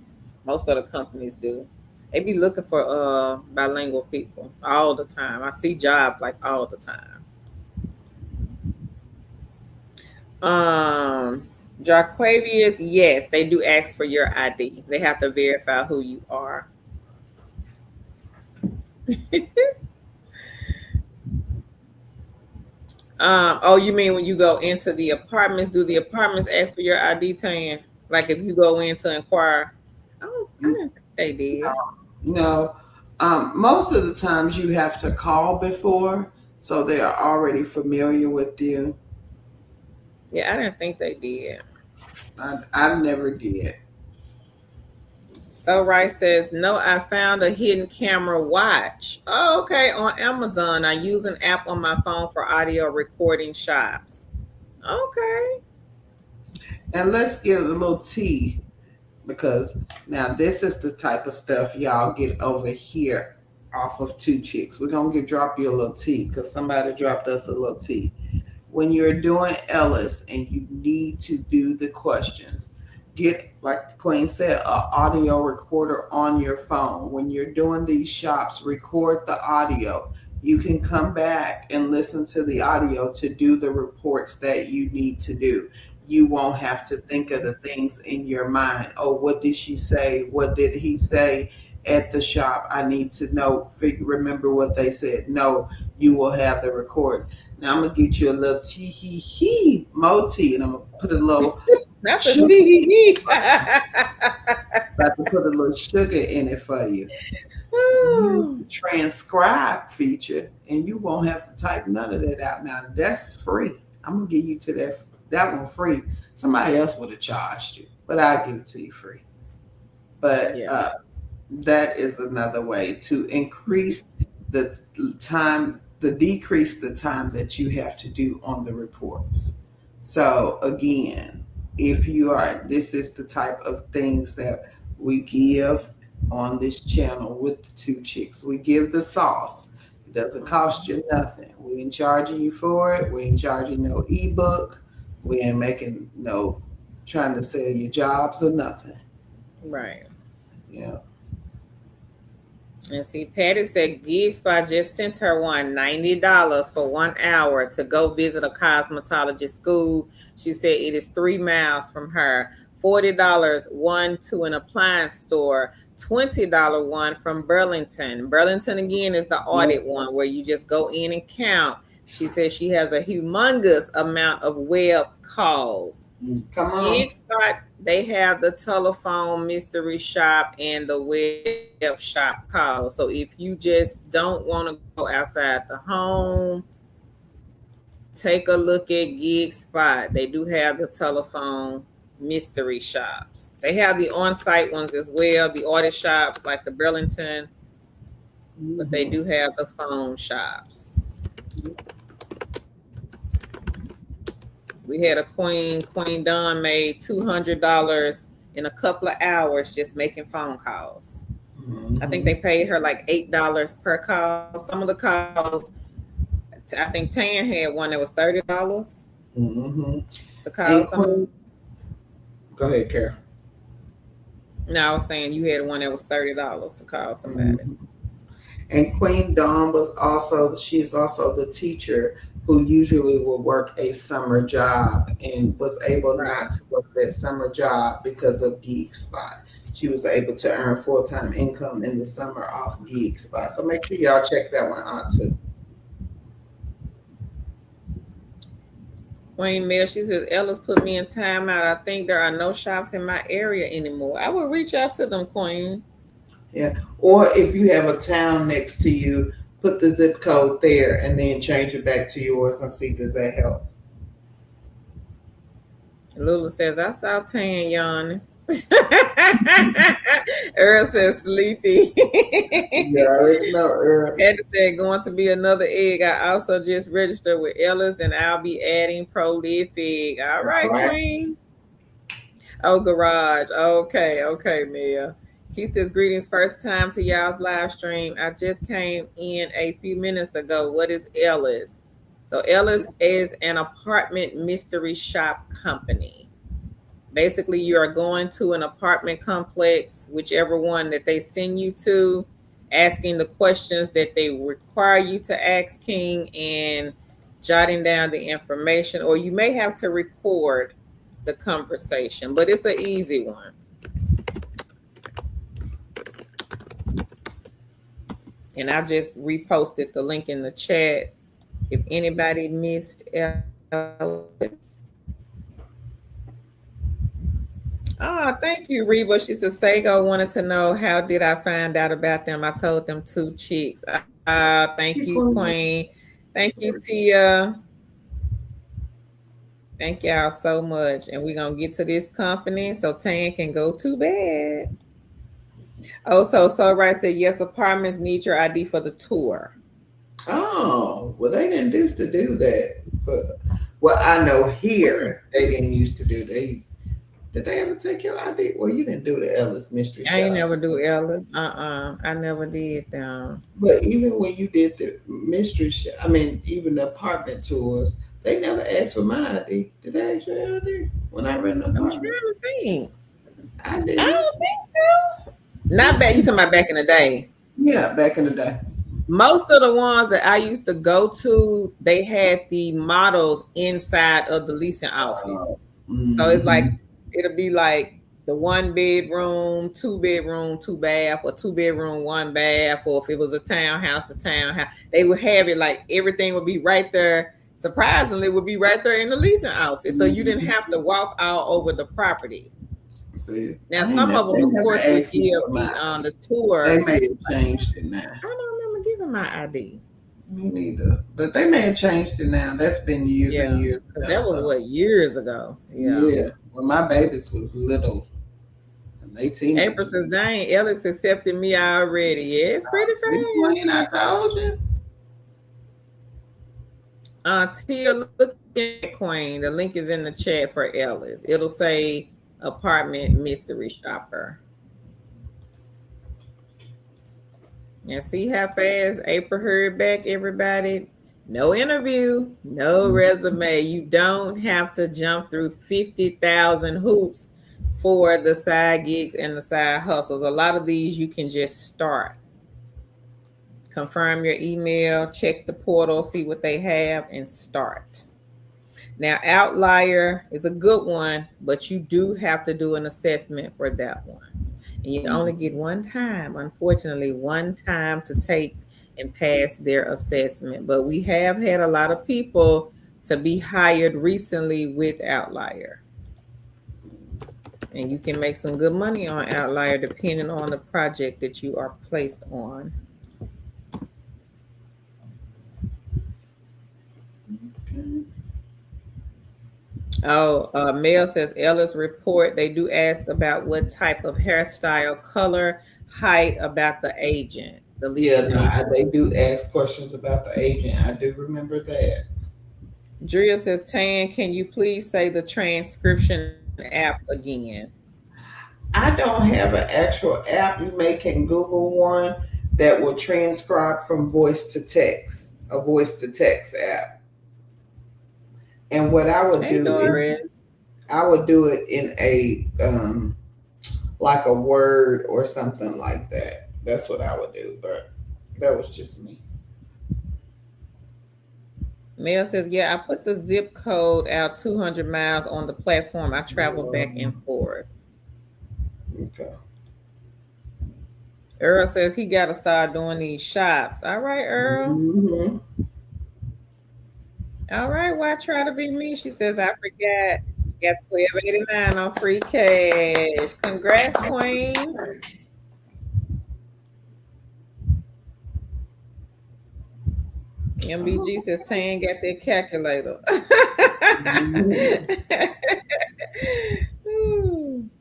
Most of the companies do. They be looking for bilingual people all the time. I see jobs all the time. Jaquavius, yes, they do ask for your ID. They have to verify who you are. Oh, you mean when you go into the apartments? Do the apartments ask for your ID, Tan? Like if you go in to inquire? I didn't think they did. No. Most of the times you have to call before, so they are already familiar with you. Yeah, I didn't think they did. I've never did. So Rice says, no, I found a hidden camera watch. Oh, okay. On Amazon. I use an app on my phone for audio recording shops. Okay. And let's get a little tea, because now this is the type of stuff y'all get over here off of Two Chicks. We're gonna drop you a little tea because somebody dropped us a little tea. When you're doing Ellis and you need to do the questions, get, like the Queen said, an audio recorder on your phone. When you're doing these shops, record the audio. You can come back and listen to the audio to do the reports that you need to do. You won't have to think of the things in your mind. Oh, what did she say? What did he say at the shop? I need to know, remember what they said. No, you will have the record. Now I'm gonna get you a little tea more tea, and I'm gonna put a little That's a sugar. tea. About to put a little sugar in it for you. Use the transcribe feature, and you won't have to type none of that out. Now that's free. I'm gonna give you to that one free. Somebody else would have charged you, but I'll give it to you free. But Yeah. that is another way to increase the time, decrease the time that you have to do on the reports. So again, if you are, this is the type of things that we give on this channel with the Two Chicks. We give the sauce. It doesn't cost you nothing. We ain't charging you for it. We ain't charging no ebook. We ain't making no, trying to sell you jobs or nothing. Right. Yeah. And see, Patty said GigSpot just sent her one $90 for 1 hour to go visit a cosmetology school. She said it is 3 miles from her. $40 one to an appliance store. $20 one from Burlington. Burlington again is the audit one where you just go in and count. She says she has a humongous amount of web calls. Come on. GigSpot, they have the telephone mystery shop and the web shop call. So if you just don't want to go outside the home, take a look at GigSpot. They do have the telephone mystery shops. They have the on-site ones as well, the audit shops like the Burlington, but they do have the phone shops. We had a Queen Dawn made $200 in a couple of hours just making phone calls. I think they paid her like $8 per call. Some of the calls, I think Tan had one that was $30 to call someone. Go ahead, Carol. No, I was saying you had one that was $30 to call somebody. And Queen Dawn she's also the teacher who usually will work a summer job and was able not to work that summer job because of GigSpot. She was able to earn full-time income in the summer off GigSpot. So make sure y'all check that one out too. Queen Mel, she says, Ellis put me in timeout. I think there are no shops in my area anymore. I will reach out to them, Queen. Yeah. Or if you have a town next to you, put the zip code there and then change it back to yours and see, does that help? Lula says, I saw Tan yawning. Earl says, sleepy. Yeah, I already know, Earl. Eddie said, going to be another egg. I also just registered with Ellis and I'll be adding prolific. All right, Queen. Oh, Garage. Okay, Mia. He says, greetings, first time to y'all's live stream. I just came in a few minutes ago. What is Ellis? So Ellis is an apartment mystery shop company. Basically, you are going to an apartment complex, whichever one that they send you to, asking the questions that they require you to ask King and jotting down the information, or you may have to record the conversation, but it's an easy one. And I just reposted the link in the chat. If anybody missed Ellis. Oh, thank you, Reba. She said Sago wanted to know how did I find out about them. I told them 2 chicks. Thank you, Queen. Thank you, Tia. Thank y'all so much. And we're gonna get to this company so Tan can go to bed. Oh, so right said yes, apartments need your ID for the tour. Oh, well, they didn't used to do that. Well, I know here they didn't used to do. Did they ever take your ID? Well, you didn't do the Ellis Mystery Shop. I ain't never do Ellis. I never did them. But even when you did the mystery shop, I mean, even the apartment tours, they never asked for my ID. Did they ask for your ID when I rented an I'm apartment? trying to think. I did. I don't think so. Not back. You talking about back in the day? Yeah, back in the day. Most of the ones that I used to go to, they had the models inside of the leasing office. So it's like it'll be like the 1 bedroom, 2 bedroom, 2 bath, or 2 bedroom, 1 bath, or if it was a townhouse, the townhouse. They would have it like everything would be right there. Surprisingly, it would be right there in the leasing office, so you didn't have to walk all over the property. See, now some of them, of course, would give the tour. They may have changed it now. I don't remember giving my ID. Me neither. But they may have changed it now. That's been years and years ago. That was what, years ago? Yeah. When my babies was little. 18. April says, dang, Alex accepted me already. Yeah, it's pretty fast. Queen, I told you. Tia, look at Queen. The link is in the chat for Ellis. It'll say apartment mystery shopper. Now see how fast April heard back, everybody? No interview, no resume. You don't have to jump through 50,000 hoops for the side gigs and the side hustles. A lot of these you can just start. Confirm your email, check the portal, see what they have, and start. Now, Outlier is a good one, but you do have to do an assessment for that one. And you only get one time, unfortunately, one time to take and pass their assessment. But we have had a lot of people to be hired recently with Outlier. And you can make some good money on Outlier depending on the project that you are placed on. Oh, Mel says Ellis report. They do ask about what type of hairstyle, color, height about the agent. They do ask questions about the agent. I do remember that. Drea says, Tan, can you please say the transcription app again? I don't have an actual app. You can Google one that will transcribe from voice to text, a voice to text app. And what I would do is I would do it in a like a Word or something like that. That's what I would do, but that was just me. Mel says, yeah, I put the zip code out 200 miles on the platform. I travel back and forth. Okay. Earl says he got to start doing these shops. All right, Earl. Mm-hmm. All right, why try to be me? She says, I forgot. Got $12.89 on free cash. Congrats, Queen. MBG says Tan got that calculator.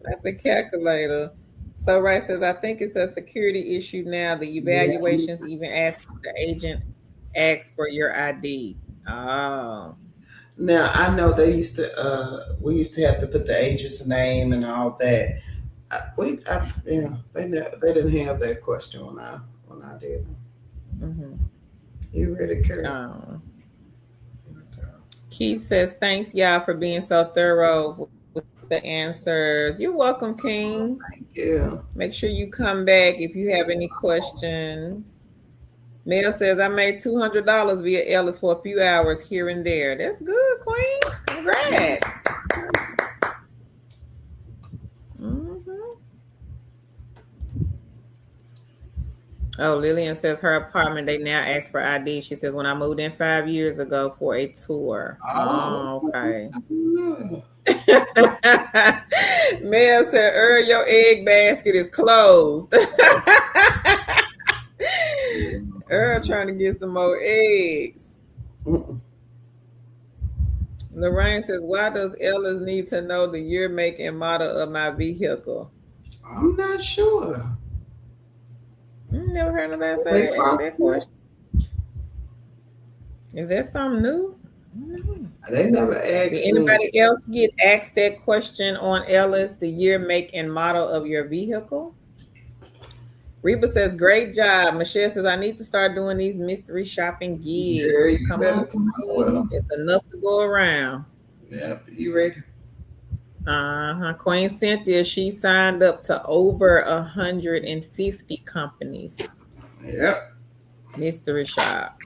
That's the calculator. So Right says, I think it's a security issue now. The evaluations even ask the agent asks for your ID. Oh. Now I know they used to. We used to have to put the agent's name and all that. They didn't have that question when I did them. Mm-hmm. You ready, Carrie? Keith says, thanks, y'all, for being so thorough with the answers. You're welcome, King. Thank you. Make sure you come back if you have any questions. Mel says, I made $200 via Ellis for a few hours here and there. That's good, Queen. Congrats. Oh, Lillian says her apartment, they now ask for ID. She says, when I moved in 5 years ago for a tour. Oh, okay. Mel said, Earl, your egg basket is closed. Earl trying to get some more eggs. Lorraine says, why does Ellis need to know the year, make, and model of my vehicle? I'm not sure. Never heard nobody say that question. Is that something new? They never asked Did anybody else get asked that question on Ellis, the year, make, and model of your vehicle? Reba says, great job. Michelle says, I need to start doing these mystery shopping gigs. Yeah, come on. It's enough to go around. Yep, you ready? Queen Cynthia, she signed up to over 150 companies. Yep. Mystery shop.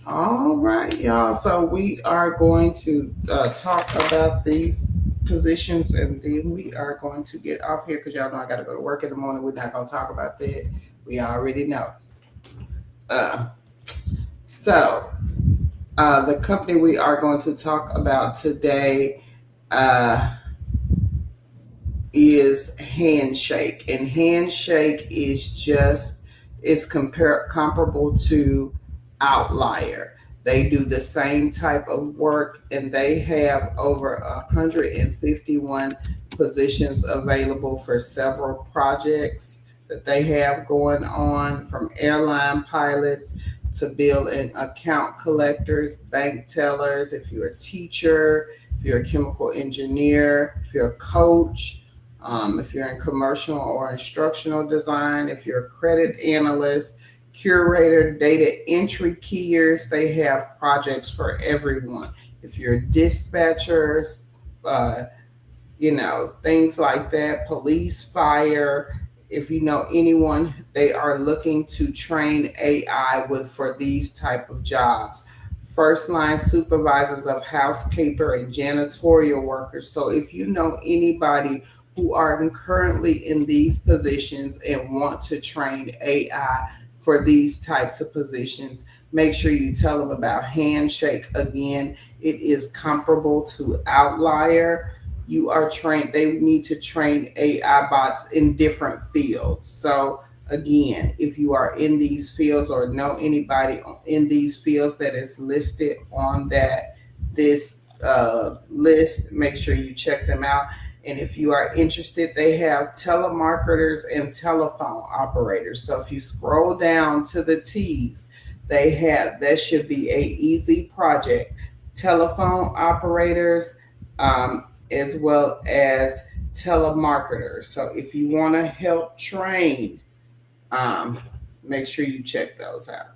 All right, y'all. So we are going to talk about these positions, and then we are going to get off here because y'all know I got to go to work in the morning. We're not going to talk about that. We already know. So the company we are going to talk about today is Handshake, and Handshake is comparable to Outlier. They do the same type of work, and they have over 151 positions available for several projects that they have going on, from airline pilots to bill and account collectors, bank tellers, if you're a teacher, if you're a chemical engineer, if you're a coach, if you're in commercial or instructional design, if you're a credit analyst, curator, data entry keyers, they have projects for everyone. If you're dispatchers, things like that, police, fire, if you know anyone, they are looking to train AI for these type of jobs. First line supervisors of housekeeper and janitorial workers. So if you know anybody who are currently in these positions and want to train AI for these types of positions, make sure you tell them about Handshake. Again, it is comparable to Outlier. They need to train AI bots in different fields. So again, if you are in these fields or know anybody in these fields that is listed on this list, make sure you check them out. And if you are interested, they have telemarketers and telephone operators. So if you scroll down to the T's, that should be an easy project. Telephone operators, as well as telemarketers. So if you want to help train, make sure you check those out.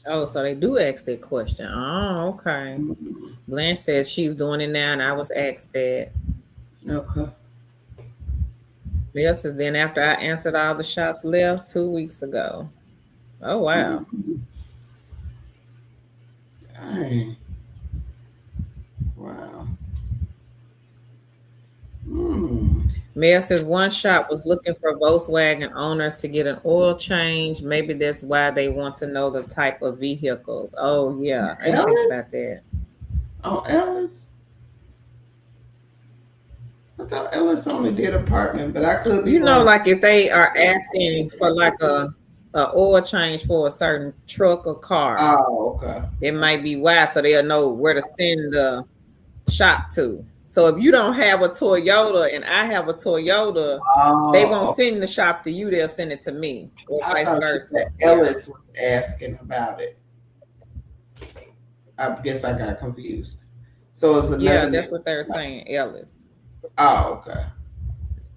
Oh, so they do ask that question. Oh, okay. Blanche says she's doing it now, and I was asked that. Okay. Mel says, then after I answered, all the shops left 2 weeks ago. Oh, wow. Dang. Wow. Mel says one shop was looking for Volkswagen owners to get an oil change. Maybe that's why they want to know the type of vehicles. Oh, yeah. I didn't think about that. Oh, Ellis? I thought Ellis only did apartment, but I could be wrong. Like if they are asking for like a oil change for a certain truck or car. Oh, okay. It might be why, so they'll know where to send the shop to. So if you don't have a Toyota and I have a Toyota, they won't send the shop to you. They'll send it to me, or vice versa. Ellis was asking about it. I guess I got confused. So it's another. That's what they're saying, Ellis. Oh, okay.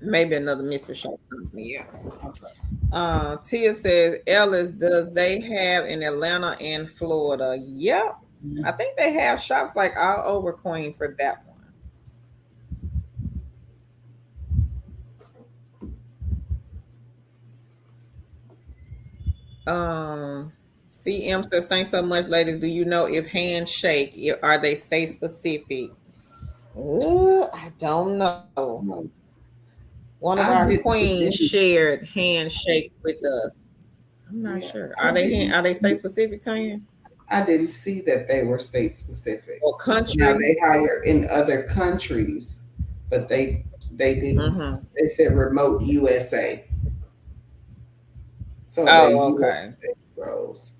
Maybe another mystery shop company. Yeah. Okay. Tia says, Ellis, does they have in Atlanta and Florida? Yep. Mm-hmm. I think they have shops like all over Queen for that one. CM says, thanks so much, ladies. Do you know if Handshake, are they state specific? I don't know. One of our queens shared Handshake with us. I'm not sure. Are they state specific, Tanya? I didn't see that they were state specific. Or country? Now they hire in other countries, but they didn't. They said remote USA. So okay. Roles.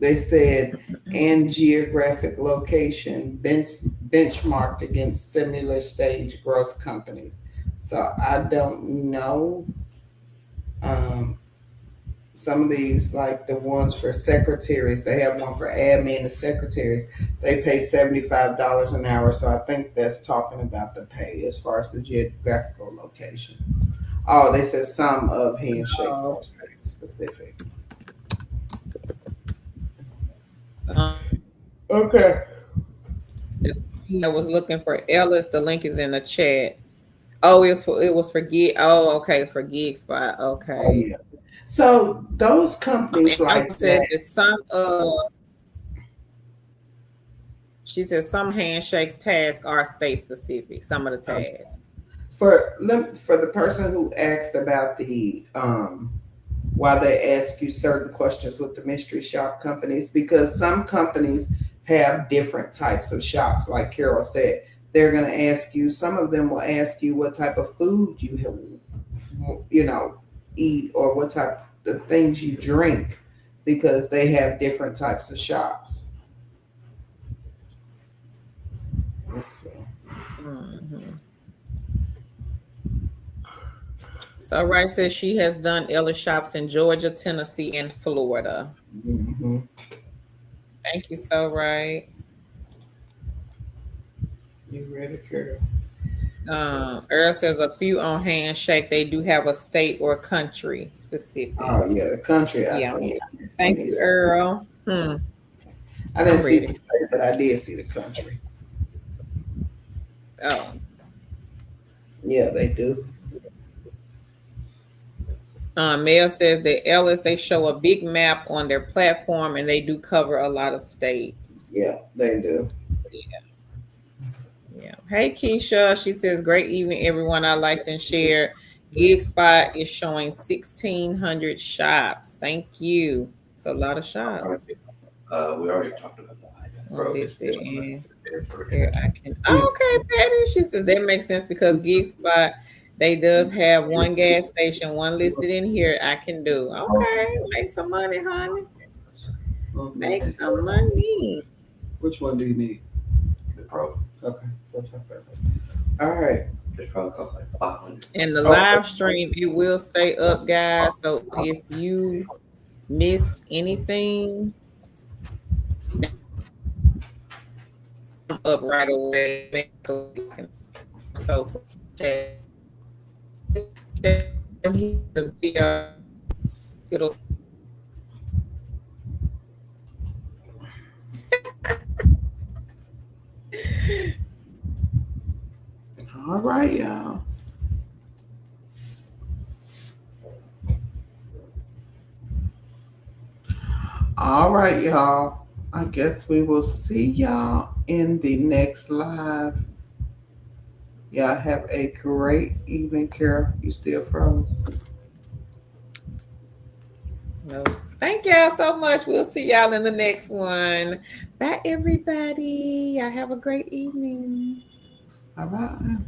They said and geographic location benchmarked against similar stage growth companies. So I don't know. Some of these, like the ones for secretaries, they have one for admin and secretaries. They pay $75 an hour. So I think that's talking about the pay as far as the geographical locations. Oh, they said some of handshakes are state specific. Okay. I was looking for Ellis. The link is in the chat. Oh, it was for gig. Oh, okay, for Gig Spot. Okay. Oh, yeah. So those companies like that. She said some handshakes tasks are state specific. Some of the tasks. For the person who asked about the why they ask you certain questions with the mystery shop companies, because some companies have different types of shops. Like Carol said, they're going to ask you. Some of them will ask you what type of food you have, eat, or what type of things you drink, because they have different types of shops. So Rice says she has done Ellis shops in Georgia, Tennessee, and Florida. Mm-hmm. Thank you, So Right. You ready, Carol? Earl says a few on handshake. They do have a state or country specific. Oh yeah, the country. Thank you, Earl. I didn't see the state, but I did see the country. Oh. Yeah, they do. Mel says that Ellis, they show a big map on their platform and they do cover a lot of states. Yeah, they do. Yeah. Hey, Keisha. She says, great evening, everyone. I liked and shared. Gig Spot is showing 1,600 shops. Thank you. It's a lot of shops. We already talked about that. Okay, Patty. She says that makes sense because Gig Spot, they does have one gas station, one listed in here. I can do. Okay, make some money, honey. Make some money. Which one do you need? The Pro. Okay. All right. It probably costs like 500. And the live stream, it will stay up, guys. So if you missed anything, up right away. So it'll all right, y'all. All right, y'all. I guess we will see y'all in the next live. Y'all have a great evening, Carol. You still froze? No. Thank y'all so much. We'll see y'all in the next one. Bye, everybody. Y'all have a great evening. All right.